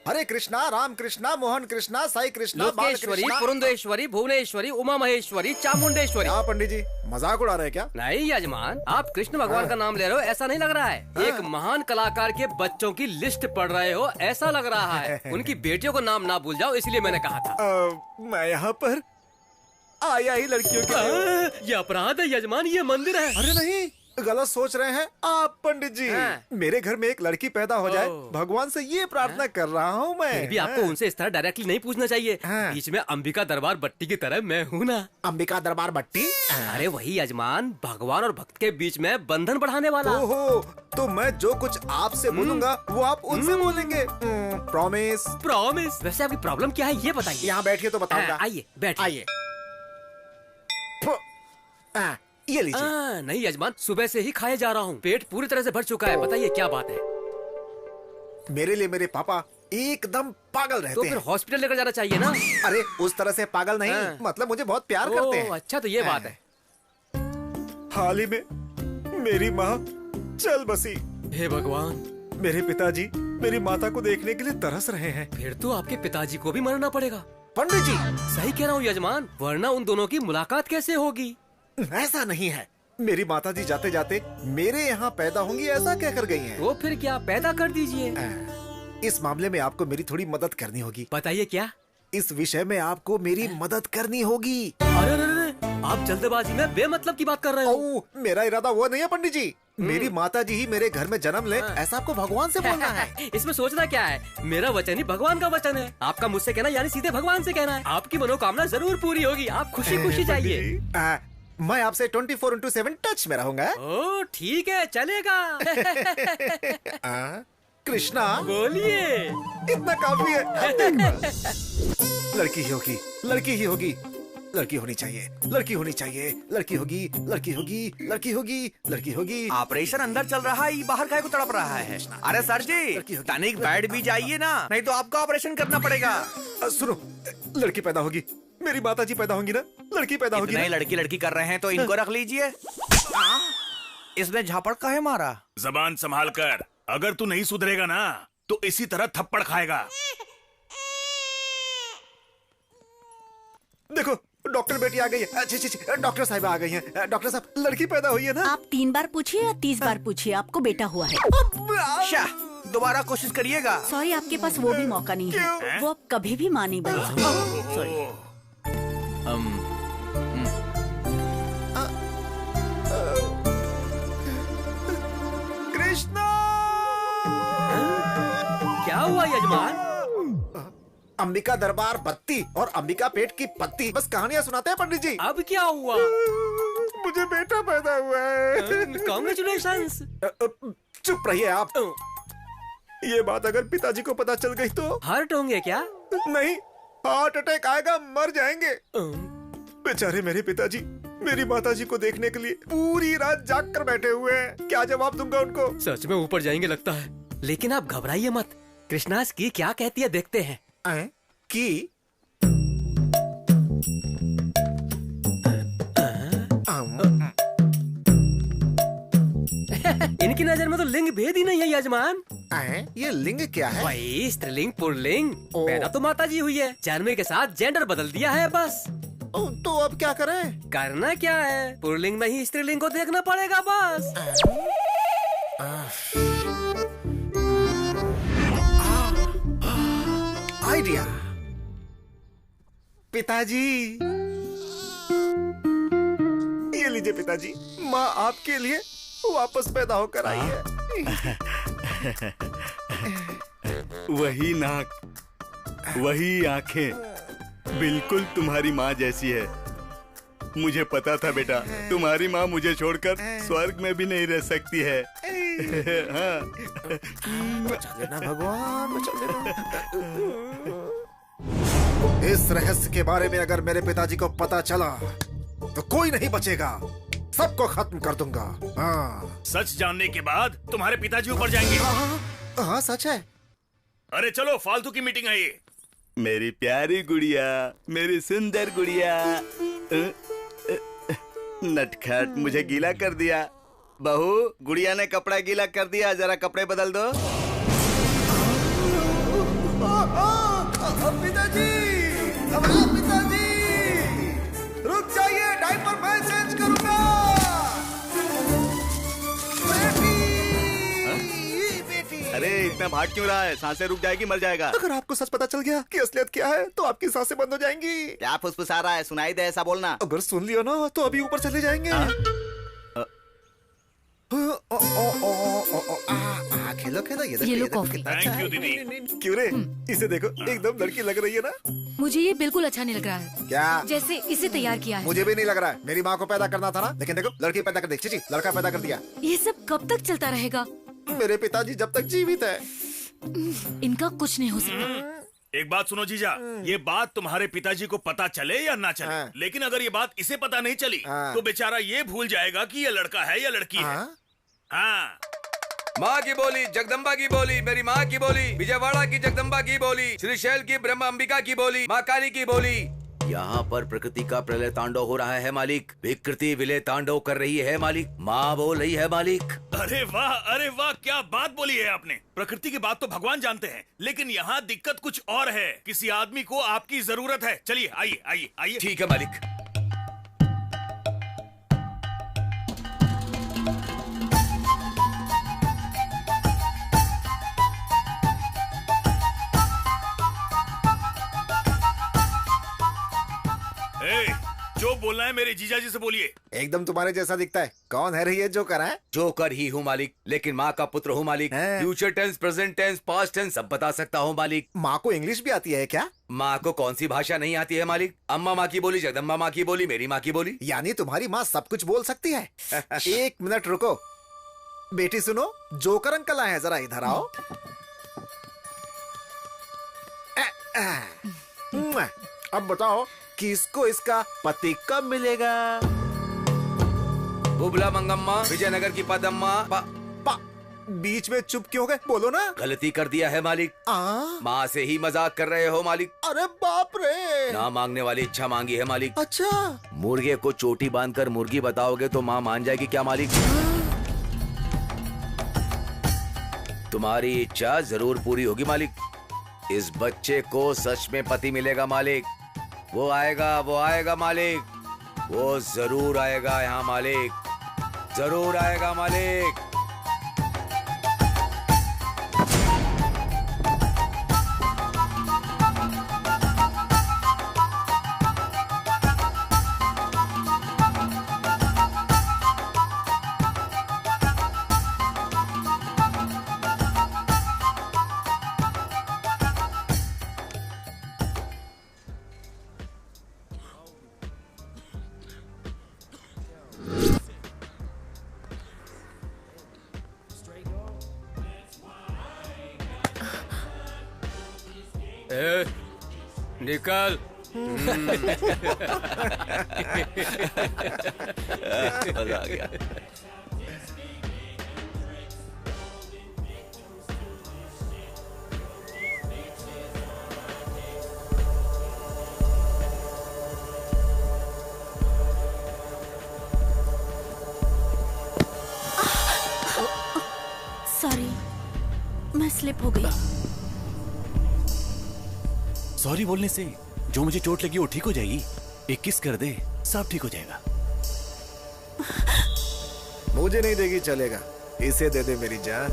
हरे कृष्णा, राम कृष्णा, मोहन कृष्णा, साई कृष्णा, लोकेश्वरी, पुरंदेश्वरी, भुवनेश्वरी, उमा महेश्वरी, चामुंडेश्वरी। क्या पंडित जी मजाक उड़ा रहे हैं क्या? नहीं यजमान, आप कृष्ण भगवान का नाम ले रहे हो ऐसा नहीं लग रहा है। एक महान कलाकार के बच्चों की लिस्ट पढ़ रहे हो ऐसा लग रहा है। उनकी बेटियों को नाम ना भूल जाओ इसलिए मैंने कहा था। मैं यहाँ पर आया ही लड़कियों के। ये अपराध है यजमान, ये मंदिर है। अरे नहीं, गलत सोच रहे हैं आप पंडित जी। मेरे घर में एक लड़की पैदा हो जाए, भगवान से ये प्रार्थना कर रहा हूँ मैं। फिर भी आपको उनसे इस तरह डायरेक्टली नहीं पूछना चाहिए। बीच में अंबिका दरबार बट्टी की तरह मैं हूँ ना। अंबिका दरबार बट्टी? अरे वही यजमान, भगवान और भक्त के बीच में बंधन बढ़ाने वाला। ओहो, तो मैं जो कुछ आपसे बोलूंगा वो आप उनसे बोलेंगे। प्रॉमिस? प्रॉमिस। वैसे आपकी प्रॉब्लम क्या है ये बताइए। यहाँ बैठिए तो बताऊंगा। आइए बैठिए। आइए। ये लीजिए। नहीं यजमान, सुबह से ही खाए जा रहा हूँ, पेट पूरी तरह से भर चुका है। बताइए क्या बात है। मेरे लिए मेरे पापा एकदम पागल रहते तो फिर हॉस्पिटल लेकर जाना चाहिए ना। अरे उस तरह से पागल नहीं, मतलब मुझे बहुत प्यार करते हैं। अच्छा तो ये बात है। हाल ही में मेरी माँ चल बसी। हे भगवान। मेरे पिताजी मेरी माता को देखने के लिए तरस रहे हैं। फिर तो आपके पिताजी को भी मरना पड़ेगा। पंडित जी सही कह रहा हूँ यजमान, वरना उन दोनों की मुलाकात कैसे होगी। ऐसा नहीं है, मेरी माताजी जाते जाते मेरे यहाँ पैदा होंगी ऐसा कहकर गई हैं। वो फिर क्या, पैदा कर दीजिए। इस मामले में आपको मेरी थोड़ी मदद करनी होगी। बताइए क्या। इस विषय में आपको मेरी मदद करनी होगी। अरे आप जल्दबाजी में बेमतलब की बात कर रहे हो। मेरा इरादा वो नहीं है पंडित जी। मेरी माताजी ही मेरे घर में जन्म ले ऐसा आपको भगवान से बोलना है। इसमें सोचना क्या है, मेरा वचन ही भगवान का वचन है। आपका मुझसे कहना यानी सीधे भगवान से कहना है। आपकी मनोकामना जरूर पूरी होगी, आप खुशी खुशी जाइए। मैं आपसे 24/7 टच में रहूंगा। ओ ठीक है, चलेगा। कृष्णा बोलिए। इतना काफी है। लड़की ही होगी, लड़की ही होगी, लड़की होनी चाहिए, लड़की होनी चाहिए, लड़की होगी, लड़की होगी, लड़की होगी, लड़की होगी। ऑपरेशन अंदर चल रहा है, ये बाहर काहे को तड़प रहा है। अरे सर जी, तनिक बैठ भी जाइए ना, नहीं तो आपको ऑपरेशन करना पड़ेगा। सुनो, लड़की पैदा होगी, मेरी माताजी पैदा होंगी ना, लड़की पैदा होगी। नहीं, लड़की लड़की कर रहे हैं तो इनको रख लीजिए। इसने झापड़ काहे मारा? जबान संभाल कर, अगर तू नहीं सुधरेगा ना तो इसी तरह थप्पड़ खाएगा। देखो डॉक्टर बेटी आ गई है। डॉक्टर साहिबा आ गई हैं। डॉक्टर साहब, लड़की पैदा हुई है ना? आप 3 बार पूछिए या 30 बार पूछिए, आपको बेटा हुआ है। दोबारा कोशिश करिएगा। सॉरी, आपके पास वो भी मौका नहीं है। वो अब कभी भी मां नहीं बनी। सॉरी। कृष्णा! क्या हुआ यजमान? अंबिका दरबार बत्ती और अंबिका पेट की पत्ती, बस कहानियां सुनाते हैं पंडित जी। अब क्या हुआ? मुझे बेटा पैदा हुआ है। कांग्रेचुलेशंस। चुप रहिए आप। ये बात अगर पिताजी को पता चल गई तो? हर्ट होंगे क्या? नहीं, हार्ट अटैक आएगा, मर जाएंगे। बेचारे मेरे पिताजी मेरी माताजी को देखने के लिए पूरी रात जाग कर बैठे हुए हैं। क्या जवाब दूंगा उनको? सच में ऊपर जाएंगे लगता है। लेकिन आप घबराइए मत, कृष्णास की क्या कहती है देखते हैं। की? इनकी नजर में तो लिंग भेद ही नहीं है यजमान। ये लिंग क्या है? वही स्त्रीलिंग पुल्लिंग। पैदा तो माताजी हुई है, जन्म के साथ जेंडर बदल दिया है बस। तो अब क्या करें? करना क्या है, पुल्लिंग में ही स्त्रीलिंग को देखना पड़ेगा बस। आइडिया। पिताजी, ये लीजिए पिताजी, माँ आपके लिए वापस पैदा होकर आई है। वही नाक, वही आंखें, बिल्कुल तुम्हारी माँ जैसी है। मुझे पता था बेटा, तुम्हारी माँ मुझे छोड़कर स्वर्ग में भी नहीं रह सकती है। हाँ। बचा देना भगवान, बचा देना। इस रहस्य के बारे में अगर मेरे पिताजी को पता चला तो कोई नहीं बचेगा, सबको खत्म कर दूंगा। हाँ। सच जानने के बाद तुम्हारे पिताजी ऊपर जाएंगे। हाँ सच है। अरे चलो, फालतू की मीटिंग है ये। मेरी प्यारी गुड़िया, मेरी सुंदर गुड़िया। नटखट, मुझे गीला कर दिया। बहू, गुड़िया ने कपड़ा गीला कर दिया, जरा कपड़े बदल दो। पिताजी, पिताजी, रुक जाइए, डायपर मैं चेंज करूंगा। बेटी। अरे इतना भाग क्यों रहा है? सांसें रुक जाएगी, मर जाएगा। अगर आपको सच पता चल गया कि असलियत क्या है तो आपकी सांसें बंद हो जाएंगी। क्या फुसफुसा रहा है? सुनाई दे ऐसा बोलना। अगर सुन लिया ना तो अभी ऊपर चले जाएंगे। खेलो खेलो, ये लो कॉफी। थैंक यू दीदी। क्यों रे, इसे देखो, एकदम लड़की लग रही है ना। मुझे ये बिल्कुल अच्छा नहीं लग रहा है, क्या? जैसे इसे तैयार किया है। मुझे भी नहीं लग रहा है। मेरी माँ को पैदा करना था ना, लेकिन देखो लड़की पैदा कर दी, चीची लड़का पैदा कर दिया। ये सब कब तक चलता रहेगा? मेरे पिताजी जब तक जीवित है। इनका कुछ नहीं हो सकता। एक बात सुनो जीजा, ये बात तुम्हारे पिताजी को पता चले या ना चले, हाँ। लेकिन अगर ये बात इसे पता नहीं चली हाँ। तो बेचारा ये भूल जाएगा कि ये लड़का है या लड़की है। हाँ? हाँ। माँ की बोली, जगदम्बा की बोली, मेरी माँ की बोली, विजयवाड़ा की जगदम्बा की बोली, श्रीशैल की ब्रह्म अंबिका की बोली, माँ काली की बोली। यहाँ पर प्रकृति का प्रलय तांडव हो रहा है मालिक। विकृति विलय तांडव कर रही है मालिक। माँ बोल रही है मालिक। अरे वाह, क्या बात बोली है आपने। प्रकृति की बात तो भगवान जानते हैं, लेकिन यहाँ दिक्कत कुछ और है। किसी आदमी को आपकी जरूरत है। चलिए आइए आइए आइए। ठीक है मालिक। जो बोलना है मेरे जीजा जी से बोलिए। एकदम तुम्हारे जैसा दिखता है। कौन है रे ये जोकर है? जोकर ही हूँ मालिक, लेकिन माँ का पुत्र हूँ मालिक। हैं? Future tense, present tense, past tense सब बता सकता हूँ मालिक। माँ को इंग्लिश भी आती है क्या? माँ को कौन सी भाषा नहीं आती है मालिक? अम्मा माँ की बोली, जगदम्बा माँ की बोली, मेरी माँ की बोली। यानी तुम्हारी माँ सब कुछ बोल सकती है। एक मिनट रुको बेटी, सुनो, जोकर अंकल आए हैं, जरा इधर आओ। अब बताओ किसको इसका पति कब मिलेगा? बुबला मंगम्मा, विजयनगर की पदम्मा। बीच में चुप क्यों गए? बोलो ना। गलती कर दिया है मालिक। माँ से ही मजाक कर रहे हो मालिक। अरे बाप रे। ना मांगने वाली इच्छा मांगी है मालिक। अच्छा, मुर्गे को चोटी बांधकर मुर्गी बताओगे तो माँ मान जाएगी क्या मालिक? तुम्हारी इच्छा जरूर पूरी होगी मालिक। इस बच्चे को सच में पति मिलेगा मालिक। वो आएगा मालिक। वो जरूर आएगा यहाँ मालिक, जरूर आएगा मालिक। निकल। मजा आ गया। सॉरी, मैं स्लिप हो गई। सॉरी बोलने से जो मुझे चोट लगी वो ठीक हो जाएगी। एक किस कर दे, सब ठीक हो जाएगा। मुझे नहीं देगी चलेगा, इसे दे दे मेरी जान।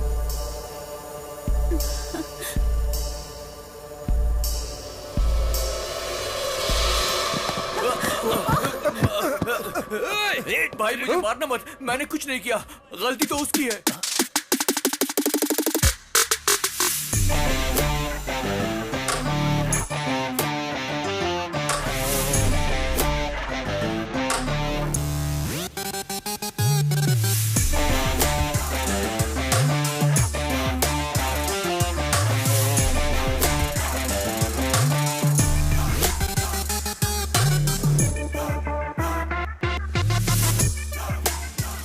भाई मुझे मारना मत, मैंने कुछ नहीं किया, गलती तो उसकी है।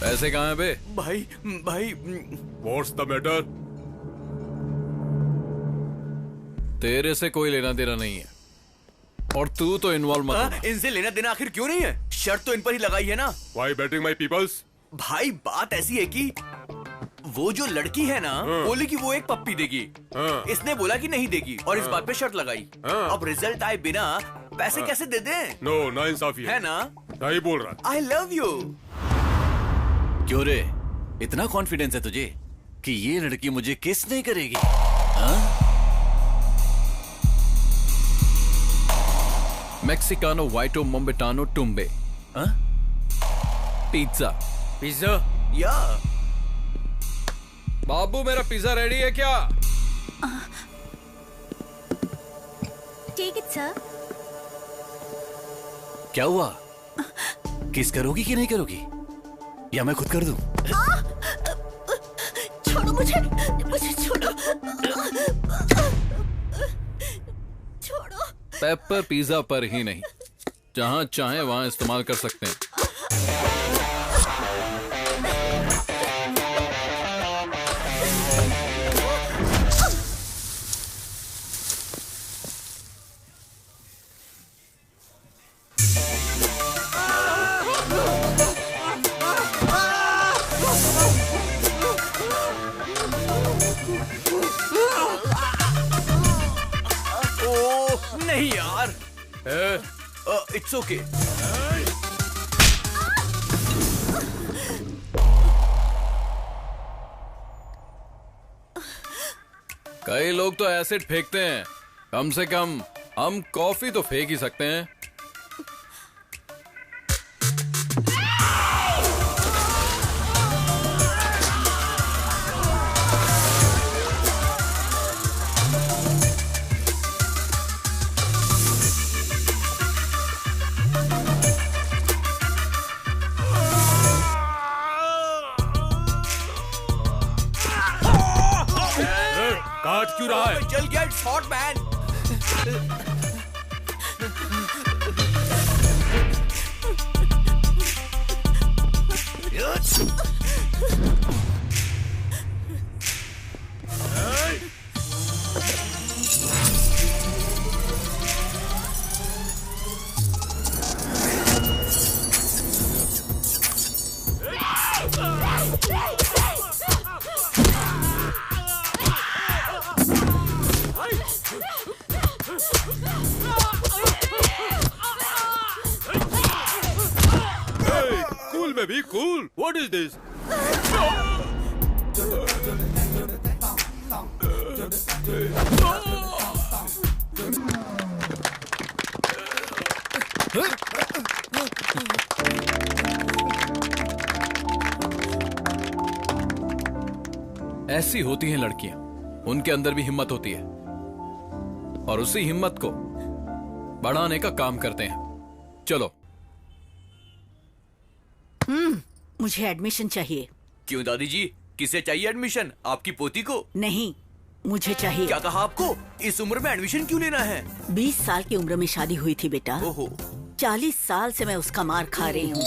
पैसे कहाँ हैं बे? भाई What's the matter? तेरे से कोई लेना देना नहीं है और तू तो इन्वॉल्व मत हो। इनसे लेना देना आखिर क्यों नहीं है? शर्त तो इन पर ही लगाई है ना। Why betting my peoples? भाई बात ऐसी है कि वो जो लड़की है ना, बोली कि वो एक पप्पी देगी। इसने बोला कि नहीं देगी और इस बात पे शर्त लगाई। अब रिजल्ट आए बिना पैसे कैसे दे दें? नो, नाइंसाफी है ना? नहीं बोल रहा। I love you. क्यों रे, इतना कॉन्फिडेंस है तुझे कि ये लड़की मुझे किस नहीं करेगी? हाँ? मेक्सिकानो वाइटो मोम्बेटानो टुम्बे। हाँ? पिज्जा। पिज्जा? या बाबू, मेरा पिज्जा रेडी है क्या? Take it sir. क्या हुआ? किस करोगी कि नहीं करोगी, या मैं खुद कर दूं? छोड़ो मुझे, मुझे छोड़ो, छोड़ो। पेपर पिज्जा पर ही नहीं, जहां चाहे वहां इस्तेमाल कर सकते हैं। नहीं यार, इट्स ओके। कई लोग तो एसिड फेंकते हैं, कम से कम हम कॉफी तो फेंक ही सकते हैं। काट क्यों रहा है? जल गया, इट्स हॉट मैन। कूल में भी कूल। What is this? ऐसी होती हैं लड़कियां, उनके अंदर भी हिम्मत होती है और उसी हिम्मत को बढ़ाने का काम करते हैं। चलो। मुझे एडमिशन चाहिए। क्यों दादी जी, किसे चाहिए एडमिशन? आपकी पोती को? नहीं, मुझे चाहिए। क्या कहा आपको? इस उम्र में एडमिशन क्यों लेना है? 20 साल की उम्र में शादी हुई थी बेटा। ओहो। 40 साल से मैं उसका मार खा रही हूँ।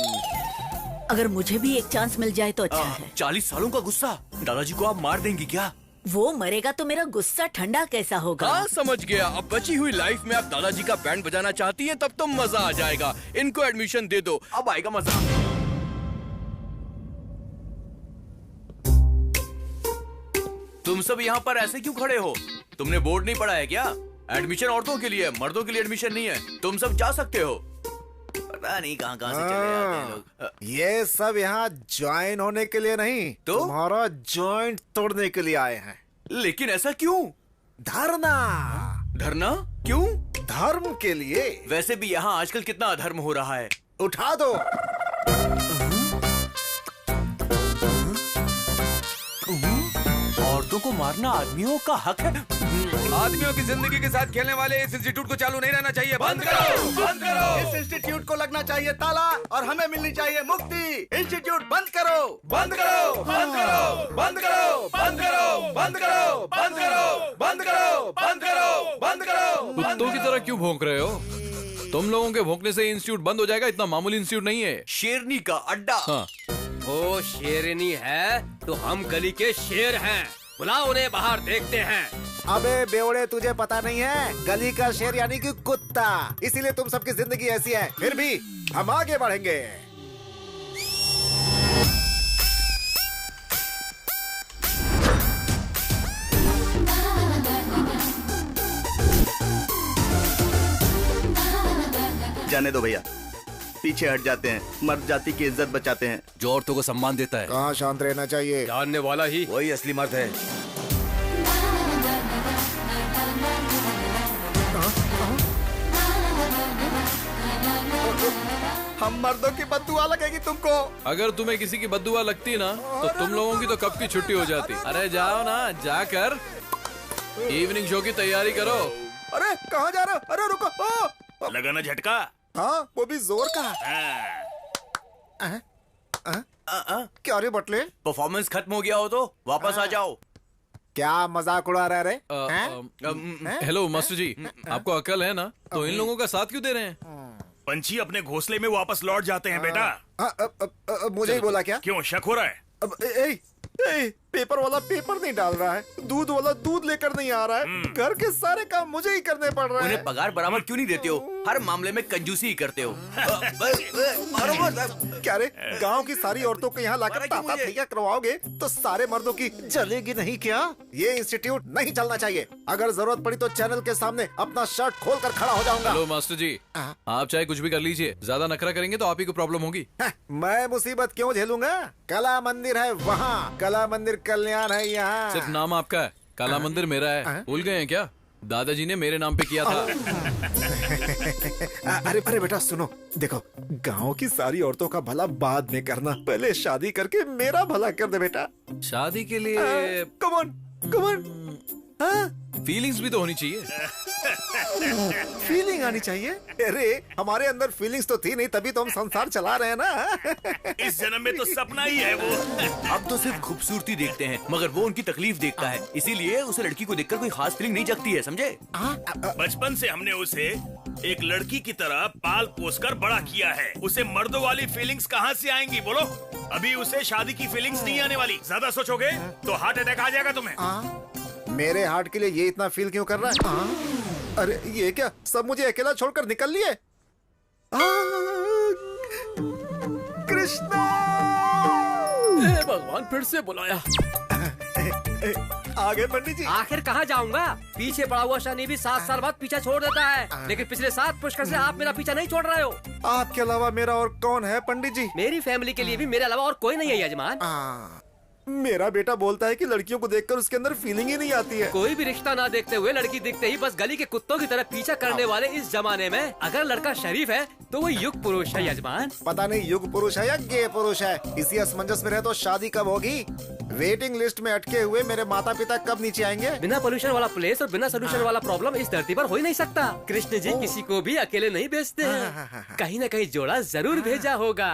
अगर मुझे भी एक चांस मिल जाए तो अच्छा है। 40 सालों का गुस्सा? दादाजी को आप मार देंगी क्या? वो मरेगा तो मेरा गुस्सा ठंडा कैसा होगा? हाँ, समझ गया। अब बची हुई लाइफ में आप दादाजी का बैंड बजाना चाहती हैं, तब तो मजा आ जाएगा। इनको एडमिशन दे दो, अब आएगा मजा। तुम सब यहाँ पर ऐसे क्यों खड़े हो? तुमने बोर्ड नहीं पढ़ा है क्या? एडमिशन औरतों के लिए, मर्दों के लिए एडमिशन नहीं है। तुम सब जा सकते हो। पता नहीं कहाँ कहाँ से चले आते हैं लोग। ये सब यहाँ ज्वाइन होने के लिए नहीं, तो तुम्हारा जॉइंट तोड़ने के लिए आए हैं। लेकिन ऐसा क्यों? धरना। धरना क्यों? धर्म के लिए। वैसे भी यहाँ आजकल कितना अधर्म हो रहा है। उठा दो। औरतों को मारना आदमियों का हक है। आदमियों की जिंदगी के साथ खेलने वाले इस इंस्टीट्यूट को चालू नहीं रहना चाहिए। बंद करो, बंद करो। इस इंस्टीट्यूट को लगना चाहिए ताला और हमें मिलनी चाहिए मुक्ति। इंस्टीट्यूट बंद करो, बंद करो, बंद करो, बंद करो, बंद करो, बंद करो, बंद करो, बंद करो, बंद करो, बंद करो। कुत्तों की तरह क्यों भौंक रहे हो? तुम लोगों के भौंकने से इंस्टीट्यूट बंद हो जाएगा। इतना मामूली इंस्टीट्यूट नहीं है। शेरनी का अड्डा। हाँ। वो शेरनी है तो हम गली के शेर हैं। बुलाओ उन्हें बाहर, देखते हैं। अबे बेवड़े, तुझे पता नहीं है, गली का शेर यानी कि कुत्ता। इसीलिए तुम सबकी जिंदगी ऐसी है। फिर भी हम आगे बढ़ेंगे। जाने दो भैया, पीछे हट जाते हैं, मर्द जाति की इज्जत बचाते हैं। जो औरतों को सम्मान देता है। कहाँ शांत रहना चाहिए? जानने वाला ही वही असली मर्द है। हम मर्दों की बद्दुआ लगेगी तुमको। अगर तुम्हें किसी की बद्दुआ लगती ना तो तुम लोगों की तो कब की छुट्टी हो जाती। अरे जाओ ना, जाकर इवनिंग शो की तैयारी करो। अरे कहाँ जा रहे हो? अरे रुको। लगा ना झटका? हाँ, वो भी जोर का। क्या रे बटले? परफॉर्मेंस खत्म हो गया हो तो वापस आ जाओ। क्या मजाक उड़ा रहे रे? हेलो मास्टर जी, आपको अकल है ना? तो इन लोगों का साथ क्यों दे रहे हैं? पंछी अपने घोंसले में वापस लौट जाते हैं बेटा। मुझे ही बोला क्या? क्यों शक हो रहा है? पेपर वाला पेपर नहीं डाल रहा है, दूध वाला दूध लेकर नहीं आ रहा है, घर के सारे काम मुझे ही करने पड़ रहे हैं। उन्हें पगार बराबर क्यों नहीं देते हो? हर मामले में कंजूसी ही करते हो। क्या रे, गांव की सारी औरतों को यहाँ लाकर ताता थैया करवाओगे तो सारे मर्दों की चलेगी नहीं क्या? ये इंस्टीट्यूट नहीं चलना चाहिए। अगर जरूरत पड़ी तो चैनल के सामने अपना शर्ट खोल कर खड़ा हो जाऊंगा। हेलो मास्टर जी, आप चाहे कुछ भी कर लीजिए, ज्यादा नखरा करेंगे तो आप ही को प्रॉब्लम होगी। मैं मुसीबत क्यों झेलूंगा? कला मंदिर है वहाँ, कला मंदिर कल्याण है यहाँ। सिर्फ नाम आपका है, काला मंदिर मेरा है। भूल गए हैं क्या? दादाजी ने मेरे नाम पे किया था। अरे बेटा सुनो, देखो गांव की सारी औरतों का भला बाद में करना, पहले शादी करके मेरा भला कर दे बेटा। शादी के लिए कमॉन फीलिंग्स भी तो होनी चाहिए। फीलिंग आनी चाहिए? अरे हमारे अंदर फीलिंग्स तो थी नहीं, तभी तो हम संसार चला रहे हैं ना। इस जन्म में तो सपना ही है वो। अब तो सिर्फ खूबसूरती देखते हैं, मगर वो उनकी तकलीफ देखता है। इसीलिए उसे लड़की को देखकर कोई खास फीलिंग नहीं जगती है, समझे? बचपन से हमने उसे एक लड़की की तरह पाल पोस कर बड़ा किया है। उसे मर्दों वाली फीलिंग्स कहाँ से आएंगी बोलो? अभी उसे शादी की फीलिंग्स नहीं आने वाली। ज्यादा सोचोगे तो हार्ट अटैक आ जाएगा तुम्हें। मेरे हार्ट के लिए ये इतना फील क्यों कर रहा है? अरे ये क्या, सब मुझे अकेला छोड़कर निकल लिए? कृष्णा! भगवान फिर से बुलाया। आगे पंडित जी। आखिर कहाँ जाऊंगा? पीछे पड़ा हुआ शनि भी 7 साल बाद पीछा छोड़ देता है, लेकिन पिछले 7 पुष्कर से आप मेरा पीछा नहीं छोड़ रहे हो। आपके अलावा मेरा और कौन है पंडित जी? मेरी फैमिली के लिए भी मेरे अलावा और कोई नहीं है यजमान। मेरा बेटा बोलता है कि लड़कियों को देखकर उसके अंदर फीलिंग ही नहीं आती है। कोई भी रिश्ता ना देखते हुए लड़की दिखते ही बस गली के कुत्तों की तरह पीछा करने वाले इस जमाने में अगर लड़का शरीफ है तो वो युग पुरुष है यजमान। पता नहीं युग पुरुष है या गे पुरुष है। इसी असमंजस में रहे तो शादी कब होगी? वेटिंग लिस्ट में अटके हुए मेरे माता पिता कब नीचे आएंगे? बिना पोल्यूशन वाला प्लेस और बिना सोल्यूशन वाला प्रॉब्लम इस धरती पर हो ही नहीं सकता। कृष्ण जी किसी को भी अकेले नहीं भेजते हैं, कहीं न कहीं जोड़ा जरूर भेजा होगा।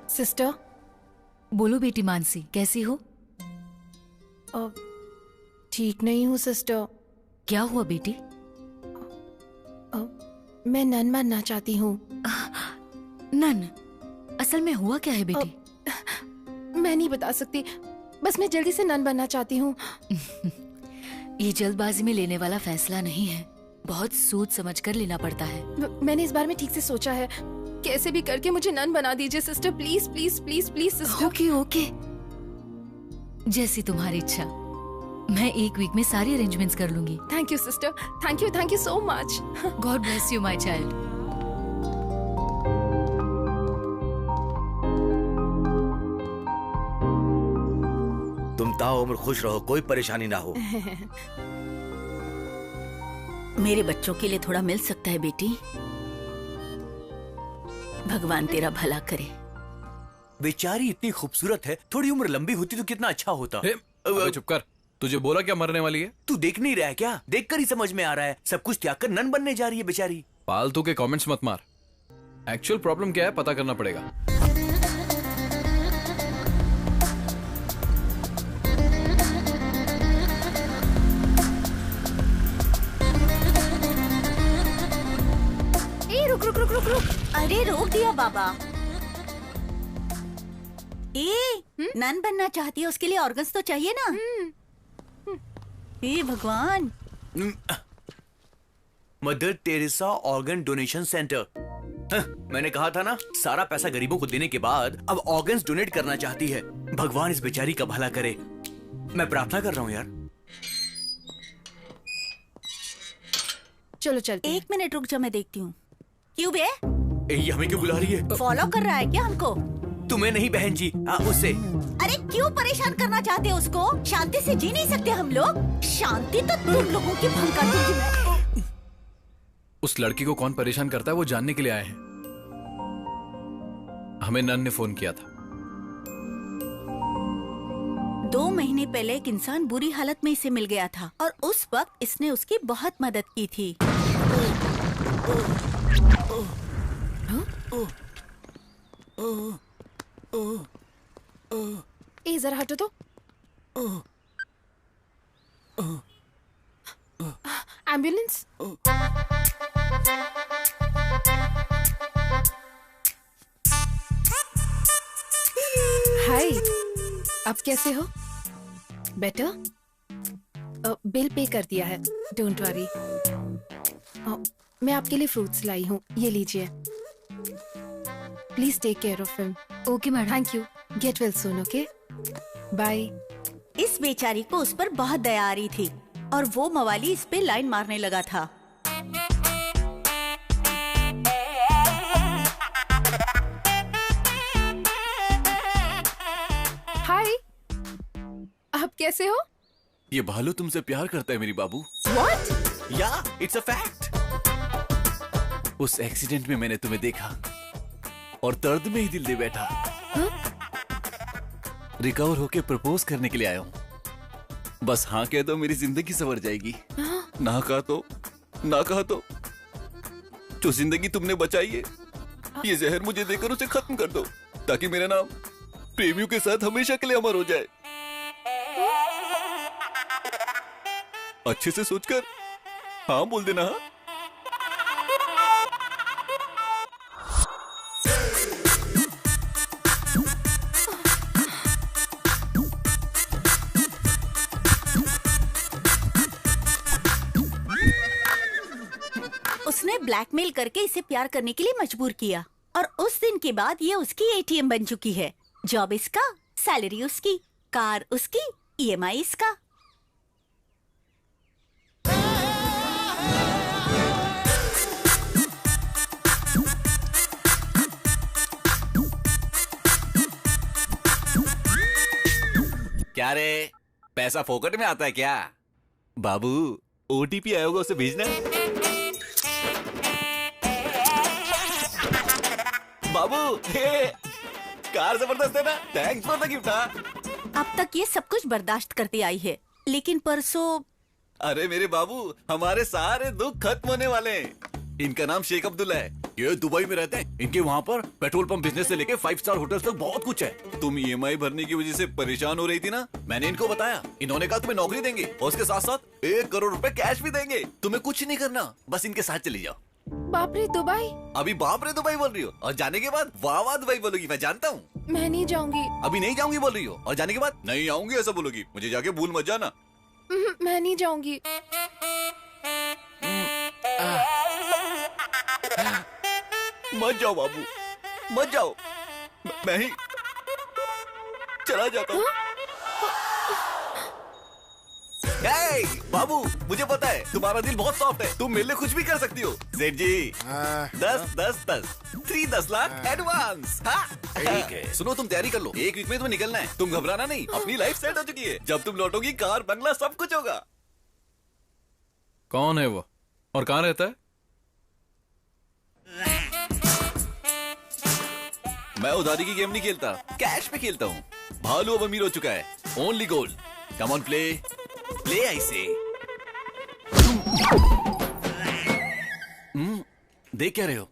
सिस्टर, बोलो बेटी मानसी, कैसी हो? ठीक नहीं हूँ सिस्टर। क्या हुआ बेटी? मैं नन बनना चाहती हूँ। नन? असल में हुआ क्या है बेटी? मैं नहीं बता सकती, बस मैं जल्दी से नन बनना चाहती हूँ। ये जल्दबाजी में लेने वाला फैसला नहीं है, बहुत सोच समझ कर लेना पड़ता है। मैंने इस बारे में ठीक से सोचा है, कैसे भी करके मुझे नन बना दीजिए sister, please please please please sister. Okay okay, जैसी तुम्हारी इच्छा। मैं 1 वीक में सारी अरेंजमेंट्स कर लूंगी। Thank you sister, thank you so much. God bless you my child. तुम ताउम्र खुश रहो, कोई परेशानी ना हो। मेरे बच्चों के लिए थोड़ा मिल सकता है बेटी? भगवान तेरा भला करे। बेचारी इतनी खूबसूरत है, थोड़ी उम्र लंबी होती तो कितना अच्छा होता। चुप कर, तुझे बोला क्या मरने वाली है? तू देख नहीं रहा है क्या? देखकर ही समझ में आ रहा है, सब कुछ त्याग कर नन बनने जा रही है बेचारी। फालतू के कमेंट्स मत मार, एक्चुअल प्रॉब्लम क्या है पता करना पड़ेगा। रुक रुक। अरे रोक दिया बाबा। नन बनना चाहती है, उसके लिए ऑर्गन्स तो चाहिए ना। हे भगवान। Mother Teresa organ donation centre. मैंने कहा था ना, सारा पैसा गरीबों को देने के बाद अब ऑर्गन्स डोनेट करना चाहती है। भगवान इस बेचारी का भला करे। मैं प्रार्थना कर रहा हूँ यार। चलो चलते। 1 मिनट रुक जा, मैं देखती हूँ। क्यों बे? ये हमें क्यों बुला रही है? फॉलो कर रहा है क्या हमको? तुम्हें नहीं बहन जी, उससे। अरे क्यों परेशान करना चाहते हो उसको? शांति से जी नहीं सकते हम लोग? शांति तो तुम लोगों की भंग करती है। उस लड़की को कौन परेशान करता है वो जानने के लिए आए हैं। हमें नन ने फोन किया था। 2 महीने पहले एक इंसान बुरी हालत में इसे मिल गया था और उस वक्त इसने उसकी बहुत मदद की थी। जरा हटो तो। एम्बुलेंस। हाय, अब कैसे हो? बेटर? बिल पे कर दिया है, डोंट वरी। मैं आपके लिए फ्रूट्स लाई हूँ, ये लीजिए। Please take care of him. Okay madam. Thank you. Get well soon. Okay, bye. इस बेचारी को उस पर बहुत दया आ रही थी और वो मवाली इस पे लाइन मारने लगा था। हाय, आप कैसे हो? ये भालू तुमसे प्यार करता है मेरी बाबू। What? या इट्स अ फैक्ट। उस एक्सीडेंट में मैंने तुम्हें देखा और दर्द में ही दिल दे बैठा। रिकवर होके प्रपोज करने के लिए आया हूँ। बस हाँ कह दो, मेरी जिंदगी संवर जाएगी। ना कहा तो जो जिंदगी तुमने बचाई है, ये जहर मुझे देकर उसे खत्म कर दो, ताकि मेरा नाम प्रेमियों के साथ हमेशा के लिए अमर हो जाए। अच्छे से सोचकर हाँ बोल देना। हाँ, उसने ब्लैकमेल करके इसे प्यार करने के लिए मजबूर किया और उस दिन के बाद ये उसकी एटीएम बन चुकी है। जॉब इसका, सैलरी उसकी, कार उसकी, ईएमआई इसका। क्या रे, पैसा फोकट में आता है क्या? बाबू, ओटीपी आया होगा, उसे भेजना। बाबू, कार जबरदस्त है ना? Thanks for the gift. अब तक ये सब कुछ बर्दाश्त करती आई है, लेकिन परसों। अरे मेरे बाबू, हमारे सारे दुख खत्म होने वाले हैं। इनका नाम शेख अब्दुल्ला है, ये दुबई में रहते हैं। इनके वहाँ पर पेट्रोल पंप बिजनेस से लेके 5 स्टार होटल्स तक बहुत कुछ है। तुम ईएमआई भरने की वजह से परेशान हो रही थी ना, मैंने इनको बताया। इन्होंने कहा तुम्हें नौकरी देंगे और उसके साथ साथ 1 करोड़ रुपए कैश भी देंगे। तुम्हें कुछ नहीं करना, बस इनके साथ चली जाओ। बाप रे दुबई? अभी बाप रे दुबई बोल रही हो और जाने के बाद वाह वाह दुबई बोलोगी, मैं जानता हूँ। मैं नहीं जाऊंगी। अभी नहीं जाऊंगी बोल रही हो और जाने के बाद नहीं आऊंगी ऐसा बोलोगी। मुझे जाके भूल मत जाना। मैं नहीं जाऊंगी। मत जाओ बाबू, मत जाओ, मैं ही चला जाता हूँ। Hey, बाबू, मुझे पता है तुम्हारा दिल बहुत सॉफ्ट है, तुम मेरे लिए कुछ भी कर सकती हो। सेठ जी, 10 लाख एडवांस। ठीक है, सुनो तुम तैयारी कर लो, 1 वीक में तुम्हें निकलना है। तुम घबराना नहीं, अपनी लाइफ सेट हो चुकी है। जब तुम लौटोगी, कार बंगला सब कुछ होगा। कौन है वो और कहाँ रहता है? मैं उधारी की गेम नहीं खेलता, कैश पे खेलता हूँ। भालू अब अमीर हो चुका है, only gold. Come on play, play I से। देख क्या रहे हो?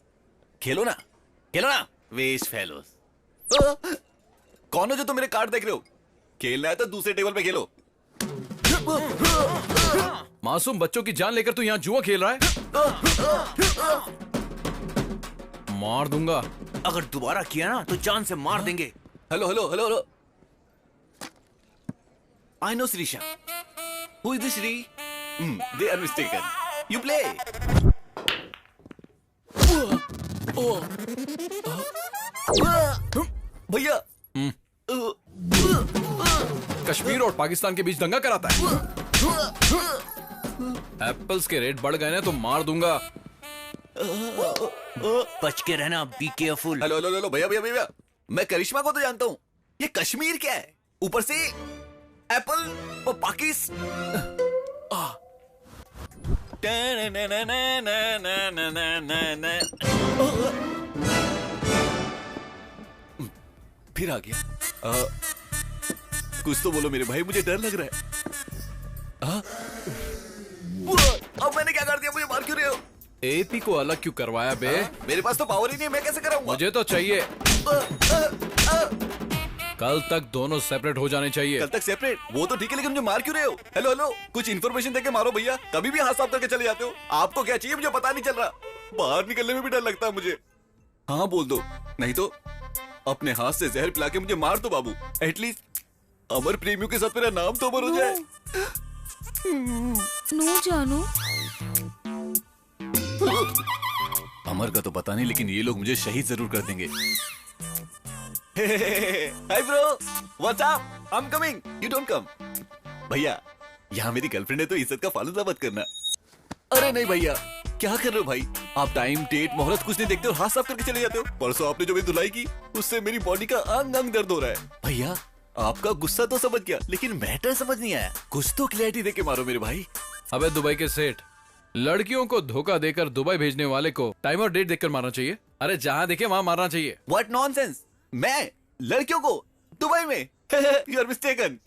खेलो ना, खेलो ना, वेस्ट फेलोस। कौन हो जो तुम मेरे कार्ड देख रहे हो? खेलना है तो दूसरे टेबल पे खेलो। मासूम बच्चों की जान लेकर तू यहाँ जुआ खेल रहा है? मार दूंगा। अगर दोबारा किया ना तो जान से मार देंगे। Hello hello hello hello. I know Shreesha. Who is this Shri? They are mistaken. You play. भैया कश्मीर और पाकिस्तान के बीच दंगा कराता है। एप्पल्स के रेट बढ़ गए ना तो मार दूंगा। बच के रहना, be careful. Hello hello hello भैया भैया भैया, मैं करिश्मा को तो जानता हूँ, ये कश्मीर क्या है? ऊपर से एप्पल और फिर आ गया। कुछ तो बोलो मेरे भाई, मुझे डर लग रहा है। अब मैंने क्या कर दिया? मुझे मार क्यों रहे हो? एपी को अलग क्यों करवाया बे? मेरे पास तो पावर ही नहीं, मैं कैसे कराऊंगा? मुझे तो चाहिए। कल तक दोनों सेपरेट हो जाने चाहिए। कल तक सेपरेट? वो तो ठीक है, लेकिन मुझे मार क्यों रहे हो? हेलो हेलो, कुछ इन्फॉर्मेशन देके मारो भैया। कभी भी हाथ साफ करके चले जाते हो। आपको क्या चाहिए मुझे पता नहीं चल रहा। बाहर निकलने में भी डर लगता है मुझे। हाँ बोल दो, नहीं तो अपने हाथ से जहर पिला के मुझे मार दो बाबू। एटलीस्ट अमर प्रेमियों के साथ मेरा नाम तो अमर हो जाए। नो जानू। अमर का तो पता नहीं, लेकिन ये लोग मुझे शहीद जरूर कर देंगे। Hi bro, what's up? I am coming, you don't come. भैया यहाँ मेरी गर्लफ्रेंड है तो इज्जत का फालूदा मत करना। अरे नहीं भैया, क्या कर रहे हो भाई? आप टाइम डेट मोहलत कुछ नहीं देखते और हाथ साफ करके चले जाते हो। परसों आपने जो मेरी धुलाई की उससे मेरी बॉडी का अंग अंग दर्द हो रहा है। भैया आपका गुस्सा तो समझ गया, लेकिन मैटर समझ नहीं आया। कुछ तो क्लैरिटी देके मारो मेरे भाई। अबे दुबई के सेठ, लड़कियों को धोखा देकर दुबई भेजने वाले को टाइम और डेट देखकर मारना चाहिए। अरे जहाँ देखे वहाँ मारना चाहिए। What nonsense? मैं लड़कियों को दुबई में? You are mistaken.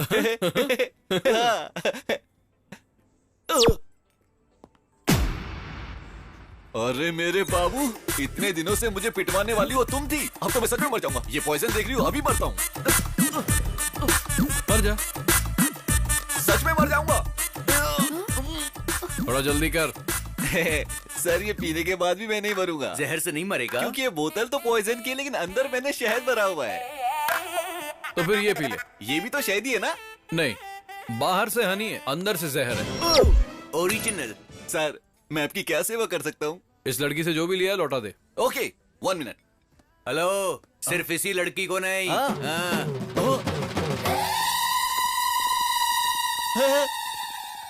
अरे मेरे बाबू, इतने दिनों से मुझे पिटवाने वाली हो तुम थी। अब तो मैं सच में मर जाऊंगा। ये पॉइजन देख रही हो, अभी मरता हूँ। मर जा। सच में मर जाऊंगा। थोड़ा जल्दी कर। सर ये पीने के बाद भी मैं नहीं मरूंगा। जहर से नहीं मरेगा, क्योंकि ये बोतल तो पॉइजन की है, लेकिन अंदर मैंने शहद भरा हुआ है। तो फिर ये पी ले। ये भी तो शहद ही है ना? नहीं, बाहर से हनी है, अंदर से जहर है। ओरिजिनल। सर मैं आपकी क्या सेवा कर सकता हूँ? इस लड़की से जो भी लिया लौटा दे। Okay, 1 minute. हेलो, सिर्फ इसी लड़की को नहीं।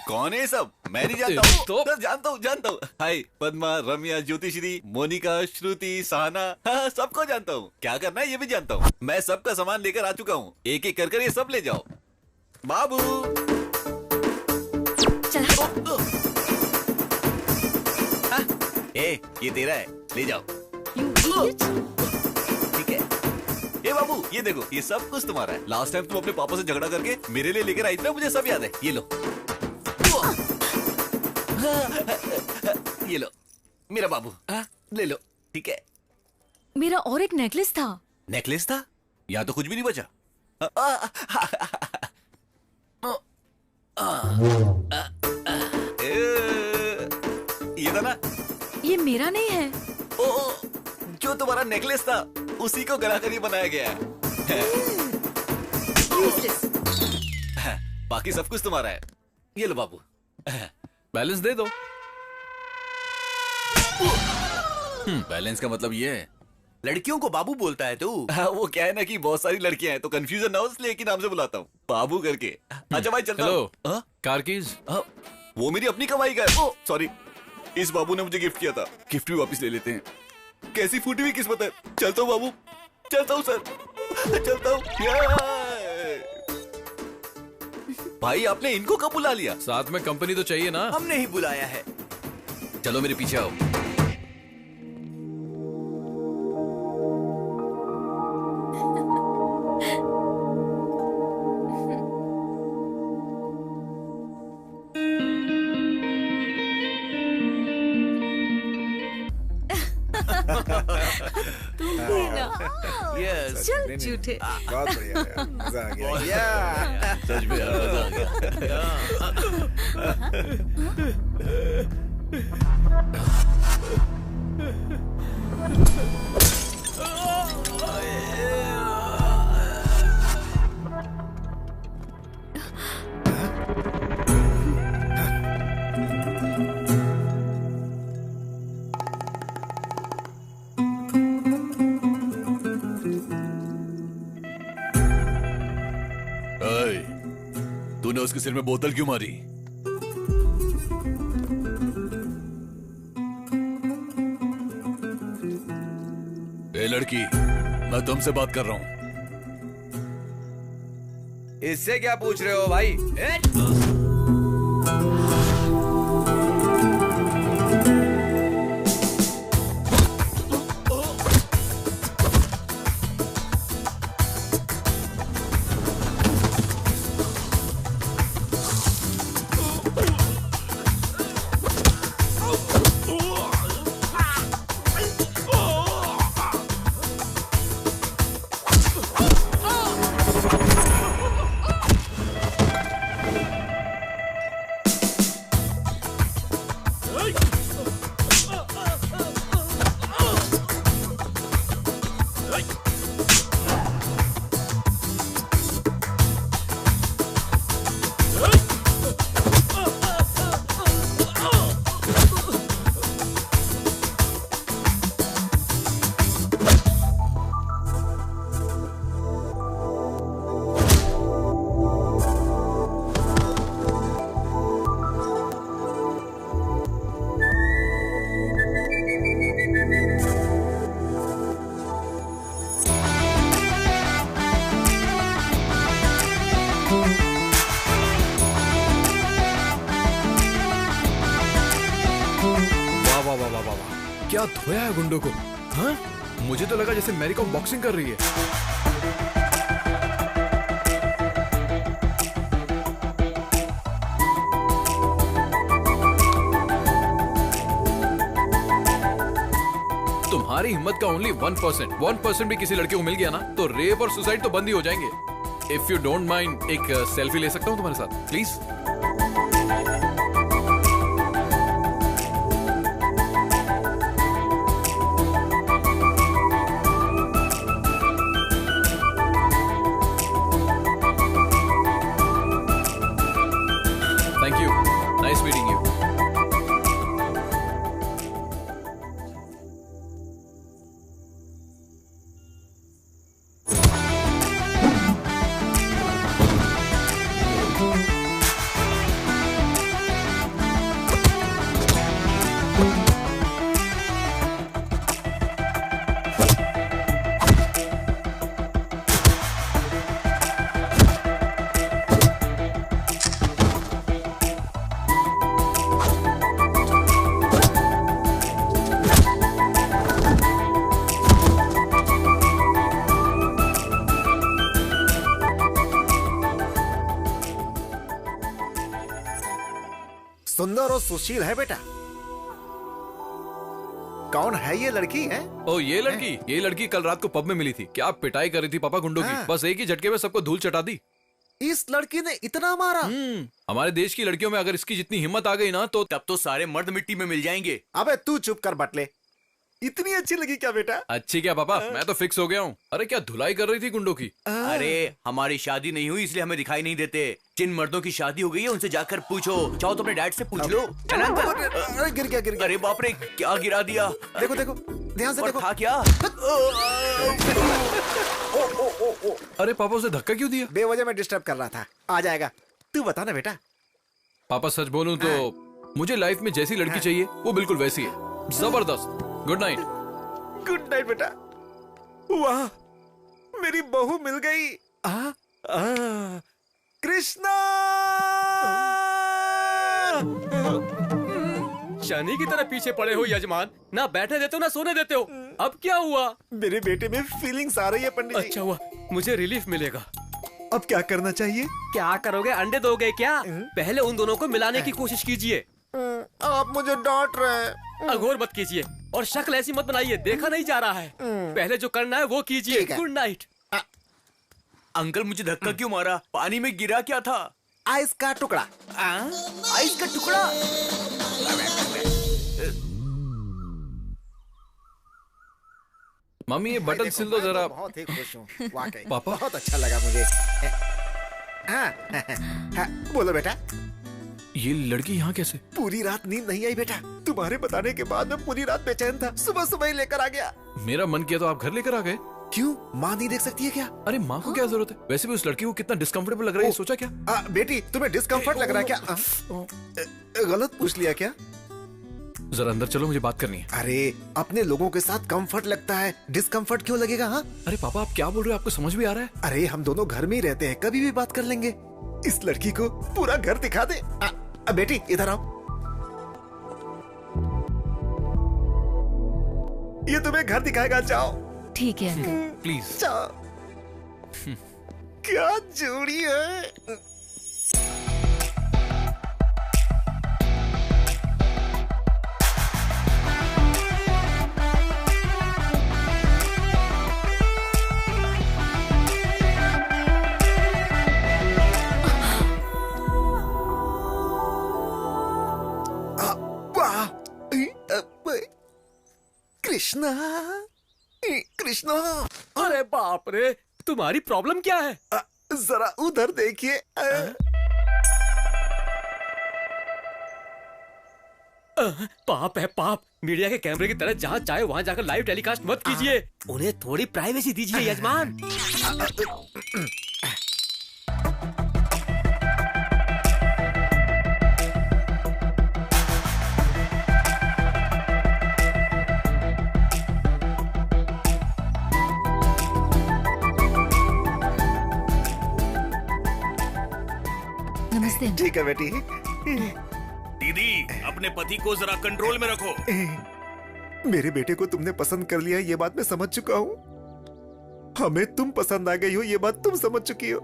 कौन है सब? मैं नहीं जानता हूँ। तो जानता हूँ। हाय पद्मा, रम्या, ज्योतिश्री, मोनिका, श्रुति, सहना, हाँ, सबको जानता हूँ। क्या करना है ये भी जानता हूँ। मैं सबका सामान लेकर आ चुका हूँ। एक एक कर ये सब ले जाओ। बाबू ये तेरा है, ले जाओ। ठीक है। ये बाबू ये देखो, ये सब कुछ तुम्हारा है। लास्ट टाइम तुम अपने पापा से झगड़ा करके मेरे लिए लेकर आई थी ना, मुझे सब याद है। ये लो। ये लो मेरा बाबू, ले लो। ठीक है। मेरा और एक नेकलेस था। नेकलेस था? यहाँ तो कुछ भी नहीं बचा। ये था ना? ये मेरा नहीं है। जो तुम्हारा नेकलेस था उसी को गला कर ही बनाया गया है। बाकी सब कुछ तुम्हारा है। ये लो बाबू। बैलेंस दे दो। बैलेंस का मतलब ये है? लड़कियों को बाबू बोलता है तू? वो क्या है ना कि बहुत सारी लड़कियां हैं तो कंफ्यूजन ना हो, इसलिए एक ही नाम से बुलाता हूँ, बाबू करके। अच्छा भाई चलता हूँ। Car keys? वो मेरी अपनी कमाई का है। सॉरी, इस बाबू ने मुझे गिफ्ट किया था। गिफ्ट भी वापस ले लेते हैं। कैसी फूटी हुई किस्मत है। चलता हूँ बाबू, चलता हूँ सर, चलता हूँ। भाई आपने इनको कब बुला लिया? साथ में कंपनी तो चाहिए ना। हमने ही बुलाया है। चलो मेरे पीछे आओ। चल झूठे। बहुत बढ़िया यार, मजा आ गया। सच में यार, मजा आ गया। उसके सिर में बोतल क्यों मारी? ए लड़की, मैं तुमसे बात कर रहा हूँ। इससे क्या पूछ रहे हो भाई? क्या धोया है गुंडों को? हाँ? मुझे तो लगा जैसे मैरी कॉम बॉक्सिंग कर रही है। तुम्हारी हिम्मत का ओनली 1% भी किसी लड़के को मिल गया ना तो रेप और सुसाइड तो बंद ही हो जाएंगे। इफ यू डोंट माइंड एक सेल्फी ले सकता हूँ तुम्हारे साथ प्लीज? सुंदर और सुशील है बेटा। कौन है ये लड़की है? ओ ये लड़की कल रात को पब में मिली थी। क्या पिटाई कर रही थी पापा गुंडों की। बस एक ही झटके में सबको धूल चटा दी। इस लड़की ने इतना मारा? हमारे देश की लड़कियों में अगर इसकी जितनी हिम्मत आ गई ना तो तब तो सारे मर्द मिट्टी में मिल जाएंगे। अबे तू चुप कर बटले। इतनी अच्छी लगी क्या बेटा? अच्छी क्या पापा, मैं तो फिक्स हो गया हूँ। अरे क्या धुलाई कर रही थी गुंडों की। अरे हमारी शादी नहीं हुई इसलिए हमें दिखाई नहीं देते। जिन मर्दों की शादी हो गई है उनसे जाकर पूछो। चाहो तो अपने डैड से पूछ लो। अरे गिर गया। अरे बाप रे क्या गिरा दिया। देखो ध्यान से देखो। था क्या? अरे पापा उसे धक्का क्यों दिया? बेवजह में डिस्टर्ब कर रहा था। आ जाएगा। तू बता ना बेटा। पापा सच बोलूं तो मुझे लाइफ में जैसी लड़की चाहिए वो बिल्कुल वैसी है। जबरदस्त। Good night. गुड नाइट बेटा। वाह मेरी बहू मिल गई। कृष्णा शनि की तरह पीछे पड़े हो यजमान। ना बैठने देते हो ना सोने देते हो। अब क्या हुआ? मेरे बेटे में फीलिंग्स आ रही है पंडित जी। अच्छा हुआ, मुझे रिलीफ मिलेगा। अब क्या करना चाहिए? क्या करोगे? अंडे दोगे क्या? पहले उन दोनों को मिलाने की कोशिश कीजिए। आप मुझे डांट रहे हैं। अघोर मत कीजिए और शक्ल ऐसी मत बनाइए, देखा नहीं जा रहा है। पहले जो करना है वो कीजिए। Good night. अंकल मुझे धक्का क्यों मारा? पानी में गिरा क्या था? आइस का टुकड़ा। आइस का टुकड़ा? मम्मी ये बटन सिल दो जरा। बहुत ही खुश हूँ वाकई। पापा बहुत अच्छा लगा मुझे। हाँ, बोलो बेटा। ये लड़की यहाँ कैसे? पूरी रात नींद नहीं आई बेटा। तुम्हारे बताने के बाद मैं पूरी रात बेचैन था। सुबह सुबह ही लेकर आ गया। मेरा मन किया तो आप घर लेकर आ गए। क्यों, माँ नहीं देख सकती है क्या? अरे माँ को क्या जरूरत है? वैसे भी उस लड़की को कितना डिस्कम्फर्टेबल लग रहा है, सोचा क्या? बेटी तुम्हें डिस्कम्फर्ट लग रहा है क्या? गलत पूछ लिया क्या? जरा अंदर चलो, मुझे बात करनी है। अरे अपने लोगों के साथ कंफर्ट लगता है, डिस्कम्फर्ट क्यों लगेगा? हाँ अरे पापा आप क्या बोल रहे हो, आपको समझ भी आ रहा है? अरे हम दोनों घर में ही रहते हैं, कभी भी बात कर लेंगे। इस लड़की को पूरा घर दिखा दे। बेटी इधर आओ, ये तुम्हें घर दिखाएगा, जाओ। ठीक है प्लीज जाओ। क्या जोड़ी है। कृष्णा, कृष्णा। अरे बाप रे, तुम्हारी प्रॉब्लम क्या है? जरा उधर देखिए। पाप है पाप। मीडिया के कैमरे की तरह जहाँ चाहे वहाँ जाकर लाइव टेलीकास्ट मत कीजिए। उन्हें थोड़ी प्राइवेसी दीजिए यजमान। नमस्ते। ठीक है बेटी। दीदी अपने पति को जरा कंट्रोल में रखो। मेरे बेटे को तुमने पसंद कर लिया, ये बात मैं समझ चुका हूँ। हमें तुम पसंद आ गई हो, ये बात तुम समझ चुकी हो।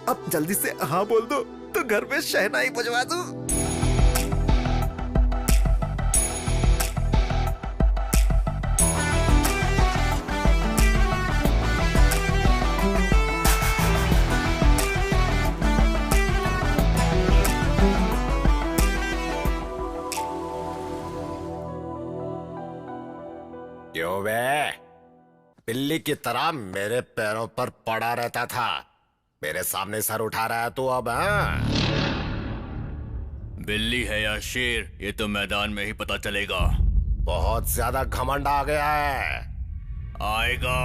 अब जल्दी से हाँ बोल दो तो घर में शहनाई बजवा दूं। क्यों बे, बिल्ली की तरह मेरे पैरों पर पड़ा रहता था, मेरे सामने सर उठा रहा है तू अब? बिल्ली है या शेर ये तो मैदान में ही पता चलेगा। बहुत ज्यादा घमंड आ गया है। आएगा।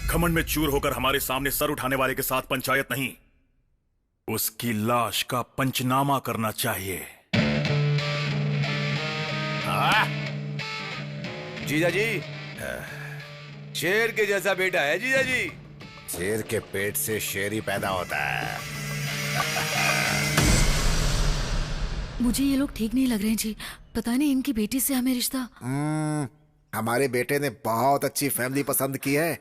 घमंड में चूर होकर हमारे सामने सर उठाने वाले के साथ पंचायत नहीं, उसकी लाश का पंचनामा करना चाहिए। जीजा जी, शेर के जैसा बेटा है जीजा जी। शेर के पेट से शेर ही पैदा होता है। मुझे ये लोग ठीक नहीं लग रहे हैं जी। पता नहीं इनकी बेटी से हमें रिश्ता। हमारे बेटे ने बहुत अच्छी फैमिली पसंद की है,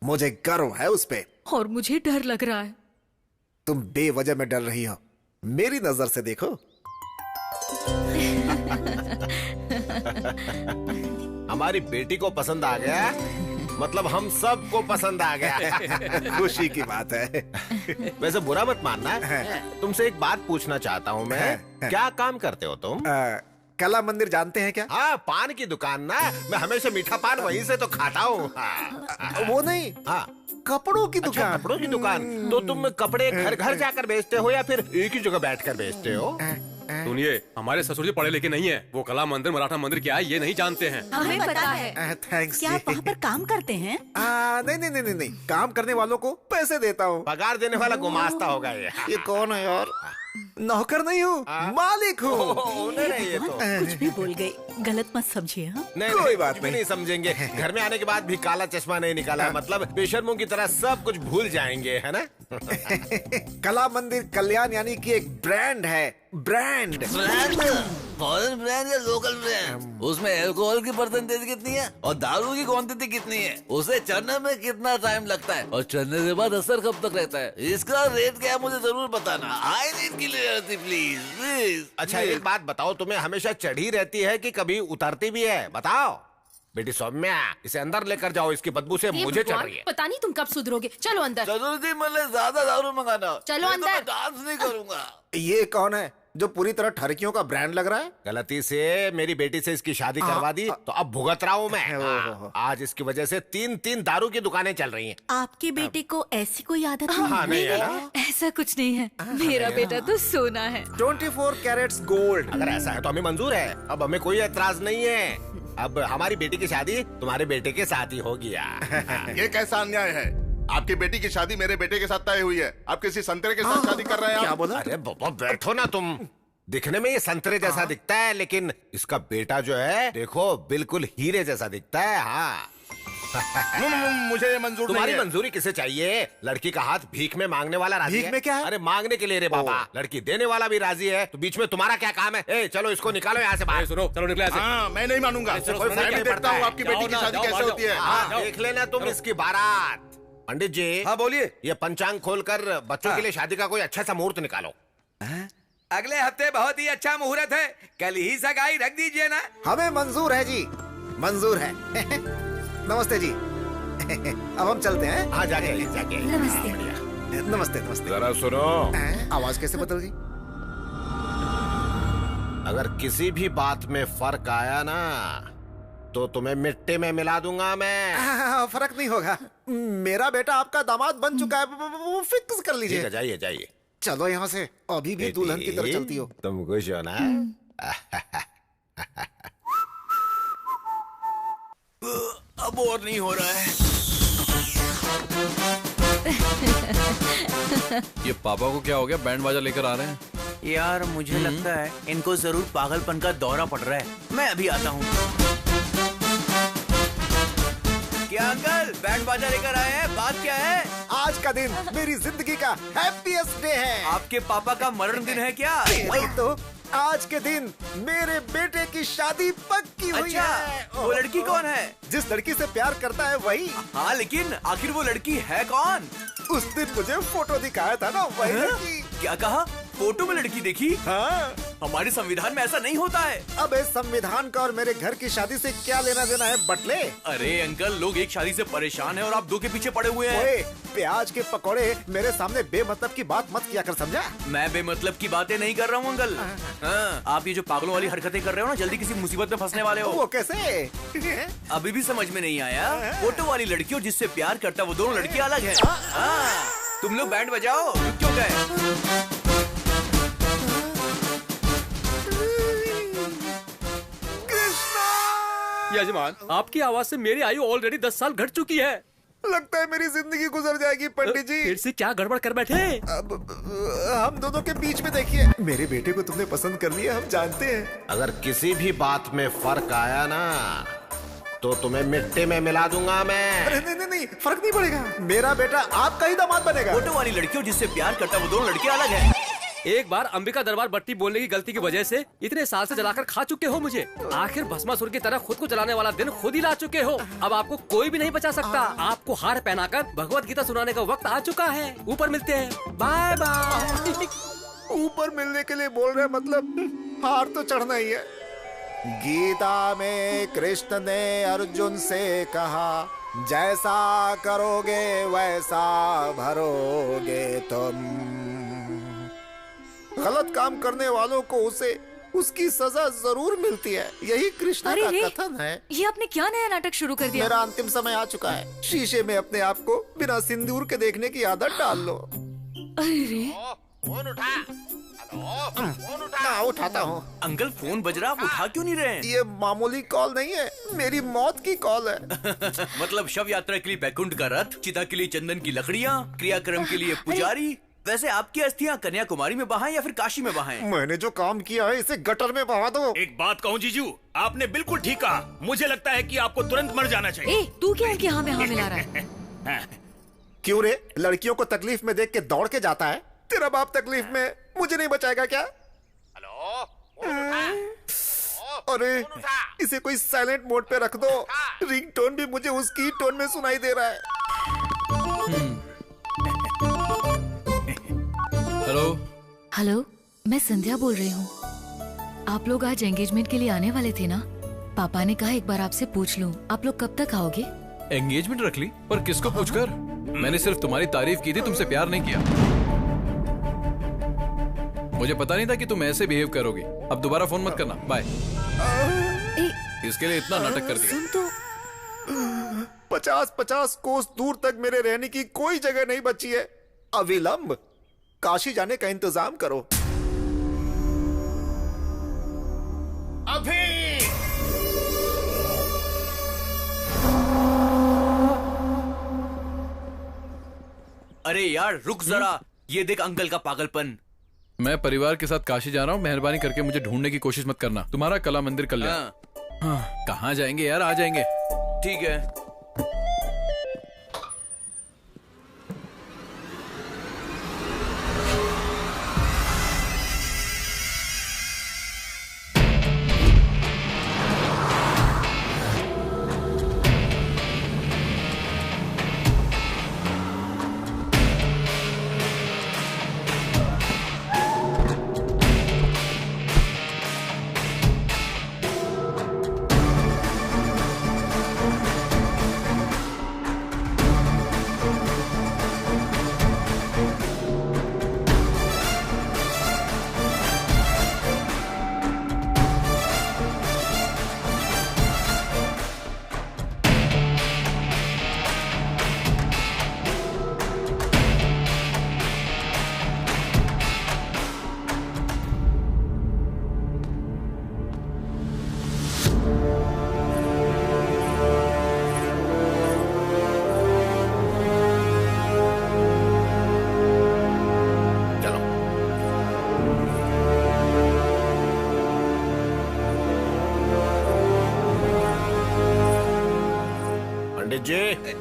मुझे गर्व है उस पे। और मुझे डर लग रहा है। तुम बेवजह में डर रही हो, मेरी नजर से देखो। हमारी बेटी को पसंद आ गया, मतलब हम सबको पसंद आ गया। खुशी की बात है। वैसे बुरा मत मानना, तुमसे एक बात पूछना चाहता हूँ मैं। क्या काम करते हो तुम? कला मंदिर जानते हैं क्या? हाँ, पान की दुकान ना। मैं हमेशा मीठा पान वहीं से तो खाता हूँ। वो नहीं, हाँ कपड़ों की दुकान। अच्छा, कपड़ों की दुकान। तो तुम कपड़े घर घर जाकर बेचते हो या फिर एक ही जगह बैठकर बेचते हो? सुनिए, हमारे ससुर जी पढ़े लिखे नहीं है। वो कला मंदिर मराठा मंदिर क्या है ये नहीं जानते हैं। हमें पता है। थैंक्स। क्या आप वहाँ पर काम करते हैं? नहीं नहीं नहीं नहीं, काम करने वालों को पैसे देता हूँ। पगार देने वाला गुमास्ता होगा ये कौन है यार? नौकर नहीं हूँ, मालिक हूँ। ये तो कुछ भी बोल गए, गलत मत समझिए। हाँ? कोई बात नहीं समझेंगे। घर में आने के बाद भी काला चश्मा नहीं निकाला, मतलब बेशर्मों की तरह सब कुछ भूल जाएंगे, है ना? कला मंदिर कल्याण यानी कि एक ब्रांड है। ब्रांड फॉरेन ब्रांड या लोकल ब्रांड? उसमें अल्कोहल की परसेंटेज कितनी है और दारू की क्वांटिटी कितनी है, उसे चढ़ने में कितना टाइम लगता है और चढ़ने के बाद असर कब तक रहता है, इसका रेट क्या है मुझे जरूर बताना। I need clarity please please. अच्छा एक बात बताओ, तुम्हें हमेशा चढ़ी रहती है कि कभी उतरती भी है? बताओ बेटी सौम्या, इसे अंदर लेकर जाओ, इसकी बदबू से मुझे चढ़ रही है। पता नहीं तुम कब सुधरोगे। चलो अंदर। जरूर जी, मतलब ज्यादा दारू मंगाना। चलो अंदर। डांस नहीं करूंगा। ये कौन है? जो पूरी तरह ठरकियों का ब्रांड लग रहा है। गलती से मेरी बेटी से इसकी शादी करवा दी तो अब भुगत रहा हूँ मैं। आज इसकी वजह से 3 दारू की दुकानें चल रही हैं। आपके बेटे को ऐसी कोई आदत हाँ, नहीं है ना? ऐसा कुछ नहीं है, मेरा बेटा तो सोना है। 24 कैरेट्स गोल्ड। अगर ऐसा है तो हमें मंजूर है, अब हमें कोई एतराज नहीं है। अब हमारी बेटी की शादी तुम्हारे बेटे के साथ ही हो गया। ये कैसा अन्याय है? आपकी बेटी की शादी मेरे बेटे के साथ तय हुई है, आप किसी संतरे के साथ शादी कर रहे हैं। क्या बोला? अरे बाबा बैठो ना तुम। दिखने में ये संतरे जैसा दिखता है, लेकिन इसका बेटा जो है देखो बिल्कुल हीरे जैसा दिखता है। हाँ मुझे ये मंजूर तुम्हारी नहीं है। मंजूरी किसे चाहिए? लड़की का हाथ भीख में मांगने वाला राजी भीख है। में क्या है? अरे मांगने के लिए रे बाबा, लड़की देने वाला भी राजी है, तो बीच में तुम्हारा क्या काम है? ए चलो इसको निकालो यहाँ से बाहर। सुनो, चलो निकले। हाँ, मैं नहीं मानूंगा। मैं भी देखता हूँ आपकी बेटी की शादी कैसे होती है। हाँ, देख लेना तुम इसकी बारात। पंडित जी। हाँ बोलिए। ये पंचांग खोलकर बच्चों के लिए शादी का कोई अच्छा सा मुहूर्त निकालो। अगले हफ्ते बहुत ही अच्छा मुहूर्त है, कल ही सगाई रख दीजिए ना। हमें मंजूर है जी, मंजूर है। नमस्ते जी। अब हम चलते हैं। हाँ जाके जाके। नमस्ते नमस्ते नमस्ते। जरा सुनो, आवाज कैसे बदल गई? अगर किसी भी बात में फर्क आया ना तो तुम्हें मिट्टी में मिला दूंगा मैं। फर्क नहीं होगा, मेरा बेटा आपका दामाद बन चुका है, वो फिक्स कर लीजिए। ठीक है, जाइए जाइए। चलो यहाँ से, अभी भी दुल्हन की तरह चलती हो। तुम खुश हो ना? अब और नहीं हो रहा है। ये पापा को क्या हो गया, बैंड बाजा लेकर आ रहे हैं? यार मुझे लगता है इनको जरूर पागलपन का दौरा पड़ रहा है। मैं अभी आता हूँ। क्या अंकल, बैंड बाजा लेकर आए हैं? बात क्या है? आज का दिन मेरी जिंदगी का हैप्पीएस्ट डे है। आपके पापा का मरण दिन है क्या? वही तो, आज के दिन मेरे बेटे की शादी पक्की हुई अच्छा, है। वो लड़की कौन है? जिस लड़की से प्यार करता है वही। हाँ, लेकिन आखिर वो लड़की है कौन? उस दिन मुझे फोटो दिखाया था ना, वही लड़की। क्या कहा? फोटो में लड़की देखी? हाँ। हमारे संविधान में ऐसा नहीं होता है। अब इस संविधान का और मेरे घर की शादी से क्या लेना देना है बटले? अरे अंकल, लोग एक शादी से परेशान हैं और आप दो के पीछे पड़े हुए हैं। ओए, प्याज के पकौड़े मेरे सामने बेमतलब की बात मत किया कर, समझा? मैं बेमतलब की बातें नहीं कर रहा हूँ अंकल। हाँ, आप ये जो पागलों वाली हरकतें कर रहे हो ना, जल्दी किसी मुसीबत में फंसने वाले हो। वो कैसे? अभी भी समझ में नहीं आया? फोटो वाली लड़की और जिससे प्यार करता वो दोनों लड़कियां अलग है। हाँ, तुम लोग बैंड बजाओ, क्यों गए? यजमान, आपकी आवाज से मेरी आयु ऑलरेडी 10 साल घट चुकी है। लगता है मेरी जिंदगी गुजर जाएगी पंडित जी। फिर से क्या गड़बड़ कर बैठे? अब हम दोनों के बीच में देखिए, मेरे बेटे को तुमने पसंद कर लिया, हम जानते हैं। अगर किसी भी बात में फर्क आया ना तो तुम्हें मिट्टी में मिला दूंगा मैं। अरे नहीं नहीं नहीं, फर्क नहीं पड़ेगा, मेरा बेटा आपका ही दामाद बनेगा। फोटो वाली लड़की और जिससे प्यार करता वो दोनों लड़कियां अलग है। एक बार अंबिका दरबार बट्टी बोलने की गलती की वजह से इतने साल से जलाकर खा चुके हो मुझे। आखिर भस्मासुर की तरह खुद को जलाने वाला दिन खुद ही ला चुके हो। अब आपको कोई भी नहीं बचा सकता। आपको हार पहनाकर भगवत गीता सुनाने का वक्त आ चुका है। ऊपर मिलते हैं, बाय बाय। ऊपर मिलने के लिए बोल रहे, मतलब हार तो चढ़ना ही है। गीता में कृष्ण ने अर्जुन से कहा, जैसा करोगे वैसा भरोगे तुम। गलत काम करने वालों को उसे उसकी सजा जरूर मिलती है, यही कृष्ण का कथन है। ये आपने क्या नया नाटक शुरू कर दिया? मेरा अंतिम समय आ चुका है। शीशे में अपने आप को बिना सिंदूर के देखने की आदत डाल लो। अरे फोन उठा। फोन उठा। उठाता हूँ। अंकल, फोन बज रहा, आप उठा क्यों नहीं रहे? ये मामूली कॉल नहीं है, मेरी मौत की कॉल है। मतलब शव यात्रा के लिए बैकुंठ का रथ, चिता के लिए चंदन की लकड़ियाँ, क्रियाक्रम के लिए पुजारी। वैसे आपकी अस्थियां कन्याकुमारी में बहाएं या फिर काशी में बहाएं? मैंने जो काम किया है इसे गटर में बहा दो। एक बात कहूँ जीजू, आपने बिल्कुल ठीक कहा। मुझे लगता है कि आपको तुरंत मर जाना चाहिए। ए, तू क्या है कि हाँ में हाँ मिला रहा है? क्यों रे, लड़कियों को तकलीफ में देख के दौड़ के जाता है। तेरा बाप तकलीफ में मुझे नहीं बचाएगा क्या? अरे इसे कोई साइलेंट मोड पे रख दो। रिंगटोन भी मुझे उसकी टोन में सुनाई दे रहा है। हेलो हेलो, मैं संध्या बोल रही हूँ। आप लोग आज एंगेजमेंट के लिए आने वाले थे ना? पापा ने कहा एक बार आपसे पूछ लूं, आप लोग कब तक आओगे? एंगेजमेंट रख ली? पर किसको पूछकर? मैंने सिर्फ तुम्हारी तारीफ की थी, तुमसे प्यार नहीं किया। मुझे पता नहीं था कि तुम ऐसे बिहेव करोगी। अब दोबारा फोन मत करना, बाय। इसके लिए इतना नाटक कर दिया। सुन तो 50-50 कोस दूर तक मेरे रहने की कोई जगह नहीं बची है। अविलंब काशी जाने का इंतजाम करो। अभी अरे यार रुक जरा, ये देख अंकल का पागलपन। मैं परिवार के साथ काशी जा रहा हूँ, मेहरबानी करके मुझे ढूंढने की कोशिश मत करना। तुम्हारा कला मंदिर कल्याण। कहाँ जाएंगे यार, आ जाएंगे। ठीक है।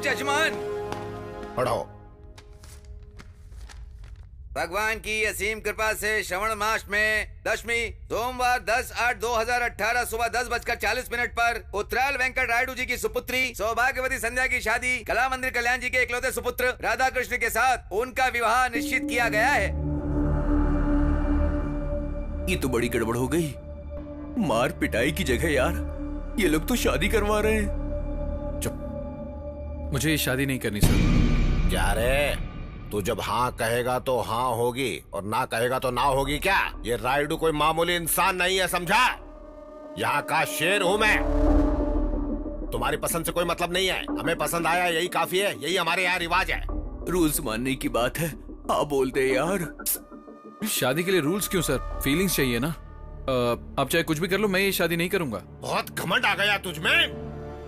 जजमान पढ़ो। भगवान की असीम कृपा से श्रवण मास में दशमी सोमवार 10/8/2018 सुबह 10:40 पर उत्तराल वेंकट रायडू जी की सुपुत्री सौभाग्यवती संध्या की शादी कला मंदिर कल्याण जी के इकलौते सुपुत्र राधा कृष्ण के साथ उनका विवाह निश्चित किया गया है। ये तो बड़ी गड़बड़ हो गई। मार पिटाई की जगह यार ये लोग तो शादी करवा रहे हैं। मुझे ये शादी नहीं करनी सर। क्या रे, तू जब हाँ कहेगा तो हाँ होगी और ना कहेगा तो ना होगी क्या? ये रायडू कोई मामूली इंसान नहीं है, समझा? यहाँ का शेर हूँ मैं। तुम्हारी पसंद से कोई मतलब नहीं है, हमें पसंद आया यही काफी है, यही हमारे यहाँ रिवाज है। रूल्स मानने की बात है, आप बोलते यार। शादी के लिए रूल्स क्यों सर, फीलिंग्स चाहिए ना। आप चाहे कुछ भी कर लो, मैं ये शादी नहीं करूंगा। बहुत घमंड आ गया तुझमें।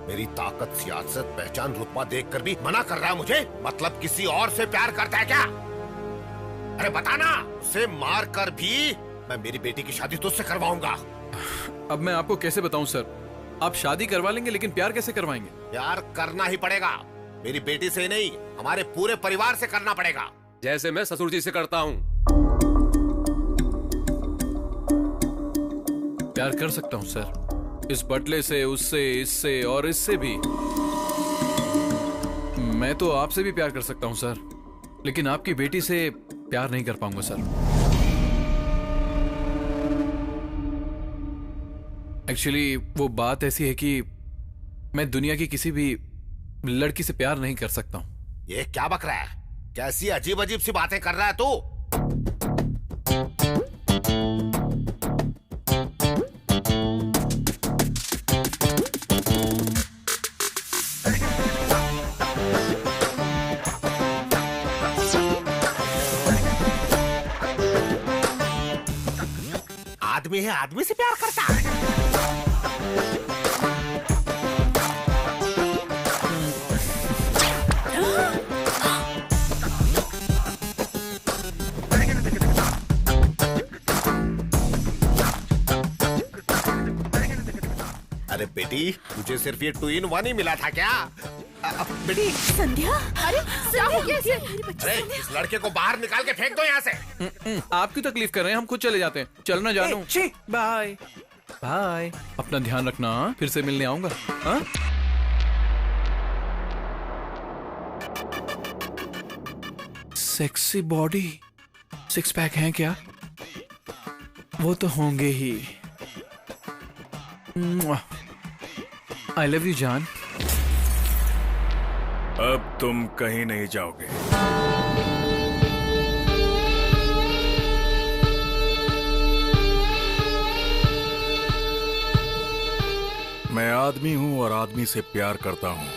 मेरी ताकत, सियासत, पहचान, रुतबा देखकर भी मना कर रहा है मुझे? मतलब किसी और से प्यार करता है क्या? अरे बताना, उसे मार कर भी मैं मेरी बेटी की शादी तुझसे करवाऊंगा। अब मैं आपको कैसे बताऊं सर, आप शादी करवा लेंगे लेकिन प्यार कैसे करवाएंगे? प्यार करना ही पड़ेगा, मेरी बेटी से नहीं हमारे पूरे परिवार से करना पड़ेगा। जैसे मैं ससुर जी से करता हूँ। प्यार कर सकता हूँ सर, इस बटले से, उससे, इससे और इससे भी। मैं तो आपसे भी प्यार कर सकता हूं सर, लेकिन आपकी बेटी से प्यार नहीं कर पाऊंगा सर। एक्चुअली वो बात ऐसी है कि मैं दुनिया की किसी भी लड़की से प्यार नहीं कर सकता हूं। ये क्या बक रहा है? कैसी अजीब अजीब सी बातें कर रहा है तू? आदमी है, आदमी से प्यार करता है। अरे बेटी, तुझे सिर्फ ये 2-in-1 ही मिला था क्या? बेटी संध्या, अरे क्या हो गया इसे? अरे इस लड़के को बाहर निकाल के फेंक दो यहाँ से। आप क्यों तकलीफ कर रहे हैं, हम खुद चले जाते हैं। चलना जानू। बाय बाय, अपना ध्यान रखना, फिर से मिलने आऊंगा। हाँ? सेक्सी बॉडी, 6 पैक हैं क्या? वो तो होंगे ही। आई लव यू जान। अब तुम कहीं नहीं जाओगे। आदमी हूँ और आदमी से प्यार करता हूँ।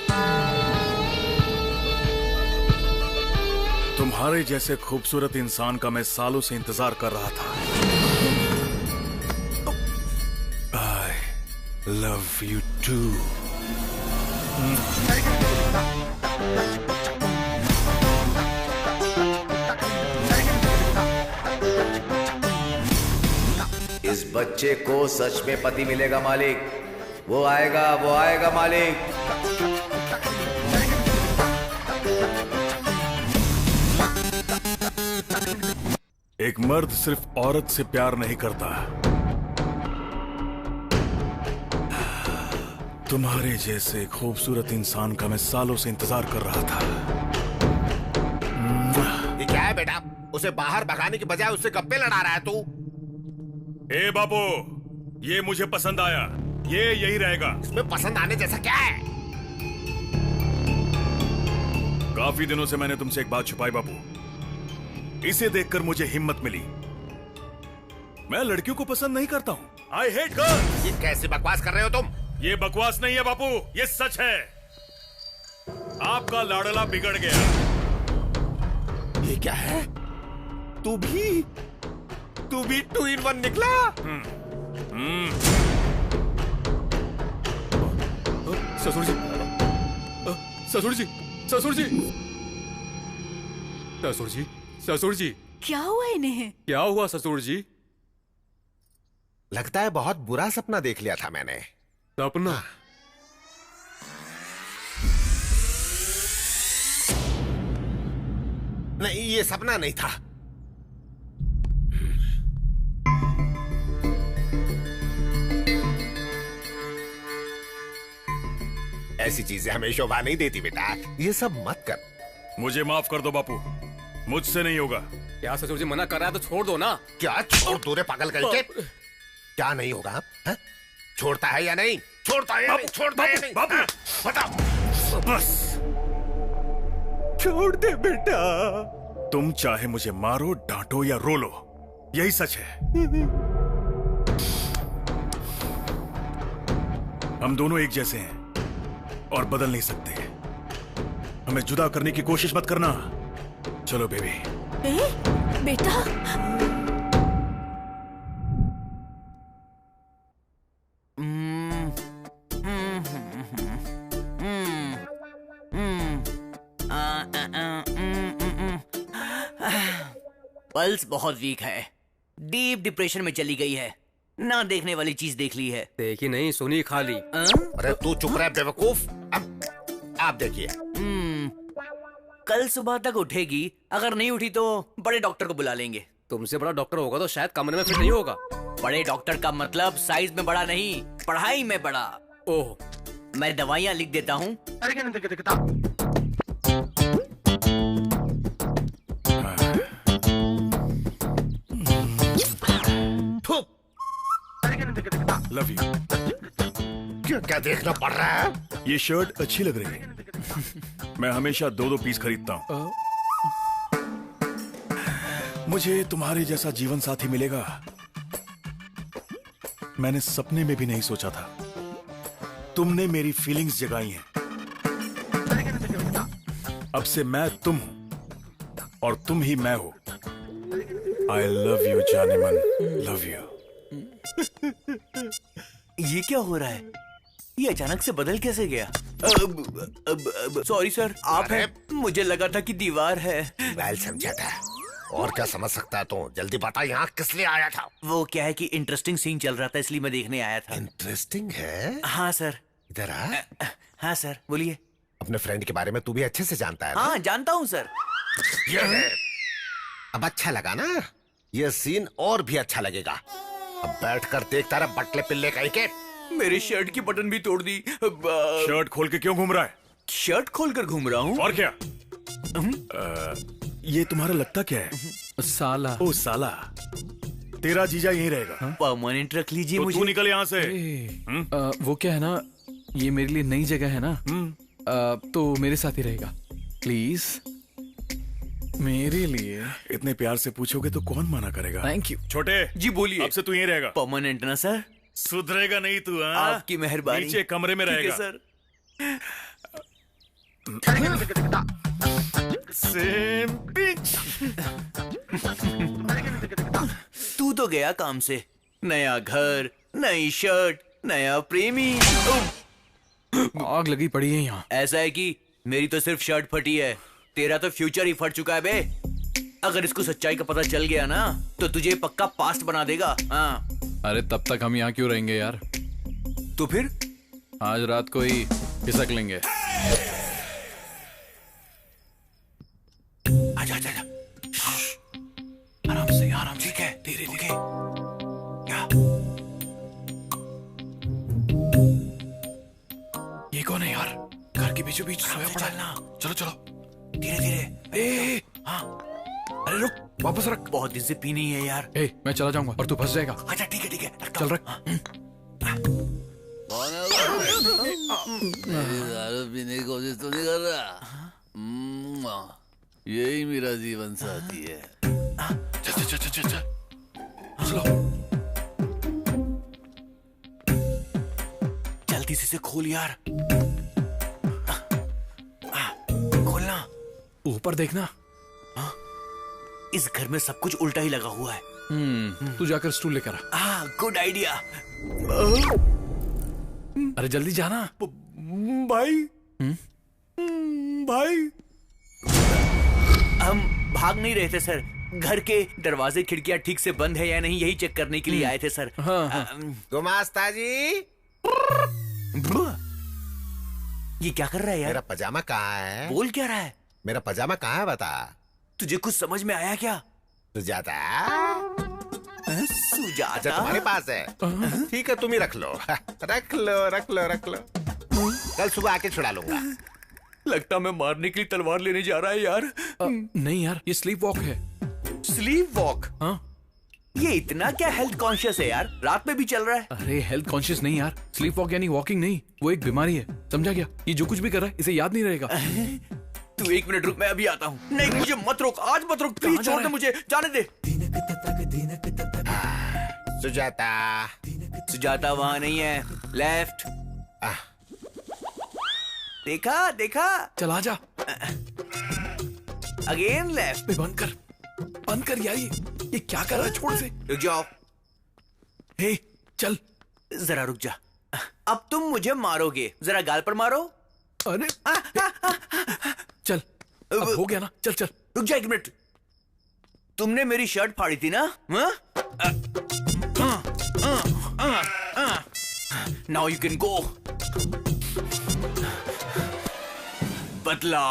तुम्हारे जैसे खूबसूरत इंसान का मैं सालों से इंतजार कर रहा था। I love you too. इस बच्चे को सच में पति मिलेगा मालिक। वो आएगा मालिक। एक मर्द सिर्फ औरत से प्यार नहीं करता। तुम्हारे जैसे खूबसूरत इंसान का मैं सालों से इंतजार कर रहा था। ये क्या है बेटा? उसे बाहर भगाने की बजाय उससे गप्पे लड़ा रहा है तू। ए बाबू, ये मुझे पसंद आया। ये यही रहेगा। इसमें पसंद आने जैसा क्या है? काफी दिनों से मैंने तुमसे एक बात छुपाई बाबू। इसे देखकर मुझे हिम्मत मिली। मैं लड़कियों को पसंद नहीं करता हूँ। I hate girls. ये कैसी बकवास कर रहे हो तुम? ये बकवास नहीं है बापू, ये सच है। आपका लाडला बिगड़ गया। ये क्या है? तू भी 2 in 1 निकला? ससुर जी, ससुर जी, ससुर जी, ससुर जी, ससुर जी। क्या हुआ इन्हें? क्या हुआ ससुर जी? लगता है बहुत बुरा सपना देख लिया था मैंने। सपना? नहीं, ये सपना नहीं था। ऐसी चीजें हमें शोभा नहीं देती बेटा। ये सब मत कर। मुझे माफ कर दो बापू, मुझसे नहीं होगा। क्या ससुर जी मना कर रहा है तो छोड़ दो ना। क्या छोड़ दो रे पागल करके? क्या नहीं होगा? है? छोड़ता है या नहीं? छोड़ता है या नहीं? छोड़ता है या नहीं? बापू बताओ। बस छोड़ दे बेटा। तुम चाहे मुझे मारो, डांटो या रो लो, यही सच है। हम दोनों एक जैसे हैं और बदल नहीं सकते। हमें जुदा करने की कोशिश मत करना। चलो बेबी। बेटा, पल्स बहुत वीक है, डीप डिप्रेशन में चली गई है। ना देखने वाली चीज देख ली है। देखी नहीं, सुनी खाली। अरे तू चुप रह बेवकूफ। अब आप देखिए। कल सुबह तक उठेगी। अगर नहीं उठी तो बड़े डॉक्टर को बुला लेंगे। तुमसे बड़ा डॉक्टर होगा तो शायद कमरे में फिट नहीं होगा। बड़े डॉक्टर का मतलब साइज में बड़ा नहीं, पढ़ाई में बड़ा। ओह, मैं दवाइयाँ लिख देता हूँ। Love you. क्या देखना पड़ रहा है? ये शर्ट अच्छी लग रही है। मैं हमेशा 2 पीस खरीदता हूँ। मुझे तुम्हारे जैसा जीवन साथी मिलेगा, मैंने सपने में भी नहीं सोचा था। तुमने मेरी फीलिंग्स जगाई हैं। अब से मैं तुम हूं और तुम ही मैं हो। आई लव यू जाने मन, लव यू। ये क्या हो रहा है? ये अचानक से बदल कैसे गया? सॉरी सर, आप हैं? मुझे लगा था कि दीवार है। वेल समझा था। और क्या समझ सकता है तो जल्दी बता, यहाँ किस लिए आया था? वो क्या है कि इंटरेस्टिंग सीन चल रहा था, इसलिए मैं देखने आया था। इंटरेस्टिंग है? हाँ सर। इधर आ। हाँ सर, बोलिए। अपने फ्रेंड के बारे में तू भी अच्छे से जानता है ना? हाँ जानता हूँ सर। ये है। अब अच्छा लगा ना? ये सीन और भी अच्छा लगेगा। अब बैठकर देखता रहा बटले पिल्ले कहीं के। मेरे शर्ट की बटन भी तोड़ दी। शर्ट खोल के क्यों घूम रहा है? शर्ट खोलकर घूम रहा हूँ। और क्या? ये तुम्हारा लगता क्या है? साला। ओ साला, तेरा जीजा यहीं रहेगा। परमानेंट रख लीजिए तो मुझे। तू निकल यहाँ से। वो क्या है ना, ये मेरे लिए नई जगह है ना, तो मेरे साथ ही रहेगा प्लीज। मेरे लिए इतने प्यार से पूछोगे तो कौन मना करेगा? Thank you. छोटे जी बोलिए। अब से तू यहीं रहेगा। परमानेंट ना सर? सुधरेगा नहीं तू? हाँ, आपकी मेहरबानी। नीचे कमरे में ठीक है, रहेगा सर। Same pitch. तू तो गया काम से। नया घर, नई शर्ट, नया प्रेमी। आग लगी पड़ी है यहाँ। ऐसा है कि मेरी तो सिर्फ शर्ट फटी है, तेरा तो फ्यूचर ही फट चुका है बे। अगर इसको सच्चाई का पता चल गया ना तो तुझे पक्का पास्ट बना देगा। हाँ। अरे तब तक हम यहाँ क्यों रहेंगे यार? तो फिर आज रात को ही खिसक लेंगे। आजा आजा आजा। आराम से आराम से। ठीक है, धीरे धीरे। क्या? ये कौन है यार? घर के बीचों बीच सोया पड़ा है। चलो चलो धीरे धीरे। हाँ। अरे रुक, वापस रख। बहुत दिन से पी नहीं है यार। मैं चला जाऊंगा और तू फंस जाएगा। अच्छा ठीक है ठीक है, चल रख। दारू पीने की कोशिश तो नहीं कर रहा? यही मेरा जीवन साथी है। चल चल चल चल चल। चलो। जल्दी से खोल यार। खोलना। ऊपर देखना। इस घर में सब कुछ उल्टा ही लगा हुआ है। तू जाकर स्टूल लेकर आ। Good idea. अरे जल्दी जाना। भाई। भाई। हम भाग नहीं रहे थे सर, घर के दरवाजे खिड़कियां ठीक से बंद है या नहीं यही चेक करने के लिए आए थे सर। गुमास्ता जी, ये क्या कर रहा है यार? मेरा पजामा कहाँ है? बोल क्या रहा है? मेरा पजामा कहाँ है बता। तुझे कुछ समझ में आया क्या? सुजाता। सुजाता अच्छा तुम्हारे पास है? ठीक है, तुम ही रख लो। रख लो रख लो रख लो, कल सुबह आके छुड़ा लूंगा। लगता मैं मारने के लिए तलवार लेने जा रहा है यार। नहीं यार, ये स्लीप वॉक है। Sleep walk? हाँ। ये इतना क्या हेल्थ कॉन्शियस है यार? रात में भी चल रहा है। अरे हेल्थ कॉन्शियस नहीं यार, स्लीप वॉक यानी वॉकिंग नहीं, वो एक बीमारी है, समझा क्या? ये जो कुछ भी कर रहा है इसे याद नहीं रहेगा। तू 1 मिनट रुक, मैं अभी आता हूँ। नहीं मुझे मत रोक, आज मत रोक, प्लीज छोड़ दे मुझे, जाने दे। सुजाता। सुजाता वहाँ नहीं है, लेफ्ट। देखा देखा। चल आजा। Again left. बंद कर यार, ये क्या कर रहा है? छोड़ से। रुक जाओ। हे चल। जरा रुक जा। अब तुम मुझे मारोगे, जरा गाल पर मारो। अरे चल, अब हो गया ना, चल चल। रुक जा 1 मिनट। तुमने मेरी शर्ट फाड़ी थी ना? Now you can go. बदला।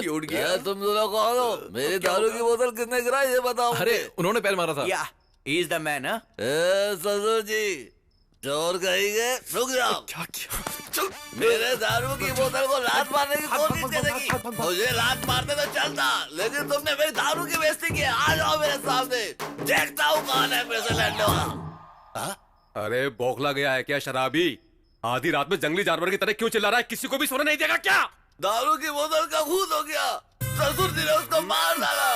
उठ गया। तुम दोनों कौन हो? मेरी दारू की बोतल किसने गिराई ये बताओ। अरे उन्होंने पैर मारा था। या ही इज द मैन। ससुर जी, चोर कहेंगे। रुक जाओ। चल। मेरे दारू की बोतल को लात मारने की कोशिश करेगी। मुझे लात मारने तो चलता, लेकिन तुमने मेरी दारू की बेइज्जती की। आ जाओ मेरे सामने, देखता हूँ कौन है पैसे लड़ने वाला। अरे बौखला गया है क्या शराबी? आधी रात में जंगली जानवर की तरह क्यों चिल्ला रहा है? किसी को भी सोने नहीं देगा क्या? दारू की बोतल का खून हो गया, ससुर जी ने उसको मार डाला।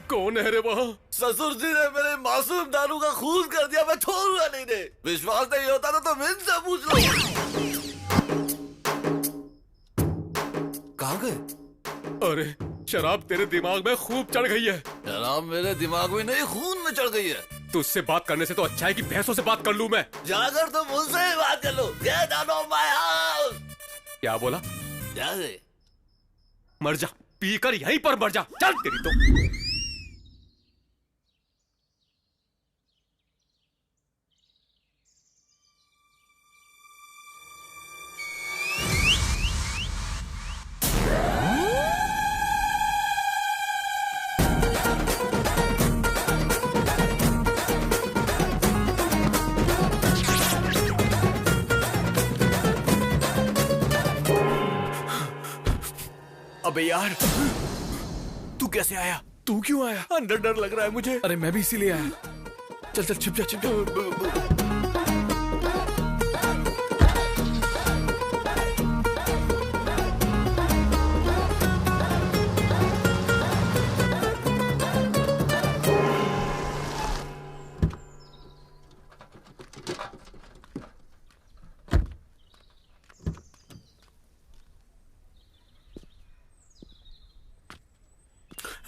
कौन है रे वहाँ? ससुर जी ने मेरे मासूम दारू का खून कर दिया, मैं छोड़ूंगा नहीं दे। विश्वास नहीं होता तो इनसे पूछ लो। कहाँ गए? अरे शराब तेरे दिमाग में खूब चढ़ गई है। शराब मेरे दिमाग में नहीं, खून में चढ़ गई है। तुझसे बात करने से तो अच्छा है कि भैंसों से बात कर लूं मैं। जाकर तुम मुझसे ही बात कर लो। Get out of my house। क्या बोला? जा दे। मर जा, पीकर यहीं पर मर जा। चल तेरी तो। अबे यार, तू कैसे आया? तू क्यों आया? अंदर डर लग रहा है मुझे। अरे मैं भी इसीलिए आया। चल चल छिप जा छिप जा।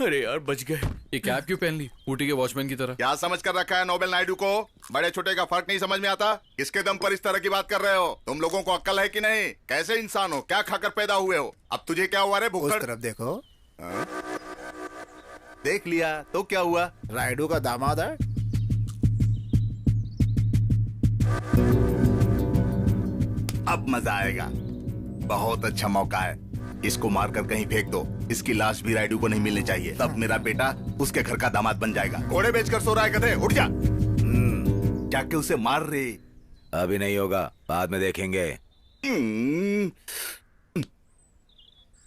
अरे यार बच गए। ये कैप क्यों पहन ली ऊटी के वॉचमैन की तरह? क्या समझ कर रखा है नोबेल नायडू को? बड़े छोटे का फर्क नहीं समझ में आता? किसके दम पर इस तरह की बात कर रहे हो? तुम लोगों को अक्ल है कि नहीं? कैसे इंसान हो? क्या खाकर पैदा हुए हो? अब तुझे क्या हुआ रे भुक्कड़? उस तरफ देखो। देख लिया तो क्या हुआ? रायडू का दामाद है। अब मजा आएगा। बहुत अच्छा मौका है, इसको मारकर कहीं फेंक दो। इसकी लाश भी रायडू को नहीं मिलनी चाहिए। तब मेरा बेटा उसके घर का दामाद बन जाएगा। घोड़े बेचकर सो रहा है गधे, उठ जा। जाके उसे मार रे। अभी नहीं होगा, बाद में देखेंगे।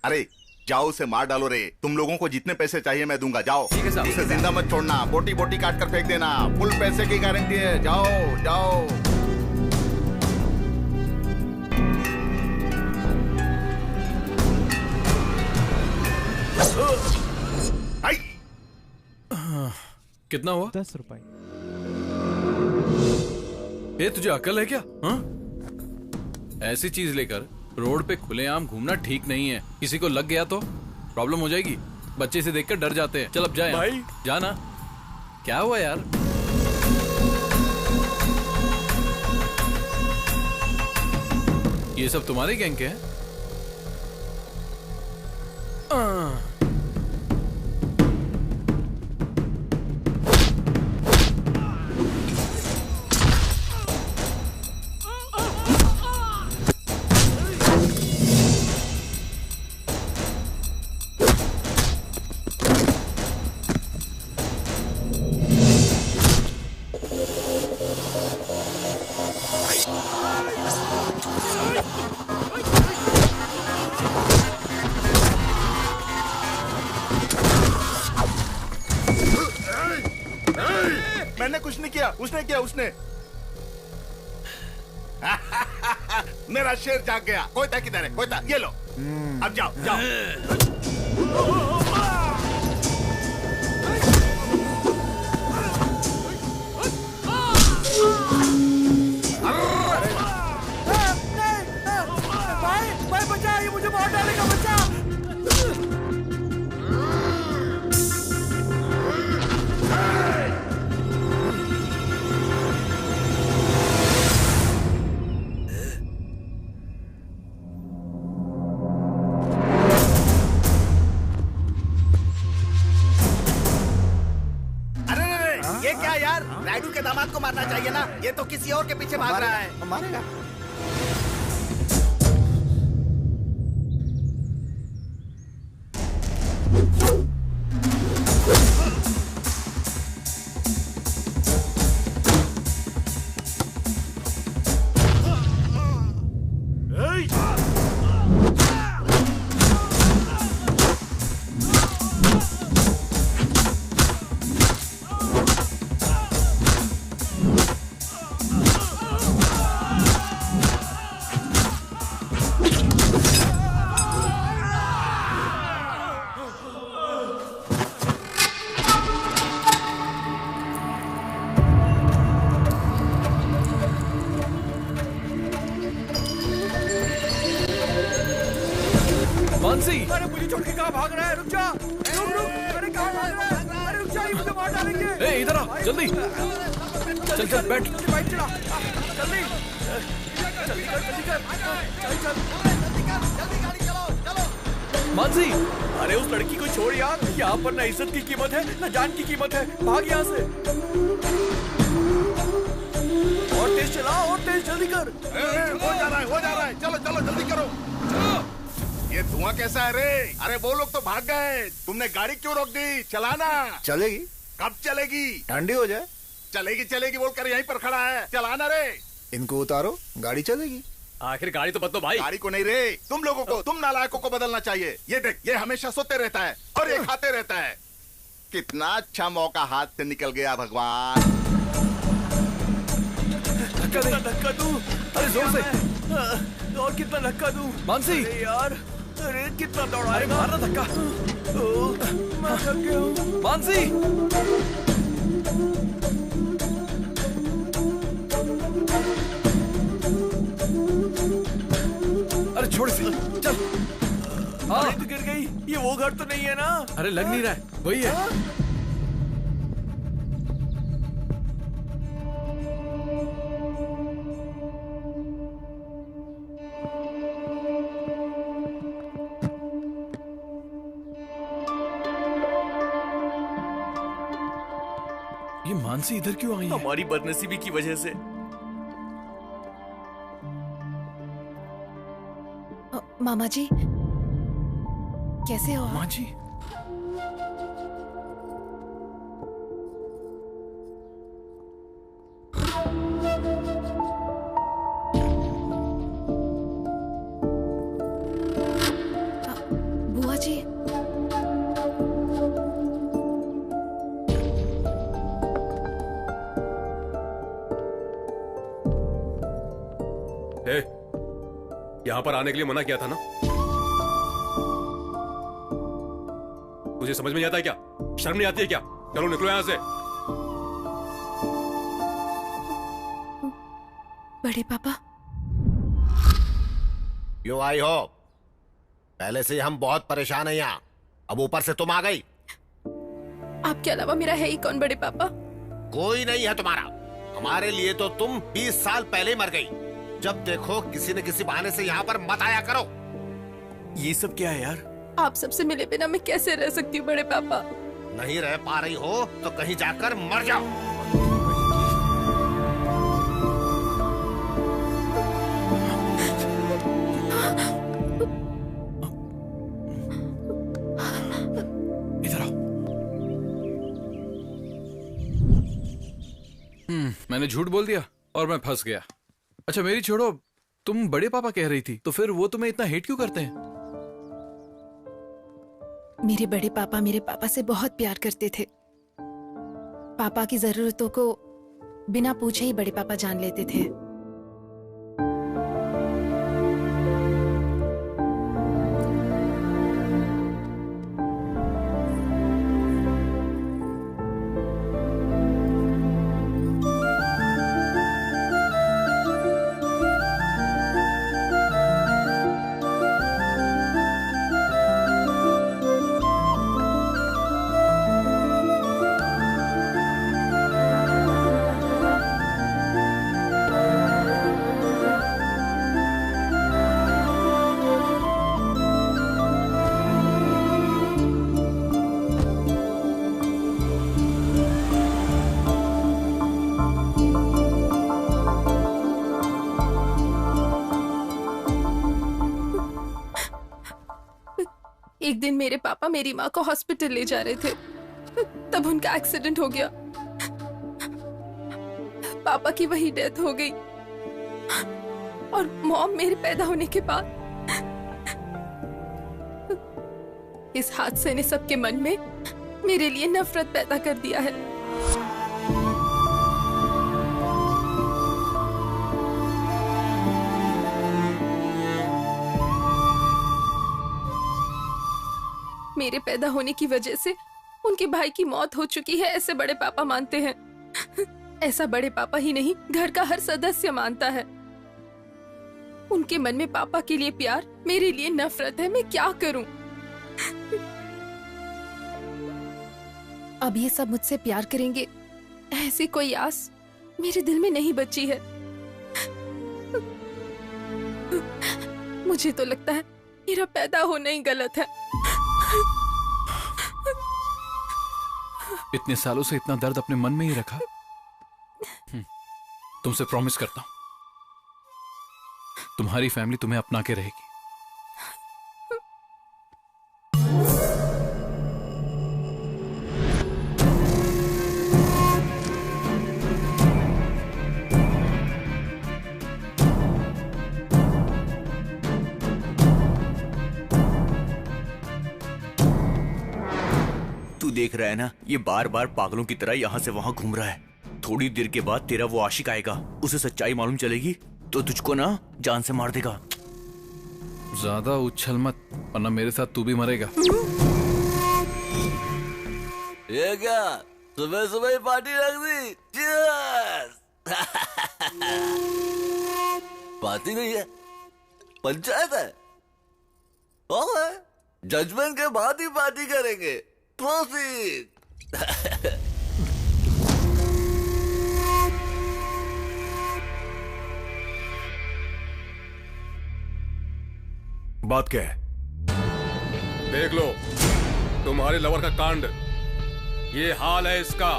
अरे जाओ उसे मार डालो रे। तुम लोगों को जितने पैसे चाहिए मैं दूंगा, जाओ। ठीक है साहब। उसे जिंदा मत छोड़ना, बोटी बोटी काट कर फेंक देना। फुल पैसे की गारंटी है, जाओ जाओ। कितना हुआ? 10 रुपए। ये तुझे अकल है क्या? हाँ? ऐसी चीज लेकर रोड पे खुलेआम घूमना ठीक नहीं है। किसी को लग गया तो प्रॉब्लम हो जाएगी। बच्चे से देखकर डर जाते हैं। चल अब जाए भाई। जाना। क्या हुआ यार? ये सब तुम्हारे गैंग के हैं? मैंने कुछ नहीं किया, उसने किया, उसने। मेरा शेर जाग गया। कोयता किधर है? कोयता ये लो। अब जाओ जाओ। भाई बचा, ये मुझे मार डालेगा, बचा। ये क्या यार, रायडू के दामाद को मारना चाहिए ना। ये तो किसी और के पीछे भाग रहा है। मारेगा। मानसी, अरे मुझे छोड़ के कहाँ भाग रहा है? रुक जा, रुक रुक। अरे कहाँ भाग रहा है? अरे रुक जा, ये मुझे मार डालेंगे। ए इधर आ, जल्दी। चल चल बैठ। बाइक चला, जल्दी जल्दी कर, जल्दी कर। चल चल, जल्दी गाड़ी चलाओ, चलो। मानसी, अरे उस लड़की को छोड़ यार। यहाँ पर न इज्जत की कीमत है न जान की कीमत है। भाग यहाँ से। और तेज चला, और तेज, जल्दी कर। हो जा रहा है, हो जा रहा है। चलो चलो जल्दी करो। ये धुआं कैसा है रे? अरे वो लोग तो भाग गए। तुमने गाड़ी क्यों रोक दी? चलाना। चलेगी। कब चलेगी? ठंडी हो जाए। चलेगी चलेगी बोलकर यहीं पर खड़ा है। चलाना रे। इनको उतारो, गाड़ी चलेगी। आखिर गाड़ी तो बदलो भाई। गाड़ी को नहीं रे, तुम लोगों को, तुम नालायकों को बदलना चाहिए। ये देख, ये हमेशा सोते रहता है और ये खाते रहता है। कितना अच्छा मौका हाथ से निकल गया भगवान। धक्का दूं। अरे जोर से। और कितना धक्का दूं? मानसी। अरे यार, अरे कितना दौड़ाएगा? अरे मारना धक्का। मैं थक गया हूँ। मानसी। अरे छोड़ इसे, चल। अरे तो गिर गई। ये वो घर तो नहीं है ना? अरे लग नहीं रहा है, वही है। ये मानसी इधर क्यों आई है? हमारी बदनसीबी की वजह से। मामा जी कैसे हो? मामा जी बुआ जी यहाँ पर आने के लिए मना किया था ना? तुझे समझ में नहीं आता है क्या? शर्म नहीं आती है क्या? चलो निकलो यहाँ से। बड़े पापा क्यों आई हो? पहले से ही हम बहुत परेशान हैं यहाँ, अब ऊपर से तुम आ गई। आपके अलावा मेरा है ही कौन बड़े पापा? कोई नहीं है तुम्हारा। हमारे लिए तो तुम 20 साल पहले ही मर गई। जब देखो किसी न किसी बहाने से यहाँ पर मत आया करो। ये सब क्या है यार? आप सबसे मिले बिना मैं कैसे रह सकती हूँ बड़े पापा? नहीं रह पा रही हो तो कहीं जाकर मर जाओ। इधर आओ। मैंने झूठ बोल दिया और मैं फंस गया। अच्छा मेरी छोड़ो, तुम बड़े पापा कह रही थी, तो फिर वो तुम्हें इतना हेट क्यों करते हैं? मेरे बड़े पापा मेरे पापा से बहुत प्यार करते थे। पापा की जरूरतों को बिना पूछे ही बड़े पापा जान लेते थे। एक दिन मेरे पापा मेरी माँ को हॉस्पिटल ले जा रहे थे, तब उनका एक्सीडेंट हो गया। पापा की वही डेथ हो गई और मॉम मेरे पैदा होने के बाद। इस हादसे ने सबके मन में मेरे लिए नफरत पैदा कर दिया है। मेरे पैदा होने की वजह से उनके भाई की मौत हो चुकी है, ऐसे बड़े पापा मानते हैं। ऐसा बड़े पापा ही नहीं, घर का हर सदस्य मानता है। उनके मन में पापा के लिए प्यार, मेरे लिए नफरत है। मैं क्या करूं? अब ये सब मुझसे प्यार करेंगे, ऐसी कोई आस मेरे दिल में नहीं बची है। मुझे तो लगता है मेरा पैदा होना ही गलत है। इतने सालों से इतना दर्द अपने मन में ही रखा। तुमसे प्रॉमिस करता हूं, तुम्हारी फैमिली तुम्हें अपना के रहेगी। तू देख रहा है ना, ये बार बार पागलों की तरह यहाँ से वहाँ घूम रहा है। थोड़ी देर के बाद तेरा वो आशिक आएगा, उसे सच्चाई मालूम चलेगी तो तुझको ना जान से मार देगा। ज्यादा उछल मत, वरना मेरे साथ तू भी मरेगा। ये क्या सुबह सुबह ही पार्टी रख दी? Cheers! पार्टी नहीं है, पंचायत है। जजमेंट के बाद ही पार्टी करेंगे। प्रोसीड। बात क्या है? देख लो तुम्हारे लवर का कांड, ये हाल है इसका।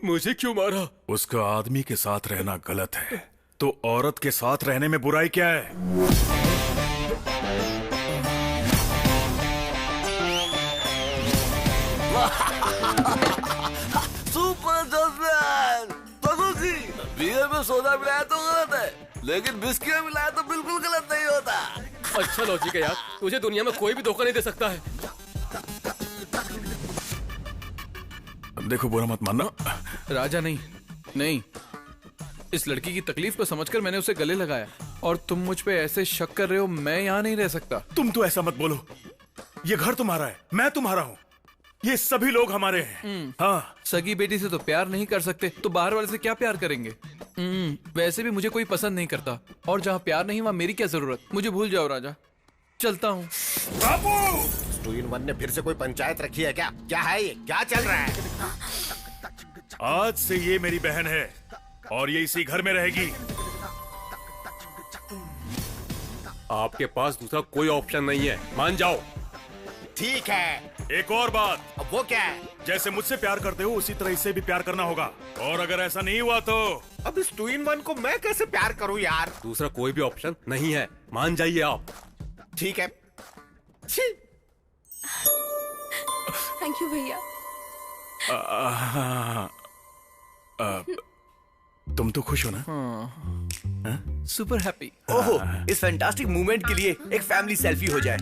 मुझे क्यों मारा? उसका आदमी के साथ रहना गलत है, तो औरत के साथ रहने में बुराई क्या है? Super judgement. जी बियर में सोडा मिलाया तो गलत है, लेकिन बिस्किट में मिलाया तो बिल्कुल गलत नहीं होता। अच्छा लॉजिक है यार, तुझे दुनिया में कोई भी धोखा नहीं दे सकता है। देखो बुरा मत मानना। राजा नहीं, इस लड़की की तकलीफ को समझकर मैंने उसे गले लगाया, और तुम मुझ पे ऐसे शक कर रहे हो। मैं यहाँ नहीं रह सकता। तुम तो ऐसा मत बोलो, ये घर तुम्हारा है, मैं तुम्हारा हूँ, ये सभी लोग हमारे हैं। हाँ, सगी बेटी से तो प्यार नहीं कर सकते, तो बाहर वाले से क्या प्यार करेंगे? वैसे भी मुझे कोई पसंद नहीं करता, और जहाँ प्यार नहीं वहाँ मेरी क्या जरूरत। मुझे भूल जाओ राजा, चलता हूँ। 2-in-1 ने फिर से कोई पंचायत रखी है क्या? क्या है ये? क्या चल रहा है? आज से ये मेरी बहन है और ये इसी घर में रहेगी। आपके पास दूसरा कोई ऑप्शन नहीं है, मान जाओ। ठीक है। एक और बात। अब वो क्या है? जैसे मुझसे प्यार करते हो उसी तरह इससे भी प्यार करना होगा, और अगर ऐसा नहीं हुआ तो अब इस 2-in-1 को मैं कैसे प्यार करूं यार? दूसरा कोई भी ऑप्शन नहीं है, मान जाइए आप। ठीक है। थैंक यू भैया। तुम तो खुश हो ना? Super happy. ओहो, इस फैंटास्टिक मूवमेंट के लिए एक फैमिली सेल्फी हो जाए।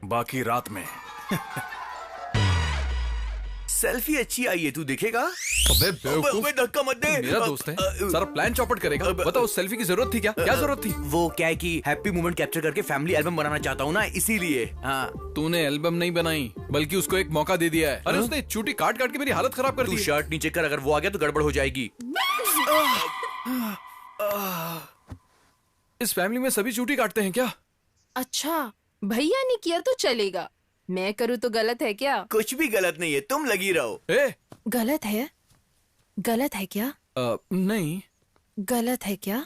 बाकी रात में। सेल्फी अच्छी आई है, तू देखेगा? अबे बेवकूफ, धक्का मत दे। मेरा दोस्त है, सारा प्लान चौपट करेगा। बताओ उस सेल्फी की जरूरत थी क्या? क्या जरूरत थी? वो क्या है कि हैप्पी मोमेंट कैप्चर करके फैमिली एल्बम बनाना चाहता हूँ ना, इसीलिए। हाँ, तूने एल्बम नहीं बनाई, बल्कि उसको एक मौका दे दिया है। अरे उसने चूटी काट काट के मेरी हालत खराब कर दी। तू शर्ट नीचे कर, अगर वो आ गया तो गड़बड़ हो जाएगी। इस फैमिली में सभी चूटी काटते हैं क्या? अच्छा, भैया ने किया तो चलेगा, मैं करूँ तो गलत है क्या? कुछ भी गलत नहीं है, तुम लगी रहो। गलत है? गलत है क्या? नहीं। गलत है क्या?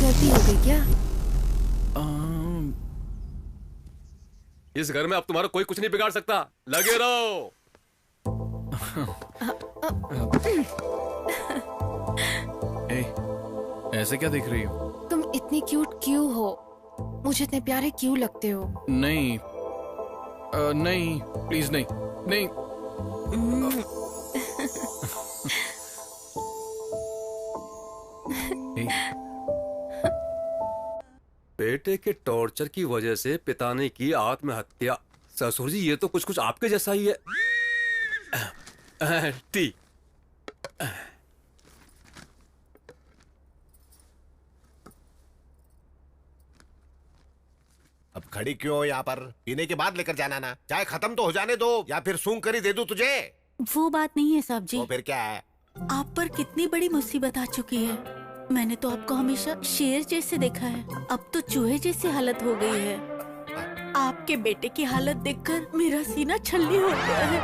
गलती हो गई क्या? इस घर में अब तुम्हारा कोई कुछ नहीं बिगाड़ सकता, लगे रहो। ऐसे क्या देख रही हो? तुम इतनी क्यूट क्यों हो? मुझे इतने प्यारे क्यों लगते हो? नहीं, नहीं, प्लीज नहीं, नहीं। बेटे के टॉर्चर की वजह से पिता ने की आत्महत्या। ससुर जी, ये तो कुछ कुछ आपके जैसा ही है। टी। अब खड़ी क्यों हो यहाँ पर? पीने के बाद लेकर जाना ना। चाय खत्म तो हो जाने दो, या फिर सूंघ कर ही दे दूं तुझे? वो बात नहीं है साहब जी। तो फिर क्या है? आप पर कितनी बड़ी मुसीबत आ चुकी है। मैंने तो आपको हमेशा शेर जैसे देखा है, अब तो चूहे जैसी हालत हो गई है। आपके बेटे की हालत देखकर मेरा सीना छल्ली हो गया है।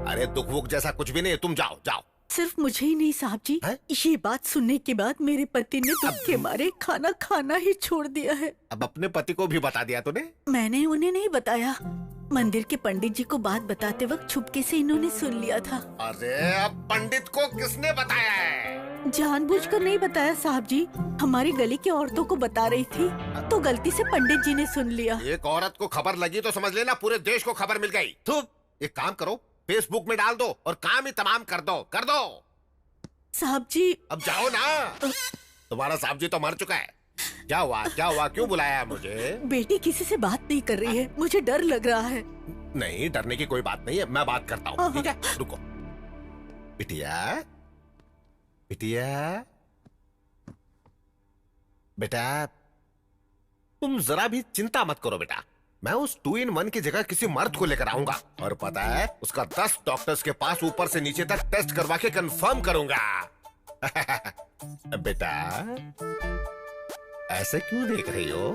अरे दुख वुख जैसा कुछ भी नहीं है, तुम जाओ जाओ। सिर्फ मुझे ही नहीं साहब जी, ये बात सुनने के बाद मेरे पति ने दुख के मारे खाना खाना ही छोड़ दिया है। अब अपने पति को भी बता दिया तूने? मैंने उन्हें नहीं बताया, मंदिर के पंडित जी को बात बताते वक्त छुपके से इन्होंने सुन लिया था। अरे अब पंडित को किसने बताया है? जानबूझकर नहीं बताया साहब जी, हमारी गली की औरतों को बता रही थी तो गलती से पंडित जी ने सुन लिया। एक औरत को खबर लगी तो समझ लेना पूरे देश को खबर मिल गई। एक काम करो, फेसबुक में डाल दो और काम ही तमाम कर दो साहब जी। अब जाओ ना। तुम्हारा साहब जी तो मर चुका है। क्या हुआ क्यों बुलाया मुझे? बेटी किसी से बात नहीं कर रही है, मुझे डर लग रहा है। नहीं, डरने की कोई बात नहीं है, मैं बात करता हूँ। ठीक है, रुको। बिटिया बिटिया, बेटा तुम जरा भी चिंता मत करो बेटा। मैं उस 2-in-1 की जगह किसी मर्द को लेकर आऊंगा और पता है उसका 10 डॉक्टर्स के पास ऊपर से नीचे तक टेस्ट करवा के कंफर्म करूंगा। बेटा ऐसे क्यों देख रही हो?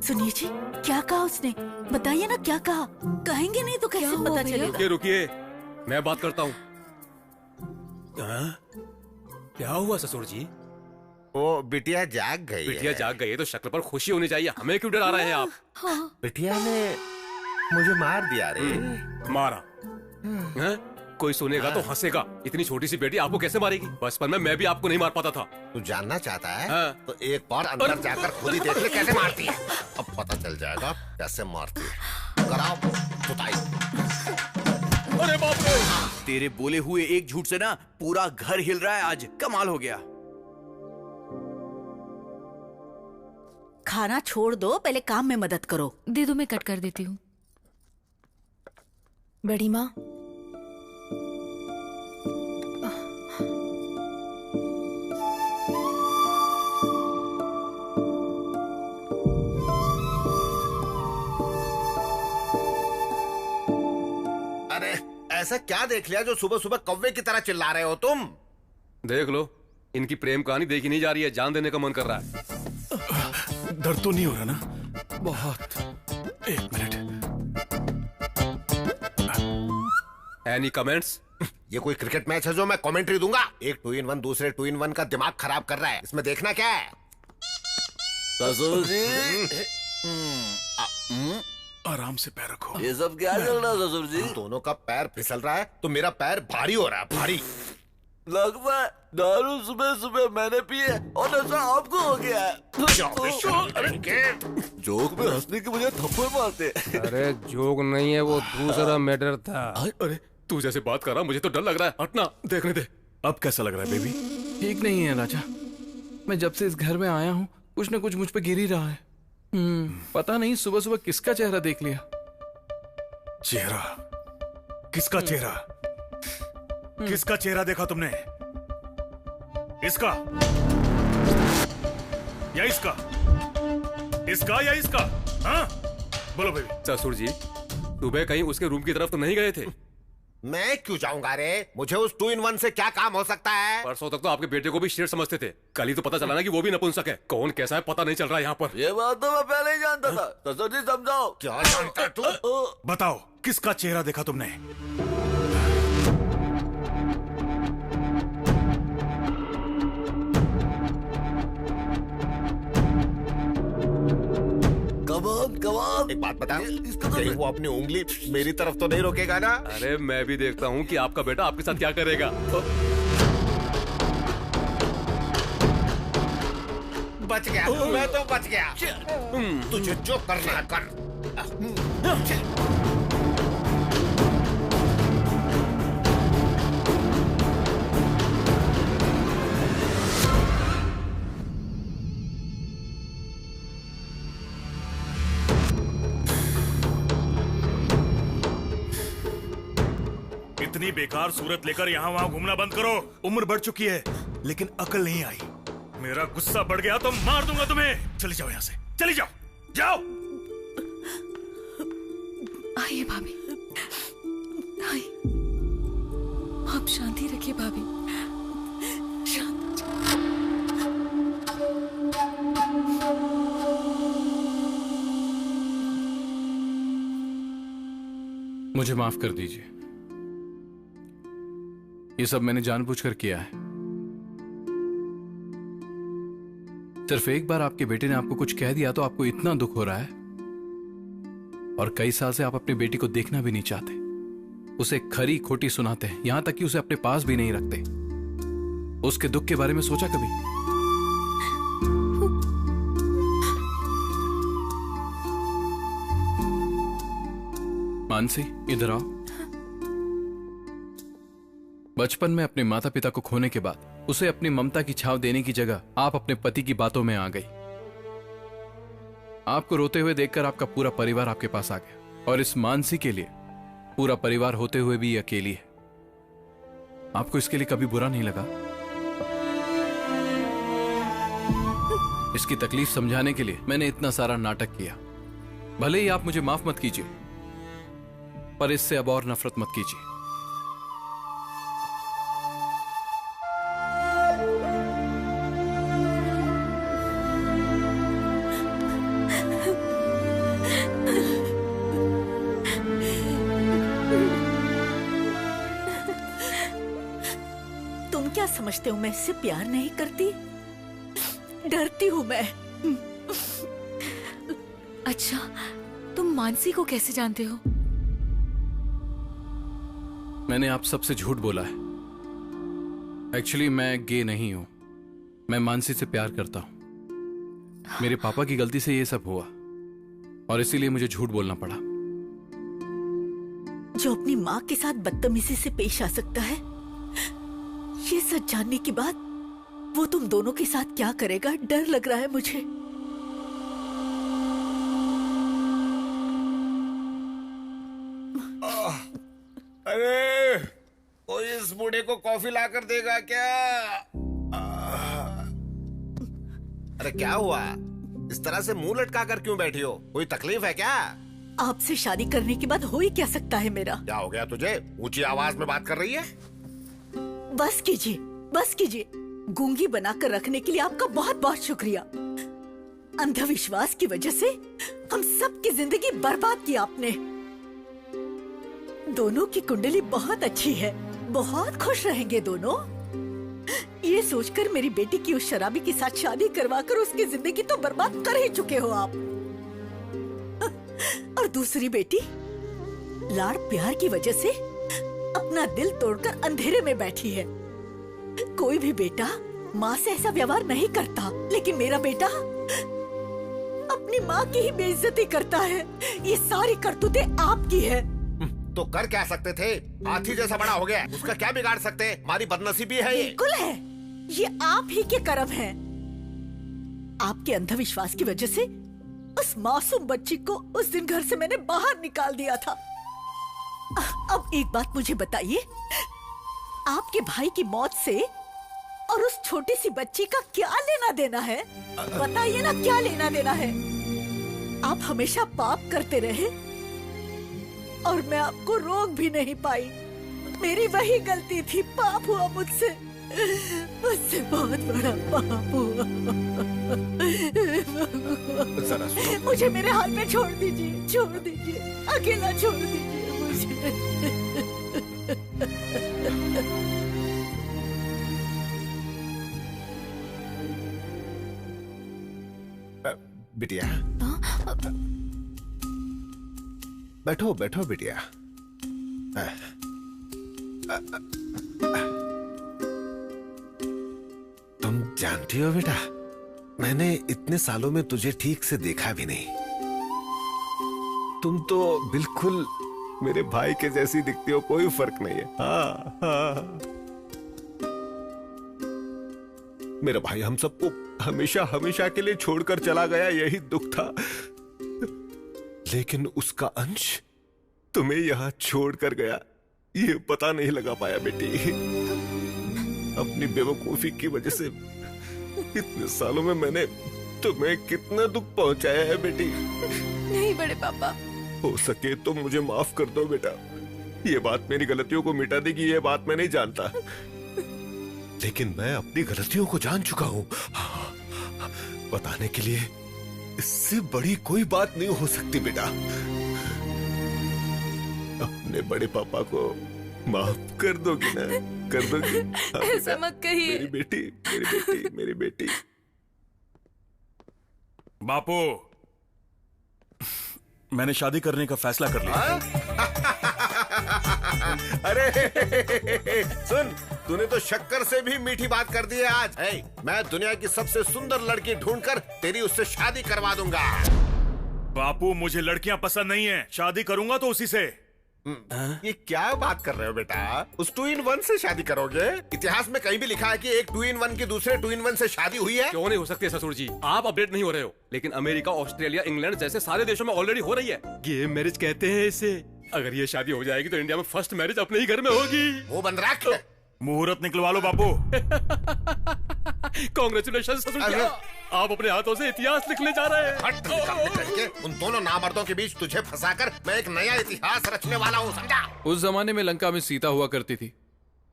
सुनिए जी, क्या कहा उसने? बताइए ना क्या कहा। कहेंगे नहीं तो कैसे पता चलेगा? रुकिए रुकिए, मैं बात करता हूँ। क्या हुआ ससुर जी? वो बिटिया जाग गई। बिटिया जाग गई है तो शक्ल पर खुशी होनी चाहिए। हमें क्यों डरा रहे हैं आप? बिटिया ने मुझे मार दिया रे। मारा? कोई सुनेगा तो हंसेगा। इतनी छोटी सी बेटी आपको कैसे मारेगी? बचपन में मैं भी आपको नहीं मार पाता था। तू जानना चाहता है? तो एक बार अंदर जाकर खुद ही देख ले कैसे मारती है। अब पता चल जाएगा कैसे मारती है। कराओ जुताई। अरे बाप रे! तेरे बोले हुए एक झूठ से ना पूरा घर हिल रहा है आज। कमाल हो गया। खाना छोड़ दो, पहले काम में मदद करो। दे दो, मैं कट कर देती हूँ। बड़ी माँ, अरे ऐसा क्या देख लिया जो सुबह सुबह कौवे की तरह चिल्ला रहे हो तुम? देख लो, इनकी प्रेम कहानी देखी नहीं जा रही है। जान देने का मन कर रहा है। दर्द तो नहीं हो रहा ना? बहुत। एक मिनट। Any comments? ये कोई क्रिकेट मैच है जो मैं कमेंट्री दूंगा? एक 2-in-1 दूसरे 2-in-1 का दिमाग खराब कर रहा है। इसमें देखना क्या है? ससुर जी, आराम से पैर रखो। ये सब क्या चल रहा है ससुर जी? दोनों का पैर फिसल रहा है तो मेरा पैर भारी हो रहा है। भारी लगता है दारू सुबह सुबह मैंने पी है और नशा आपको हो गया है। जोक में हंसने की मुझे थप्पड़ मारते। अरे जोक नहीं है, वो दूसरा मैटर था। अरे तू जैसे बात कर रहा, मुझे तो डर लग रहा है। हटना, देखने दे। अब कैसा लग रहा है बेबी? ठीक नहीं है राजा। मैं जब से इस घर में आया हूँ कुछ न कुछ मुझ पे गिर ही रहा है। पता नहीं सुबह सुबह किसका चेहरा देख लिया। चेहरा? किसका चेहरा? किसका चेहरा देखा तुमने? इसका या इसका? इसका या इसका? हाँ बोलो बेबी। ससुर जी, सुबह कहीं उसके रूम की तरफ तो नहीं गए थे? मैं क्यों जाऊंगा रे? मुझे उस 2-in-1 से क्या काम हो सकता है? परसों तक तो आपके बेटे को भी शेर समझते थे। कल ही तो पता चला ना कि वो भी नपुंसक है। कौन कैसा है पता नहीं चल रहा यहाँ पर। ये बात तो मैं पहले ही जानता था। ससुर जी समझाओ। क्या जानता है तू? बताओ किसका चेहरा देखा तुमने? कमान। एक बात बता, कहीं वो अपनी उंगली मेरी तरफ तो नहीं रोकेगा ना? अरे मैं भी देखता हूँ कि आपका बेटा आपके साथ क्या करेगा। बच गया, मैं तो बच गया। तुझे जो करना है कर। इतनी बेकार सूरत लेकर यहाँ वहाँ घूमना बंद करो। उम्र बढ़ चुकी है लेकिन अकल नहीं आई। मेरा गुस्सा बढ़ गया तो मार दूंगा तुम्हें। चली जाओ यहाँ से, चली जाओ, जाओ। आइए भाभी, आइए। आप शांति रखिए भाभी, शांत। मुझे माफ कर दीजिए। ये सब मैंने जानबूझकर किया है। सिर्फ एक बार आपके बेटे ने आपको कुछ कह दिया तो आपको इतना दुख हो रहा है, और कई साल से आप अपनी बेटी को देखना भी नहीं चाहते। उसे खरी खोटी सुनाते हैं, यहां तक कि उसे अपने पास भी नहीं रखते। उसके दुख के बारे में सोचा कभी? मानसी, इधर आओ। बचपन में अपने माता पिता को खोने के बाद उसे अपनी ममता की छाव देने की जगह आप अपने पति की बातों में आ गई। आपको रोते हुए देखकर आपका पूरा परिवार आपके पास आ गया, और इस मानसी के लिए पूरा परिवार होते हुए भी ये अकेली है। आपको इसके लिए कभी बुरा नहीं लगा? इसकी तकलीफ समझाने के लिए मैंने इतना सारा नाटक किया। भले ही आप मुझे माफ मत कीजिए, पर इससे अब और नफरत मत कीजिए। तुम क्या समझते हो मैं इससे प्यार नहीं करती? डरती हूँ मैं। अच्छा, तुम मानसी को कैसे जानते हो? मैंने आप सबसे झूठ बोला है। एक्चुअली मैं गे नहीं हूं। मैं मानसी से प्यार करता हूं। मेरे पापा की गलती से ये सब हुआ और इसीलिए मुझे झूठ बोलना पड़ा। जो अपनी माँ के साथ बदतमीजी से पेश आ सकता है, ये सच जानने के बाद वो तुम दोनों के साथ क्या करेगा, डर लग रहा है मुझे। अरे कोई इस बूढ़े को कॉफी लाकर देगा क्या? अरे क्या हुआ? इस तरह से मुंह लटका कर क्यों बैठी हो? कोई तकलीफ है क्या? आपसे शादी करने के बाद हो ही क्या सकता है मेरा? क्या हो गया तुझे? ऊंची आवाज में बात कर रही है? बस कीजिए, बस कीजिए। गूंगी बनाकर रखने के लिए आपका बहुत बहुत शुक्रिया। अंधविश्वास की वजह से हम सबकी जिंदगी बर्बाद की आपने। दोनों की कुंडली बहुत अच्छी है, बहुत खुश रहेंगे दोनों। ये सोचकर मेरी बेटी की उस शराबी के साथ शादी करवाकर उसकी जिंदगी तो बर्बाद कर ही चुके हो आप। और दूसरी बेटी लाड़ प्यार की वजह से अपना दिल तोड़कर अंधेरे में बैठी है। कोई भी बेटा माँ से ऐसा व्यवहार नहीं करता, लेकिन मेरा बेटा अपनी माँ की ही बेइज्जती करता है। ये सारी करतूतें आपकी है। तो कर क्या सकते थे? हाथी जैसा बड़ा हो गया, उसका क्या बिगाड़ सकते? हमारी बदनसीबी है ये। बिल्कुल है, ये आप ही के कर्म है। आपके अंधविश्वास की वजह से उस मासूम बच्ची को उस दिन घर से मैंने बाहर निकाल दिया था। अब एक बात मुझे बताइए, आपके भाई की मौत से और उस छोटी सी बच्ची का क्या लेना देना है? बताइए ना, क्या लेना देना है? आप हमेशा पाप करते रहे और मैं आपको रोक भी नहीं पाई। मेरी वही गलती थी, पाप हुआ मुझसे, मुझसे बहुत बड़ा पाप हुआ। मुझे मेरे हाल में छोड़ दीजिए, छोड़ दीजिए, अकेला छोड़ दीजिए मुझे। बिटिया, बैठो बैठो बिटिया। तुम जानती हो बेटा, मैंने इतने सालों में तुझे ठीक से देखा भी नहीं। तुम तो बिल्कुल मेरे भाई के जैसी दिखती हो, कोई फर्क नहीं है। हाँ हाँ, मेरा भाई हम सबको हमेशा हमेशा के लिए छोड़कर चला गया, यही दुख था। लेकिन उसका अंश तुम्हें यहां छोड़कर गया, ये पता नहीं लगा पाया बेटी। अपनी बेवकूफी की वजह से इतने सालों में मैंने तुम्हें कितना दुख पहुंचाया है बेटी। नहीं बड़े पापा, हो सके तो मुझे माफ कर दो बेटा। ये बात मेरी गलतियों को मिटा देगी, ये बात मैं नहीं जानता, लेकिन मैं अपनी गलतियों को जान चुका हूं। बताने के लिए इससे बड़ी कोई बात नहीं हो सकती बेटा। अपने बड़े पापा को माफ कर दोगी ना? कर दोगी? ऐसा मत कहिए। मेरी बेटी, मेरी बेटी, मेरी बेटी। बापू, मैंने शादी करने का फैसला कर लिया। अरे सुन, तूने तो शक्कर से भी मीठी बात कर दी है आज। मैं दुनिया की सबसे सुंदर लड़की ढूंढकर तेरी उससे शादी करवा दूंगा। बापू, मुझे लड़कियां पसंद नहीं है, शादी करूंगा तो उसी से। ये क्या बात कर रहे हो बेटा? उस 2-in-1 से शादी करोगे? इतिहास में कहीं भी लिखा है कि एक 2-in-1 की दूसरे 2-in-1 से शादी हुई है? क्यों नहीं हो सकती ससुर जी? आप अपडेट नहीं हो रहे हो, लेकिन अमेरिका, ऑस्ट्रेलिया, इंग्लैंड जैसे सारे देशों में ऑलरेडी हो रही है। गे मैरिज कहते हैं इसे। अगर ये शादी हो जाएगी तो इंडिया में फर्स्ट मैरिज अपने ही घर में होगी। वो बंद रख। मुहूर्त निकलवा लो बापू। कांग्रेचुलेशन ससुर जी, आप अपने हाथों से इतिहास लिखने जा रहे हैं। हट निकलने करके उन दोनों नामर्दों के बीच तुझे फंसाकर मैं एक नया इतिहास रचने वाला हूँ, समझा? उस जमाने में लंका में सीता हुआ करती थी,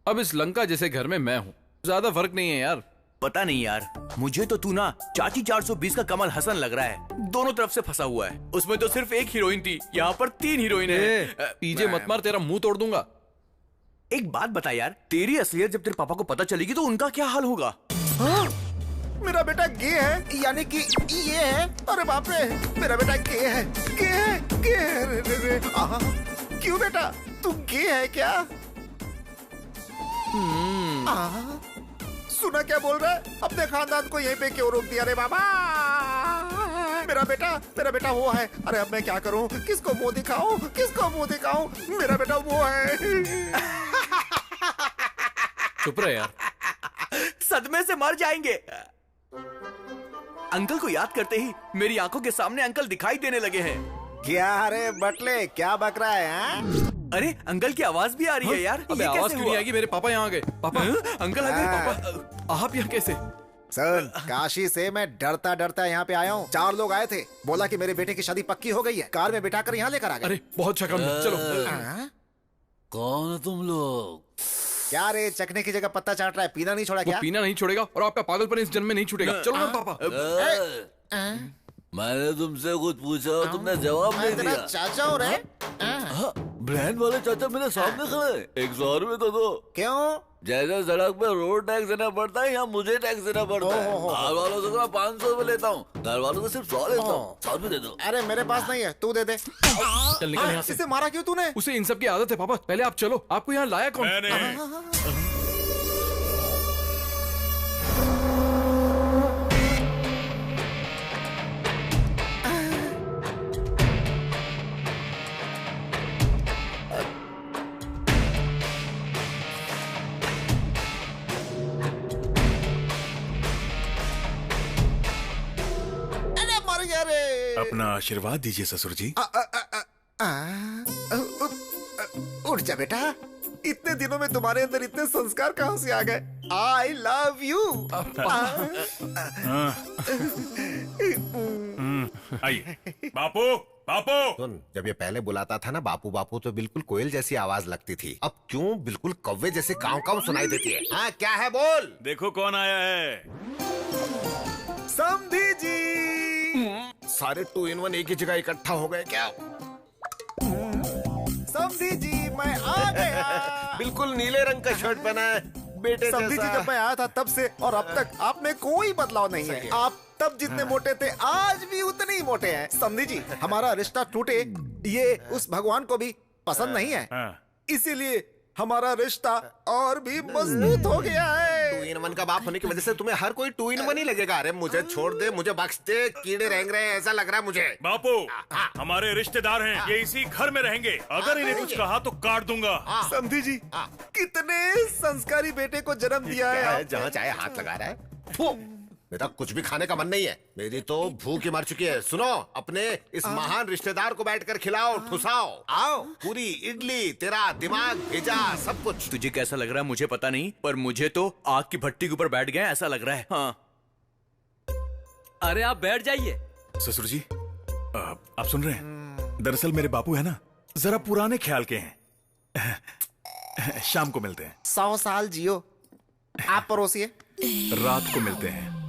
अब इस लंका जैसे घर में मैं हूँ। ज्यादा फर्क नहीं है यार। पता नहीं यार, मुझे तो तू ना चाची 420 का कमल हसन लग रहा है। दोनों तरफ से फंसा हुआ है। उसमें तो सिर्फ एक हीरोइन थी, यहाँ पर 3 हीरोइन है। पीजे मत मार, तेरा मुंह तोड़ दूंगा। एक बात बता यार, तेरी असलियत जब तेरे पापा को पता चलेगी तो उनका क्या हाल होगा? मेरा बेटा गे है, यानी कि ये है। अरे बाप रे, मेरा बेटा गे है, गे है, गे है। क्यों बेटा, तू गे है क्या? सुना क्या बोल रहा है? अपने खानदान को यहीं पे क्यों रोक दिया रे बाबा? मेरा बेटा वो है। अरे अब मैं क्या करूं? किसको मुंह दिखाऊं? किसको मुंह दिखाऊं? मेरा बेटा वो है। चुप रहे यार, सदमे से मर जाएंगे। अंकल को याद करते ही मेरी आंखों के सामने अंकल दिखाई देने लगे हैं। क्या रे बटले, क्या बक रहा है? हाँ? अरे अंकल की आवाज भी आ रही है यार। अबे आवाज क्यों नहीं आएगी? मेरे पापा यहाँ आ गए। पापा, अंकल आ गए। पापा, आप यहाँ कैसे? सर, काशी से मैं डरता डरता यहाँ पे आया हूँ। 4 लोग आए थे, बोला कि मेरे बेटे की शादी पक्की हो गई है, कार में बिठाकर यहाँ लेकर आ गए। अरे बहुत शक्ल, चलो। कौन है तुम लोग? क्या रे, चखने की जगह पत्ता चाट रहा है? पीना नहीं छोड़ा क्या? वो पीना नहीं छोड़ेगा और आपका पागलपन इस जन्म में नहीं छूटेगा। चलो ना पापा। मैंने तुमसे कुछ पूछा, तुमने जवाब नहीं दिया। चाचा हो रहे? ब्रांड वाले चाचा मेरे सामने खड़े। 100 रुपए तो दो। क्यों? जैसे सड़क पे रोड टैक्स देना पड़ता है, यहाँ मुझे टैक्स देना पड़ता है। घर वालों से मैं 500 रुपए लेता हूँ, घर वालों से सिर्फ 100 लेता हूँ। 100 रुपए दे दो। अरे मेरे पास नहीं है, तू दे दे। चल निकल यहाँ से। इसे मारा क्यों तूने? उसे इन सब की आदत है पापा। पहले आप चलो, आपको यहाँ लाया कौन? अपना आशीर्वाद दीजिए ससुर जी। उठ जा बेटा, इतने दिनों में तुम्हारे अंदर इतने संस्कार कहाँ से आ गए? I love you. आइए बापू। बापू सुन, जब ये पहले बुलाता था ना बापू बापू, तो बिल्कुल कोयल जैसी आवाज लगती थी। अब क्यों बिल्कुल कौवे जैसे काव काव सुनाई देती है? हाँ क्या है बोल। देखो कौन आया है। समधी जी। सारे 2 in 1 एक ही जगह इकट्ठा हो गए क्या? समधी जी, मैं आ गया। बिल्कुल नीले रंग का शर्ट पहना है बेटे जैसा। समधी जी, जब मैं आया था तब से और अब तक आप में कोई बदलाव नहीं है। आप तब जितने मोटे थे आज भी उतने ही मोटे हैं। समधी जी, हमारा रिश्ता टूटे ये उस भगवान को भी पसंद नहीं है, इसीलिए हमारा रिश्ता और भी मजबूत हो गया है। 2 in 1 का बाप होने की वजह से तुम्हें हर कोई 2 in 1 ही लगेगा। अरे मुझे छोड़ दे, मुझे बख्श दे, कीड़े रेंग रहे हैं ऐसा लग रहा है मुझे। बापू, हमारे रिश्तेदार हैं, ये इसी घर में रहेंगे। अगर इन्हें कुछ कहा तो काट दूंगा। समधी जी, कितने संस्कारी बेटे को जन्म दिया है। जहाँ चाहे हाथ लगा रहा है। मेरा कुछ भी खाने का मन नहीं है, मेरी तो भूख ही मर चुकी है। सुनो, अपने इस महान रिश्तेदार को बैठकर खिलाओ, ठुसाओ। आओ, पूरी इडली, तेरा दिमाग भेजा, सब कुछ। तुझे कैसा लग रहा है मुझे पता नहीं, पर मुझे तो आग की भट्टी के ऊपर बैठ गए ऐसा लग रहा है। हाँ। अरे आप बैठ जाइए। ससुर जी, आप सुन रहे हैं? दरअसल मेरे बापू है ना, जरा पुराने ख्याल के हैं। शाम को मिलते हैं। 100 साल जियो। आप परोसिए। रात को मिलते हैं।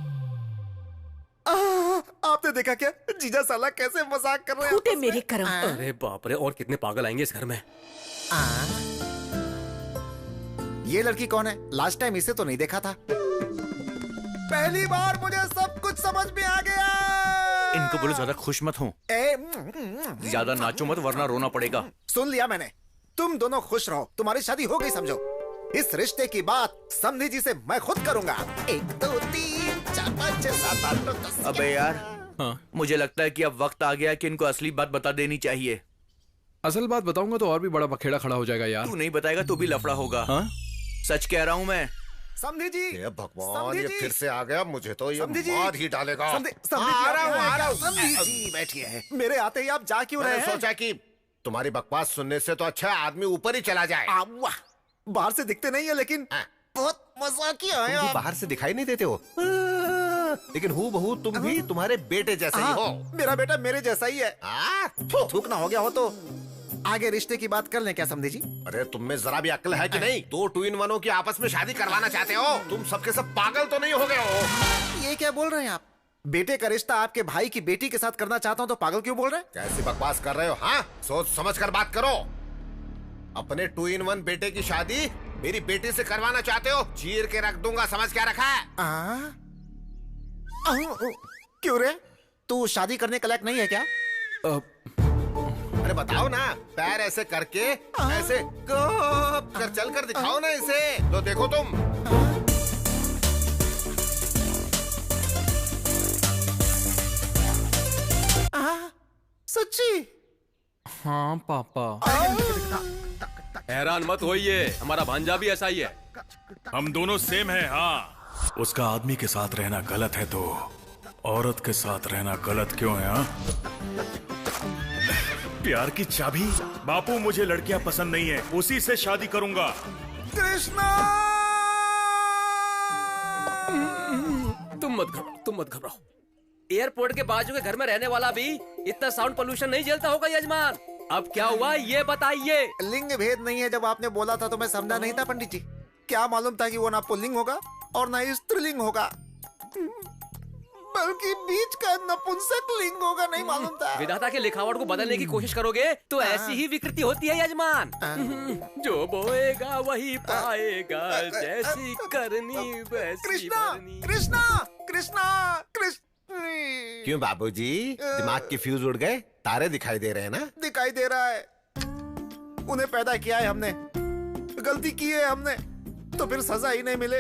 आपने देखा क्या जीजा साला कैसे मजाक कर रहे हैं? फूटे मेरे कर्म। अरे बाप रे, और कितने पागल आएंगे इस घर में। ये लड़की कौन है? लास्ट टाइम इसे तो नहीं देखा था। पहली बार मुझे सब कुछ समझ में आ गया। इनको बोलो ज्यादा खुश मत हो, ज्यादा नाचो मत वरना रोना पड़ेगा। सुन लिया मैंने, तुम दोनों खुश रहो, तुम्हारी शादी हो गई समझो। इस रिश्ते की बात समधी जी से मैं खुद करूंगा। 1 2 3 4 5 6 7 8 9 10। अबे यार, मुझे लगता है कि अब वक्त आ गया कि इनको असली बात बता देनी चाहिए। असल बात बताऊंगा तो और भी बड़ा बखेड़ा खड़ा हो जाएगा यार। तू नहीं बताएगा तो भी लफड़ा होगा। सच कह रहा हूँ मैं। समधी जी, ये भगवान, ये फिर से आ गया, मुझे तो ये समधी जी, मार ही डालेगा। समधी जी, आ रहा हूँ। समधी जी बैठिए। मेरे आते ही आप जा क्यों रहे हैं? सोचा कि तुम्हारी बकवास सुनने से तो अच्छा आदमी ऊपर ही चला जाए। वाह, बाहर से दिखते नहीं है लेकिन बहुत मजाकिया है तुम भी आप। बाहर से दिखाई नहीं देते हो, लेकिन हूबहू तुम भी तुम्हारे बेटे जैसे ही हो। मेरा बेटा मेरे जैसा ही है। थूक ना हो गया हो तो आगे रिश्ते की बात कर लें क्या समझे जी? अरे तुम में जरा भी अक्ल है कि नहीं? 2 ट्विन वनों की आपस में शादी करवाना चाहते हो? तुम सबके सब पागल तो नहीं हो गए हो? ये क्या बोल रहे हैं आप? बेटे का रिश्ता आपके भाई की बेटी के साथ करना चाहता हूँ तो पागल क्यों बोल रहे हैं? कैसी बकवास कर रहे हो? हाँ, सोच समझ कर बात करो। अपने 2 in 1 बेटे की शादी मेरी बेटी से करवाना चाहते हो? चीर के रख दूंगा, समझ क्या रखा है? क्यों रे, तू शादी करने के लायक नहीं है क्या? अरे बताओ ना, पैर ऐसे करके ऐसे कर चल कर दिखाओ ना इसे, तो देखो तुम। सच्ची? हाँ पापा। हैरान मत होइए, हमारा भांजा भी ऐसा ही है। हम दोनों सेम है। हाँ, उसका आदमी के साथ रहना गलत है तो औरत के साथ रहना गलत क्यों है? हाँ? प्यार की चाबी? बापू मुझे लड़कियां पसंद नहीं है, उसी से शादी करूंगा। कृष्णा! तुम मत घबराओ। एयरपोर्ट के बाजू के घर में रहने वाला भी इतना साउंड पोल्यूशन नहीं झेलता होगा यजमान। अब क्या हुआ ये बताइए। लिंग भेद नहीं है, जब आपने बोला था तो मैं समझा नहीं था पंडित जी। क्या मालूम था कि वो ना पुल्लिंग होगा और ना ही स्त्रीलिंग होगा, बल्कि बीच का नपुंसक लिंग होगा, नहीं मालूम था। विधाता के लिखावट को बदलने की कोशिश करोगे तो ऐसी ही विकृति होती है यजमान। जो बोएगा वही पाएगा, जैसी करनी वैसी कृष्णा, कृष्णा, कृष्णा, कृष्ण। क्यों बाबूजी, दिमाग के फ्यूज उड़ गए? तारे दिखाई दे रहे हैं ना? दिखाई दे रहा है। उन्हें पैदा किया है हमने, गलती की है हमने, तो फिर सजा ही नहीं मिले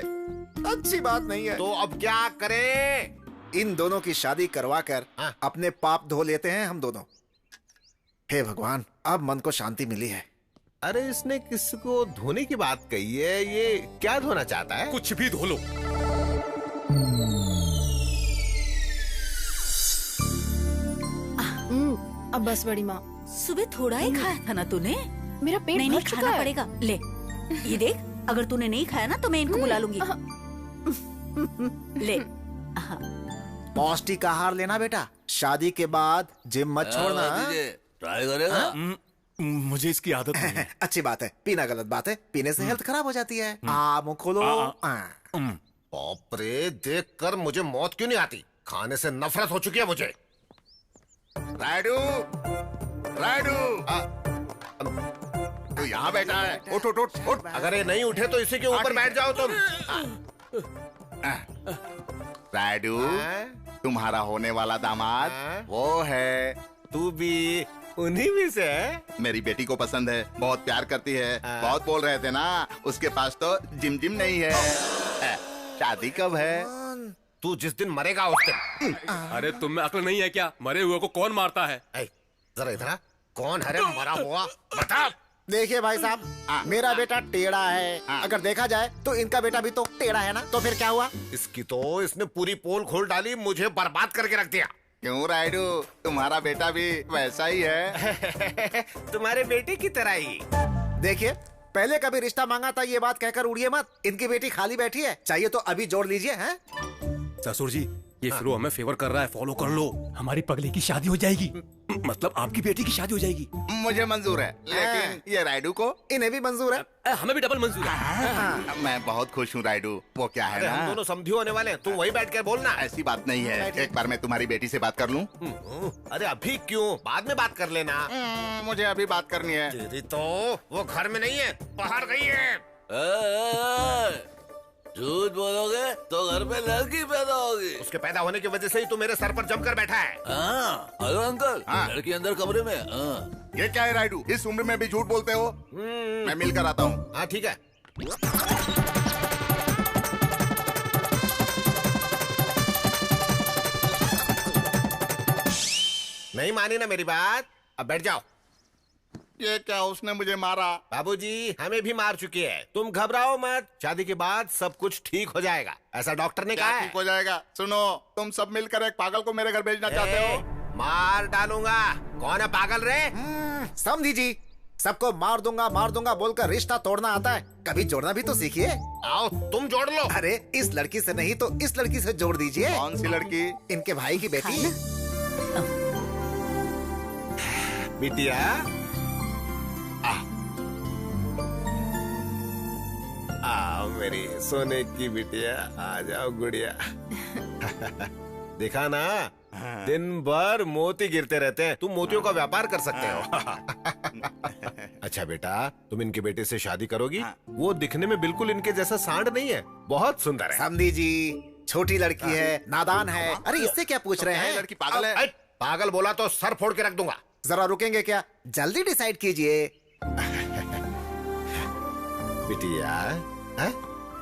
अच्छी बात नहीं है। तो अब क्या करें? इन दोनों की शादी करवाकर अपने पाप धो लेते हैं हम दोनों। हे भगवान, अब मन को शांति मिली है। अरे इसने किसको धोने की बात कही है? ये क्या धोना चाहता है? कुछ भी धो लो। अब बस बड़ी माँ, सुबह थोड़ा ही खाया था ना तूने? मेरा पेट नहीं खाना पड़ेगा। ले ये देख, अगर तूने नहीं खाया ना तो मैं इनको बुला लूंगी। ले पौष्टिक आहार लेना बेटा, शादी के बाद जिम मत छोड़ना। ट्राई करेगा? मुझे इसकी आदत नहीं है। अच्छी बात है, पीना गलत बात है, पीने से हेल्थ खराब हो जाती है। मुंह खोलो। बाप रे, देख कर मुझे मौत क्यों नहीं आती? खाने से नफरत हो चुकी है मुझे। राइडू, राइडू, तू यहाँ बैठा है? उठ उठ उठ उठ। अगर ये नहीं उठे तो इसी के ऊपर बैठ जाओ तुम। राइडू, तुम्हारा होने वाला दामाद वो है। तू भी उन्हीं में से है? मेरी बेटी को पसंद है, बहुत प्यार करती है। बहुत बोल रहे थे ना, उसके पास तो जिम जिम नहीं है। शादी कब है? तू जिस दिन मरेगा उस दिन। अरे तुम में अक्ल नहीं है क्या? मरे हुए को कौन मारता है? जरा इधर, कौन है रे मरा हुआ? बता। देखिए भाई साहब, मेरा बेटा टेढ़ा है। अगर देखा जाए तो इनका बेटा भी तो टेढ़ा है ना, तो फिर क्या हुआ? इसकी तो इसने पूरी पोल खोल डाली, मुझे बर्बाद करके रख दिया। क्यों राइडू, तुम्हारा बेटा भी वैसा ही है। तुम्हारे बेटे की तरह ही। देखिए, पहले कभी रिश्ता मांगा था, ये बात कहकर उड़िए मत। इनकी बेटी खाली बैठी है, चाहिए तो अभी जोड़ लीजिए। हैं? ससुर जी, ये फिर हमें फेवर कर रहा है, फॉलो कर लो। हमारी पगली की शादी हो जाएगी, मतलब आपकी बेटी की शादी हो जाएगी। मुझे मंजूर है, लेकिन ये राइडू को? इन्हें भी मंजूर है। हमें भी डबल मंजूर है। मैं बहुत खुश हूँ राइडू। वो क्या है ना, हम दोनों समझी होने वाले हैं, तुम वही बैठ कर बोलना। ऐसी बात नहीं है, एक बार मैं तुम्हारी बेटी से बात कर लूँ? अरे अभी क्यों, बाद में बात कर लेना। मुझे अभी बात करनी है। तेरी तो वो घर में नहीं है, बाहर गई है। झूठ बोलोगे तो घर पे लड़की पैदा होगी। उसके पैदा होने की वजह से ही तू मेरे सर पर जमकर बैठा है। हेलो अंकल, लड़की अंदर कमरे में। ये क्या है राइडू, इस उम्र में भी झूठ बोलते हो? मैं मिलकर आता हूँ। हाँ ठीक है। नहीं मानी ना मेरी बात, अब बैठ जाओ। ये क्या, उसने मुझे मारा? बाबूजी हमें भी मार चुकी है, तुम घबराओ मत, शादी के बाद सब कुछ ठीक हो जाएगा, ऐसा डॉक्टर ने कहा है। ठीक हो जाएगा? सुनो, तुम सब मिलकर एक पागल को मेरे घर भेजना चाहते हो? मार डालूंगा। कौन है पागल रे? समझी जी, सबको मार दूंगा बोलकर रिश्ता तोड़ना आता है, कभी जोड़ना भी तो सीखिए। आओ तुम जोड़ लो। अरे इस लड़की से नहीं तो इस लड़की से जोड़ दीजिए। कौन सी लड़की? इनके भाई की बेटी। बिटिया आओ मेरी सोने की बिटिया, आ जाओ गुड़िया। देखा ना, दिन भर मोती गिरते रहते हैं, तुम मोतियों का व्यापार कर सकते हो। अच्छा बेटा, तुम इनके बेटे से शादी करोगी? वो दिखने में बिल्कुल इनके जैसा सांड नहीं है, बहुत सुंदर है। समझी जी, छोटी लड़की है, नादान है। अरे इससे क्या पूछ रहे हैं? लड़की पागल है। पागल बोला तो सर फोड़ के रख दूंगा। जरा रुकेंगे क्या? जल्दी डिसाइड कीजिए। बिटिया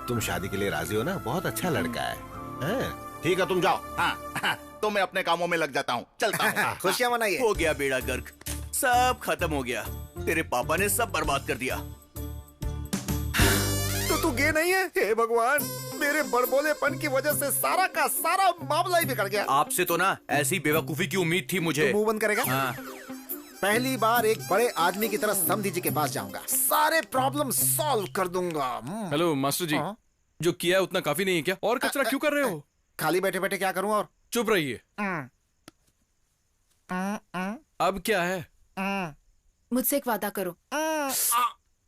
तुम शादी के लिए राजी हो ना? बहुत अच्छा लड़का है। ठीक है तुम जाओ। हाँ, तो मैं अपने कामों में लग जाता हूँ, चलता हूँ। खुशियाँ मनाइए। हो गया बेड़ा गर्क, सब खत्म हो गया। तेरे पापा ने सब बर्बाद कर दिया। तो तू गे नहीं है? हे भगवान, मेरे बड़बोलेपन की वजह से सारा का सारा मामला ही बिगड़ गया। आपसे तो ना ऐसी बेवकूफी की उम्मीद थी मुझे। तो मुंह बंद करेगा? हाँ। पहली बार एक बड़े आदमी की तरह समधी जी के पास जाऊंगा, सारे प्रॉब्लम सॉल्व कर दूंगा। हेलो मास्टर जी, जो किया है उतना काफी नहीं है क्या? और कचरा क्यों कर रहे हो? खाली बैठे बैठे क्या करूं? और चुप रहिए। अब क्या है? मुझसे एक वादा करो।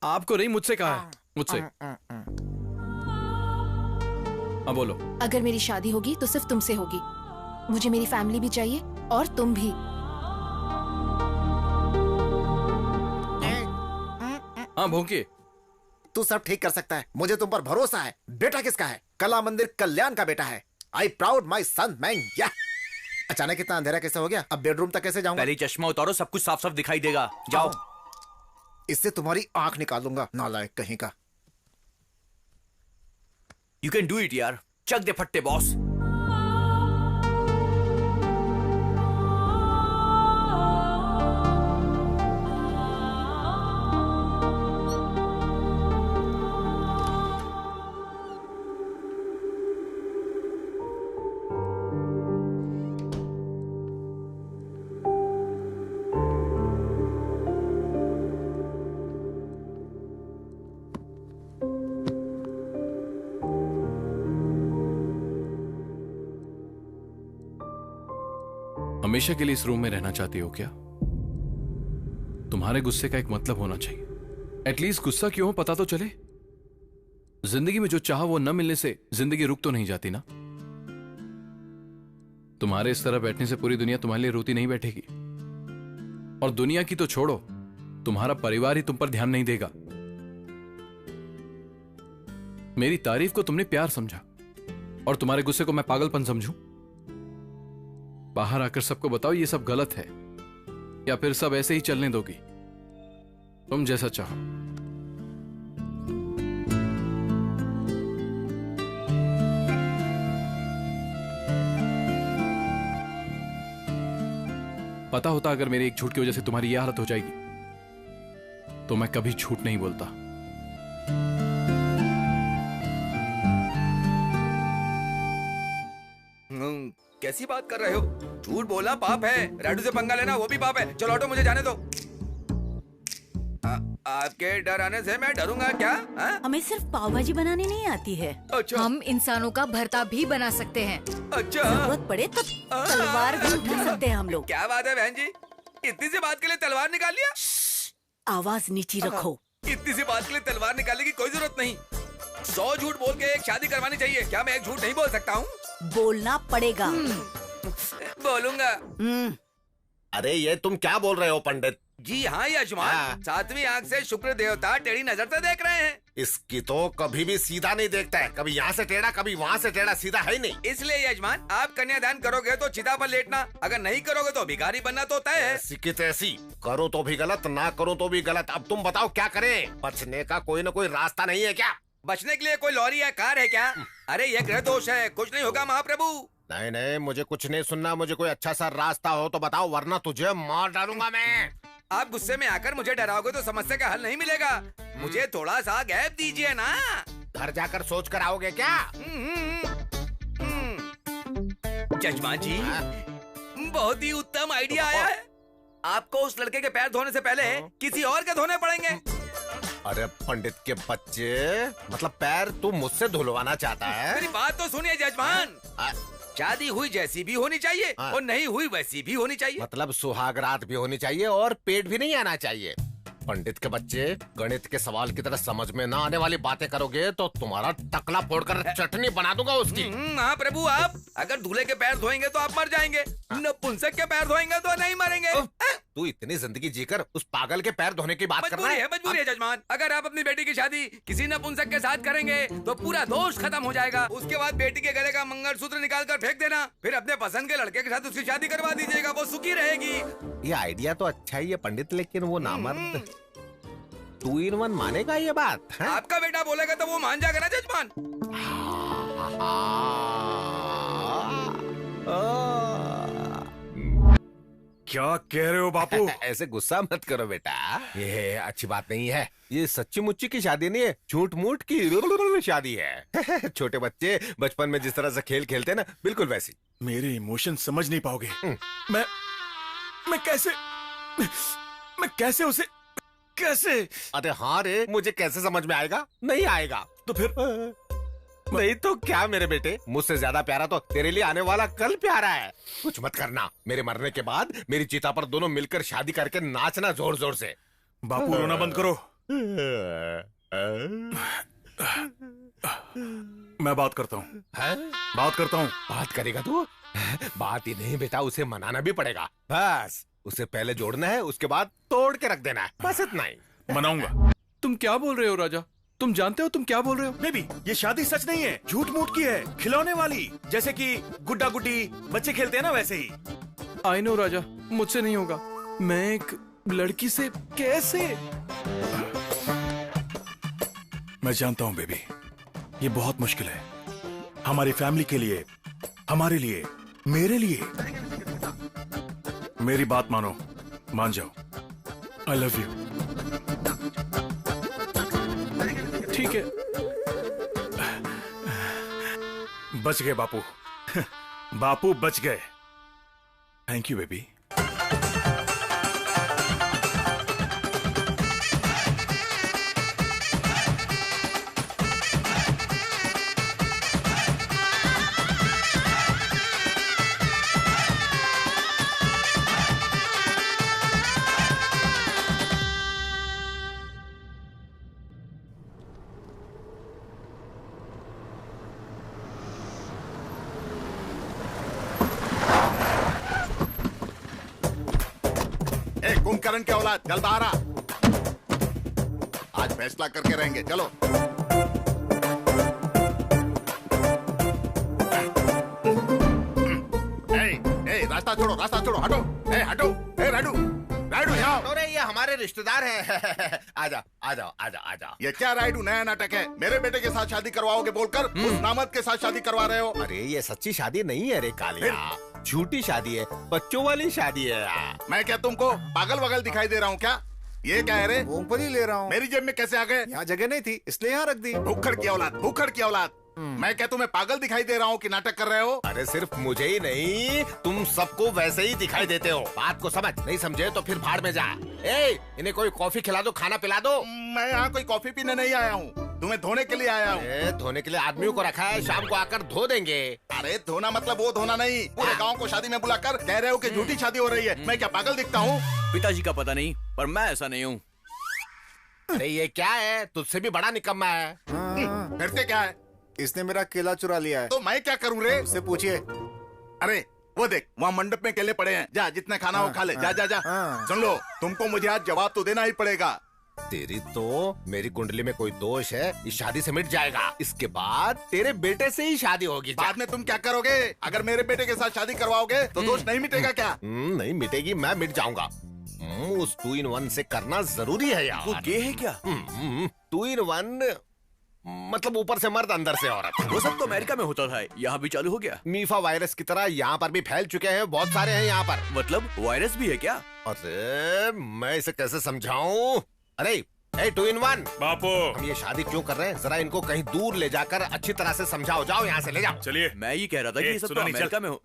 आपको नहीं, मुझसे कहा है। मुझसे। हाँ बोलो। अगर मेरी शादी होगी तो सिर्फ तुमसे होगी। मुझे मेरी फैमिली भी चाहिए और तुम भी। हाँ भोंके, तू सब ठीक कर सकता है, मुझे तुम पर भरोसा है। बेटा किसका है? कला मंदिर कल्याण का बेटा है। I proud my son man. या अचानक इतना अंधेरा कैसे हो गया? अब बेडरूम तक कैसे जाऊंगा? पहले चश्मा उतारो, सब कुछ साफ साफ दिखाई देगा। जाओ। इससे तुम्हारी आंख निकालूंगा, नालायक कहीं का। यू कैन डू इट यार, चक दे फट्टे बॉस। हमेशा के लिए इस रूम में रहना चाहती हो क्या? तुम्हारे गुस्से का एक मतलब होना चाहिए। एटलीस्ट गुस्सा क्यों हो पता तो चले। जिंदगी में जो चाह वो न मिलने से जिंदगी रुक तो नहीं जाती ना। तुम्हारे इस तरह बैठने से पूरी दुनिया तुम्हारे लिए रोती नहीं बैठेगी। और दुनिया की तो छोड़ो, तुम्हारा परिवार ही तुम पर ध्यान नहीं देगा। मेरी तारीफ को तुमने प्यार समझा और तुम्हारे गुस्से को मैं पागलपन समझूं? बाहर आकर सबको बताओ ये सब गलत है, या फिर सब ऐसे ही चलने दोगी? तुम जैसा चाहो। पता होता अगर मेरी एक झूठ की वजह से तुम्हारी यह हालत हो जाएगी तो मैं कभी झूठ नहीं बोलता। कैसी बात कर रहे हो? झूठ बोलना पाप है, राइडू से पंगा लेना वो भी पाप है। चलो ऑटो, मुझे जाने दो। आपके डर आने से मैं डरूंगा क्या? हमें सिर्फ पाव भाजी बनानी नहीं आती है। अच्छा। हम इंसानों का भरता भी बना सकते हैं। अच्छा। जरूरत पड़े तो तलवार भी उठा सकते हैं हम लोग। क्या बात है बहन जी, इतनी सी बात के लिए तलवार निकाल लिया? आवाज नीची रखो। इतनी सी बात के लिए तलवार निकालने की कोई जरूरत नहीं। 100 झूठ बोल के एक शादी करवानी चाहिए। क्या मैं एक झूठ नहीं बोल सकता हूँ? बोलना पड़ेगा। बोलूंगा। अरे ये तुम क्या बोल रहे हो पंडित? जी हाँ यजमान, 7वीं आंख से शुक्र देवता टेढ़ी नजर से देख रहे हैं। इसकी तो कभी भी सीधा नहीं देखता है, कभी यहाँ से टेढ़ा कभी वहाँ से टेढ़ा, सीधा है ही नहीं। इसलिए यजमान, आप कन्यादान करोगे तो चिता पर लेटना, अगर नहीं करोगे तो भिखारी बनना तो तय है। ऐसी की तैसी, करो तो भी गलत, ना करो तो भी गलत। अब तुम बताओ क्या करें? बचने का कोई न कोई रास्ता नहीं है क्या? बचने के लिए कोई लॉरी या कार है क्या? अरे ये ग्रह दोष है, कुछ नहीं होगा महाप्रभु। नहीं नहीं, मुझे कुछ नहीं सुनना। मुझे कोई अच्छा सा रास्ता हो तो बताओ, वरना तुझे मार डालूंगा मैं। आप गुस्से में आकर मुझे डराओगे तो समस्या का हल नहीं मिलेगा। मुझे थोड़ा सा गैप दीजिए ना। घर जाकर सोच कर आओगे क्या? जजमान जी, बहुत ही उत्तम आइडिया आया है। आपको उस लड़के के पैर धोने से पहले किसी और के धोने पड़ेंगे। अरे पंडित के बच्चे, मतलब पैर तू मुझसे धुलवाना चाहता है? मेरी बात तो सुनिए जजमान। शादी हुई जैसी भी होनी चाहिए और नहीं हुई वैसी भी होनी चाहिए। मतलब सुहाग रात भी होनी चाहिए और पेट भी नहीं आना चाहिए। पंडित के बच्चे, गणित के सवाल की तरह समझ में ना आने वाली बातें करोगे तो तुम्हारा टकला फोड़कर चटनी बना दूंगा उसकी। हाँ प्रभु, आप अगर दूल्हे के पैर धोएंगे तो आप मर जाएंगे, नपुंसक के पैर धोएंगे तो नहीं मरेंगे। तू इतनी जिंदगी जीकर उस पागल के पैर धोने की बात कर रहा है? मजबूरी है जजमान। अगर आप अपनी बेटी की शादी किसी नपुंसक के साथ करेंगे तो पूरा दोष खत्म हो जाएगा। उसके बाद बेटी के गले का मंगलसूत्र निकाल कर फेंक देना, फिर अपने पसंद के लड़के के साथ उसकी शादी करवा दीजिएगा, वो सुखी रहेगी। ये आइडिया तो अच्छा ही है पंडित, लेकिन वो नामर्द 2 in 1 मानेगा ये बात है? आपका बेटा बोलेगा तो वो मान जाएगा ना जजमान। क्या कह रहे हो बापू? ऐसे गुस्सा मत करो बेटा, ये अच्छी बात नहीं है। ये सच्ची मुच्ची की शादी नहीं है, झूठ मूठ की शादी है। छोटे बच्चे बचपन में जिस तरह से खेल खेलते हैं ना, बिल्कुल वैसी। मेरे इमोशन समझ नहीं पाओगे। मैं कैसे उसे कैसे? अरे हाँ रे, मुझे कैसे समझ में आएगा? नहीं आएगा। तो फिर नहीं तो क्या मेरे बेटे, मुझसे ज्यादा प्यारा तो तेरे लिए आने वाला कल प्यारा है। कुछ मत करना, मेरे मरने के बाद मेरी चिता पर दोनों मिलकर शादी करके नाचना जोर जोर से। बापू रोना बंद करो। मैं बात करता हूँ। बात करता हूँ। बात करेगा तू? बात ही नहीं बेटा, उसे मनाना भी पड़ेगा। बस उसे पहले जोड़ना है, उसके बाद तोड़ के रख देना है, बस इतना ही। मनाऊंगा। तुम क्या बोल रहे हो राजा? तुम जानते हो तुम क्या बोल रहे हो? बेबी, ये शादी सच नहीं है, झूठ मूठ की है, खिलौने वाली, जैसे कि गुड्डा गुड्डी बच्चे खेलते हैं ना, वैसे ही। आई नो राजा, मुझसे नहीं होगा। मैं एक लड़की से कैसे? मैं जानता हूँ बेबी, ये बहुत मुश्किल है हमारी फैमिली के लिए, हमारे लिए, मेरे लिए। मेरी बात मानो, मान जाओ। I love you. ठीक है। बच गए बापू। बापू बच गए। Thank you baby. कुंभकर्ण के औलाद, जल बाहर आ। आज फैसला करके रहेंगे, चलो। रास्ता छोड़ो, रास्ता छोड़ो, हटो। हटो। राडू, राडू यहाँ। अरे ये हमारे रिश्तेदार हैं। आजा आजा आजा आजा। ये क्या राइडू, नया नाटक है? मेरे बेटे के साथ शादी करवाओगे बोलकर उस नामद के साथ शादी करवा रहे हो। अरे ये सच्ची शादी नहीं है रे कालिया, झूठी शादी है, बच्चों वाली शादी है यार। मैं क्या तुमको पागल वगल दिखाई दे रहा हूँ क्या? ये क्या है रे? मूंगफली ले रहा हूँ। मेरी जेब में कैसे आ गए? यहाँ जगह नहीं थी इसलिए यहाँ रख दी। भूखड़ की औलाद, भूखड़ की औलाद। मैं क्या तुम्हें पागल दिखाई दे रहा हूँ कि नाटक कर रहे हो? अरे सिर्फ मुझे ही नहीं, तुम सबको वैसे ही दिखाई देते हो। बात को समझ, नहीं समझे तो फिर भाड़ में जा। इन्हें कोई कॉफी खिला दो, खाना पिला दो। मैं यहाँ कोई कॉफी पीने नहीं आया हूँ, तुम्हें धोने के लिए आया हूँ। धोने के लिए आदमियों को रखा है, शाम को आकर धो देंगे। अरे धोना मतलब वो धोना नहीं, पूरे गाँव को शादी में बुलाकर कह रहे हो कि झूठी शादी हो रही है। मैं क्या पागल दिखता हूँ? पिताजी का पता नहीं, पर मैं ऐसा नहीं हूँ। अरे ये क्या है, तुझसे भी बड़ा निकम्मा है। फिर से क्या है? इसने मेरा केला चुरा लिया है। तो मैं क्या करूँ रे? उससे पूछिए। अरे वो देख, वहाँ मंडप में केले पड़े हैं, जा जितना खाना हो खा ले। जा जा जा। सुन लो, तुमको मुझे आज जवाब तो देना ही पड़ेगा। तेरी तो मेरी कुंडली में कोई दोष है, इस शादी से मिट जाएगा। इसके बाद तेरे बेटे से ही शादी होगी। बाद में तुम क्या करोगे? अगर मेरे बेटे के साथ शादी करवाओगे तो दोष नहीं मिटेगा क्या? नहीं मिटेगी, मैं मिट जाऊंगा। उस 2 in 1 से करना जरूरी है यार। वो गे है क्या? 2 in 1 मतलब ऊपर से मर्द अंदर से औरत। वो सब तो अमेरिका में होता था, यहाँ भी चालू हो गया। मीफा वायरस की तरह यहाँ पर भी फैल चुके हैं, बहुत सारे हैं यहाँ पर। मतलब वायरस भी है क्या? अरे मैं इसे कैसे समझाऊं? अरे 2 in 1 बापू, हम ये शादी क्यों कर रहे हैं? जरा इनको कहीं दूर ले जाकर अच्छी तरह से समझाओ। जाओ यहाँ से ले जाओ। चलिए। मैं ये कह रहा था कि ये सब तो अमेरिका में हो।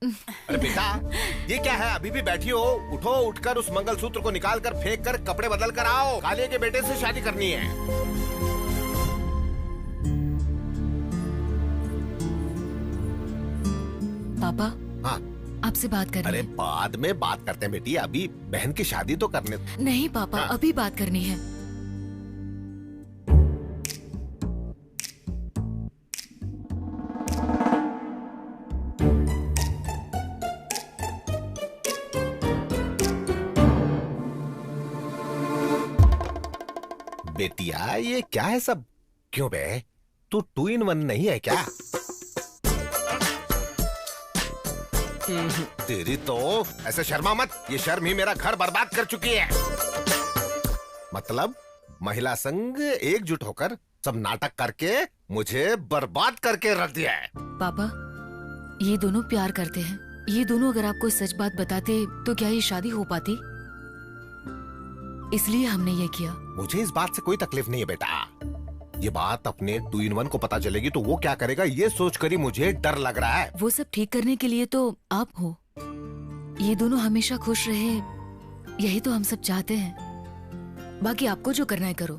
अरे बेटा, ये क्या है? अभी भी बैठी हो? उठो, उठकर उस मंगलसूत्र को निकाल कर फेंक कर कपड़े बदल कर आओ। कालिया के बेटे से शादी करनी है। पापा। हाँ, आपसे बात करनी अरे है। बाद में बात करते हैं बेटी, अभी बहन की शादी तो करने दो। नहीं पापा, हाँ। अभी बात करनी है। बेटिया, ये क्या है सब? क्यों बे, तू 2 in 1 नहीं है क्या? तेरी तो ऐसे शर्मा मत, ये शर्म ही मेरा घर बर्बाद कर चुकी है। मतलब महिला संघ एकजुट होकर सब नाटक करके मुझे बर्बाद करके रख दिया है। पापा, ये दोनों प्यार करते हैं। ये दोनों अगर आपको सच बात बताते तो क्या ये शादी हो पाती? इसलिए हमने ये किया। मुझे इस बात से कोई तकलीफ नहीं है बेटा। ये बात अपने 2 in 1 को पता चलेगी तो वो क्या करेगा, ये सोचकर ही मुझे डर लग रहा है। वो सब ठीक करने के लिए तो आप हो। ये दोनों हमेशा खुश रहे, यही तो हम सब चाहते हैं। बाकी आपको जो करना है करो।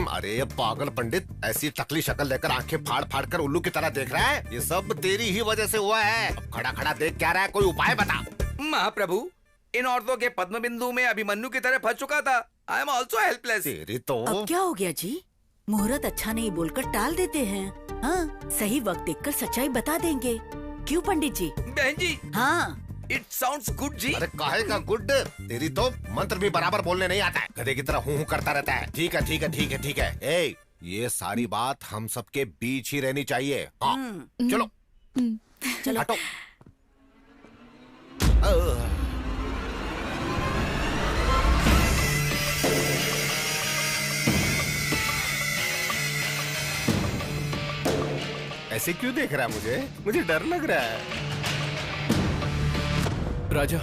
अरे पागल पंडित, ऐसी टकली शक्ल लेकर आंखें फाड़ फाड़ कर उल्लू की तरह देख रहा है? ये सब तेरी ही वजह से हुआ है। अब खड़ा खड़ा देख क्या रहा है? कोई उपाय बता। महाप्रभु, इन औरतों के पद्म बिंदु में अभिमन्यु की तरह फंस चुका था। I am also helpless. तेरी तो अब क्या हो गया जी? मुहूर्त अच्छा नहीं बोलकर टाल देते हैं। हाँ, सही वक्त देखकर सच्चाई बता देंगे। क्यों पंडित जी? बहन जी। हाँ, इट साउंड्स गुड जी। अरे काहे का गुड? तेरी तो मंत्र भी बराबर बोलने नहीं आता है, गधे की तरह हूँ करता रहता है। ठीक है ठीक है ठीक है ठीक है। ए, ये सारी बात हम सबके बीच ही रहनी चाहिए। हाँ, चलो चलो हटो। ऐसे क्यों देख रहा है मुझे? मुझे डर लग रहा है। राजा,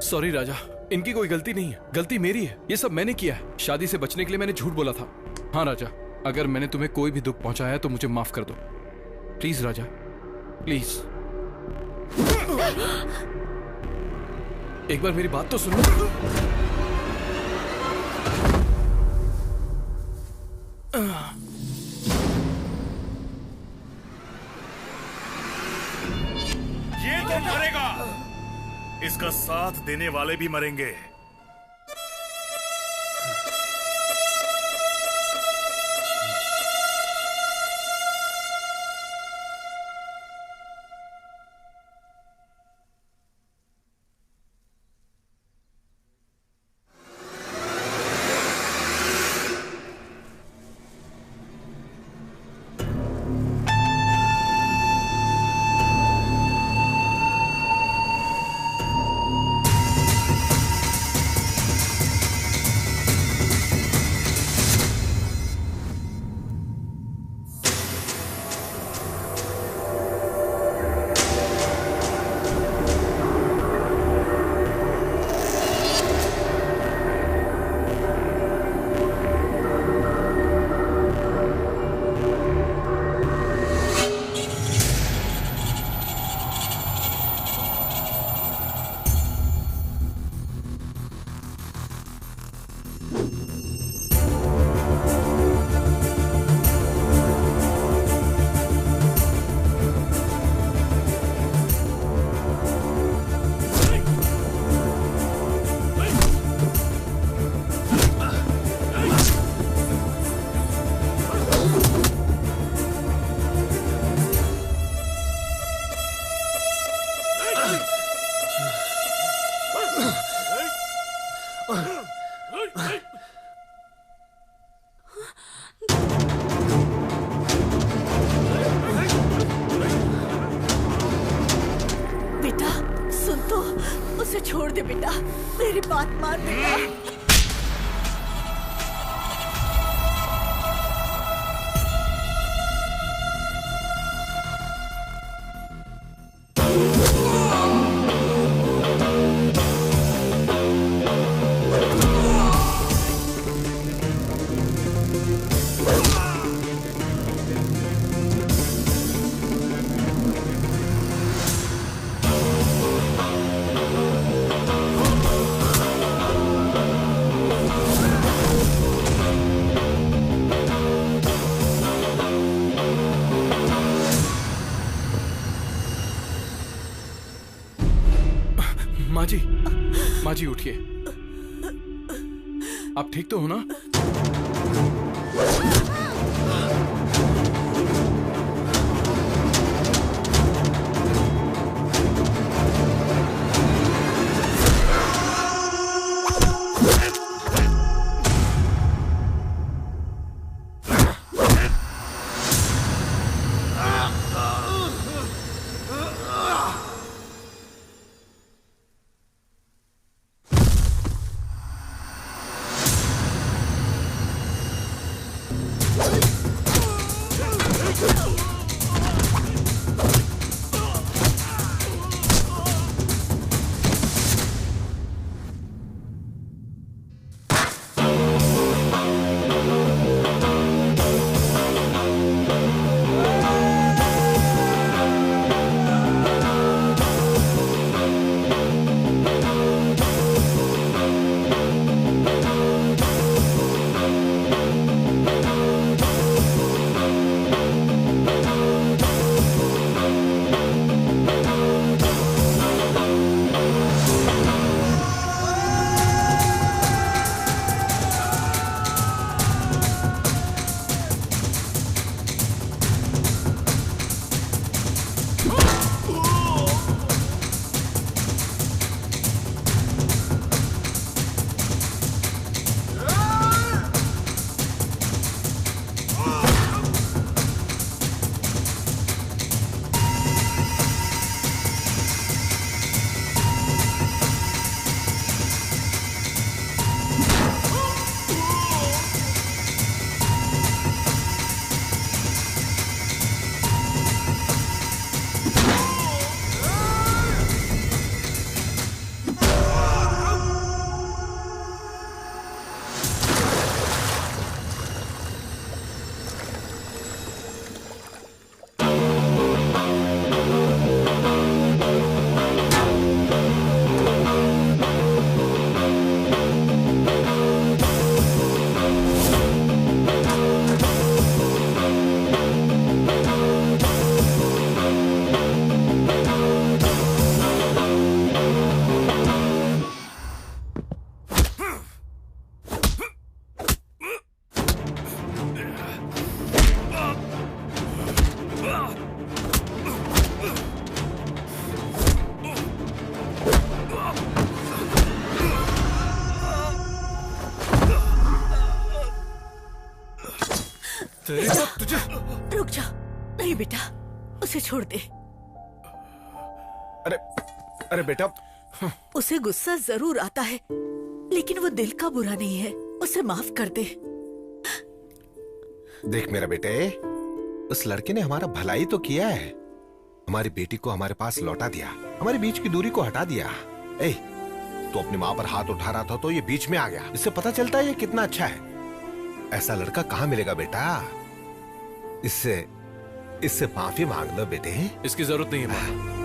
सॉरी राजा, इनकी कोई गलती नहीं है, गलती मेरी है। ये सब मैंने किया है। शादी से बचने के लिए मैंने झूठ बोला था। हाँ राजा, अगर मैंने तुम्हें कोई भी दुख पहुंचाया है तो मुझे माफ कर दो। Please Raja, please. एक बार मेरी बात तो सुनो। ये तो मरेगा, इसका साथ देने वाले भी मरेंगे। बेटा सुन तो, उसे छोड़ दे बेटा, मेरी बात मान बेटा। आज ही उठिए। आप ठीक तो हो ना? तुझे रुक जा। नहीं बेटा, उसे छोड़ दे। अरे बेटा, उसे गुस्सा जरूर आता है, लेकिन वो दिल का बुरा नहीं है। उसे माफ कर दे। देख मेरा बेटे, उस लड़के ने हमारा भलाई तो किया है, हमारी बेटी को हमारे पास लौटा दिया, हमारे बीच की दूरी को हटा दिया। ए, तो अपनी माँ पर हाथ उठा रहा था तो ये बीच में आ गया। इससे पता चलता है ये कितना अच्छा है। ऐसा लड़का कहाँ मिलेगा बेटा? इससे माफी मांग लो बेटे। इसकी जरूरत नहीं है माँ।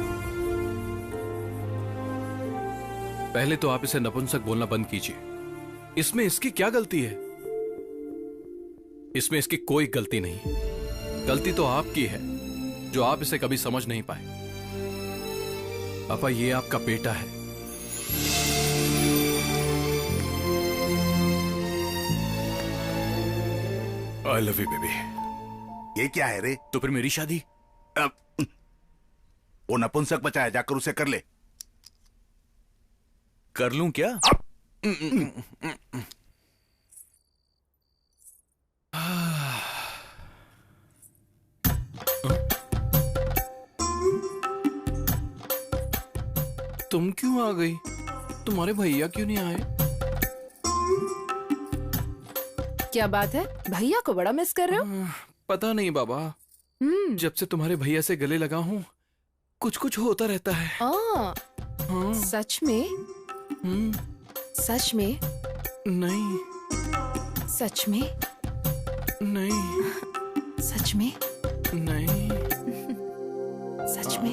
पहले तो आप इसे नपुंसक बोलना बंद कीजिए। इसमें इसकी क्या गलती है? इसमें इसकी कोई गलती नहीं। गलती तो आपकी है जो आप इसे कभी समझ नहीं पाए। पापा, ये आपका बेटा है। I love you baby. ये क्या है रे? तो फिर मेरी शादी? वो नपुंसक बचा है, जाकर उसे कर ले। कर लूं क्या? तुम क्यों आ गई? तुम्हारे भैया क्यों नहीं आए? क्या बात है, भैया को बड़ा मिस कर रहे हो? पता नहीं बाबा, जब से तुम्हारे भैया से गले लगा हूँ कुछ कुछ होता रहता है। हाँ। सच में? सच में? नहीं। सच में? नहीं। सच में? नहीं। सच में?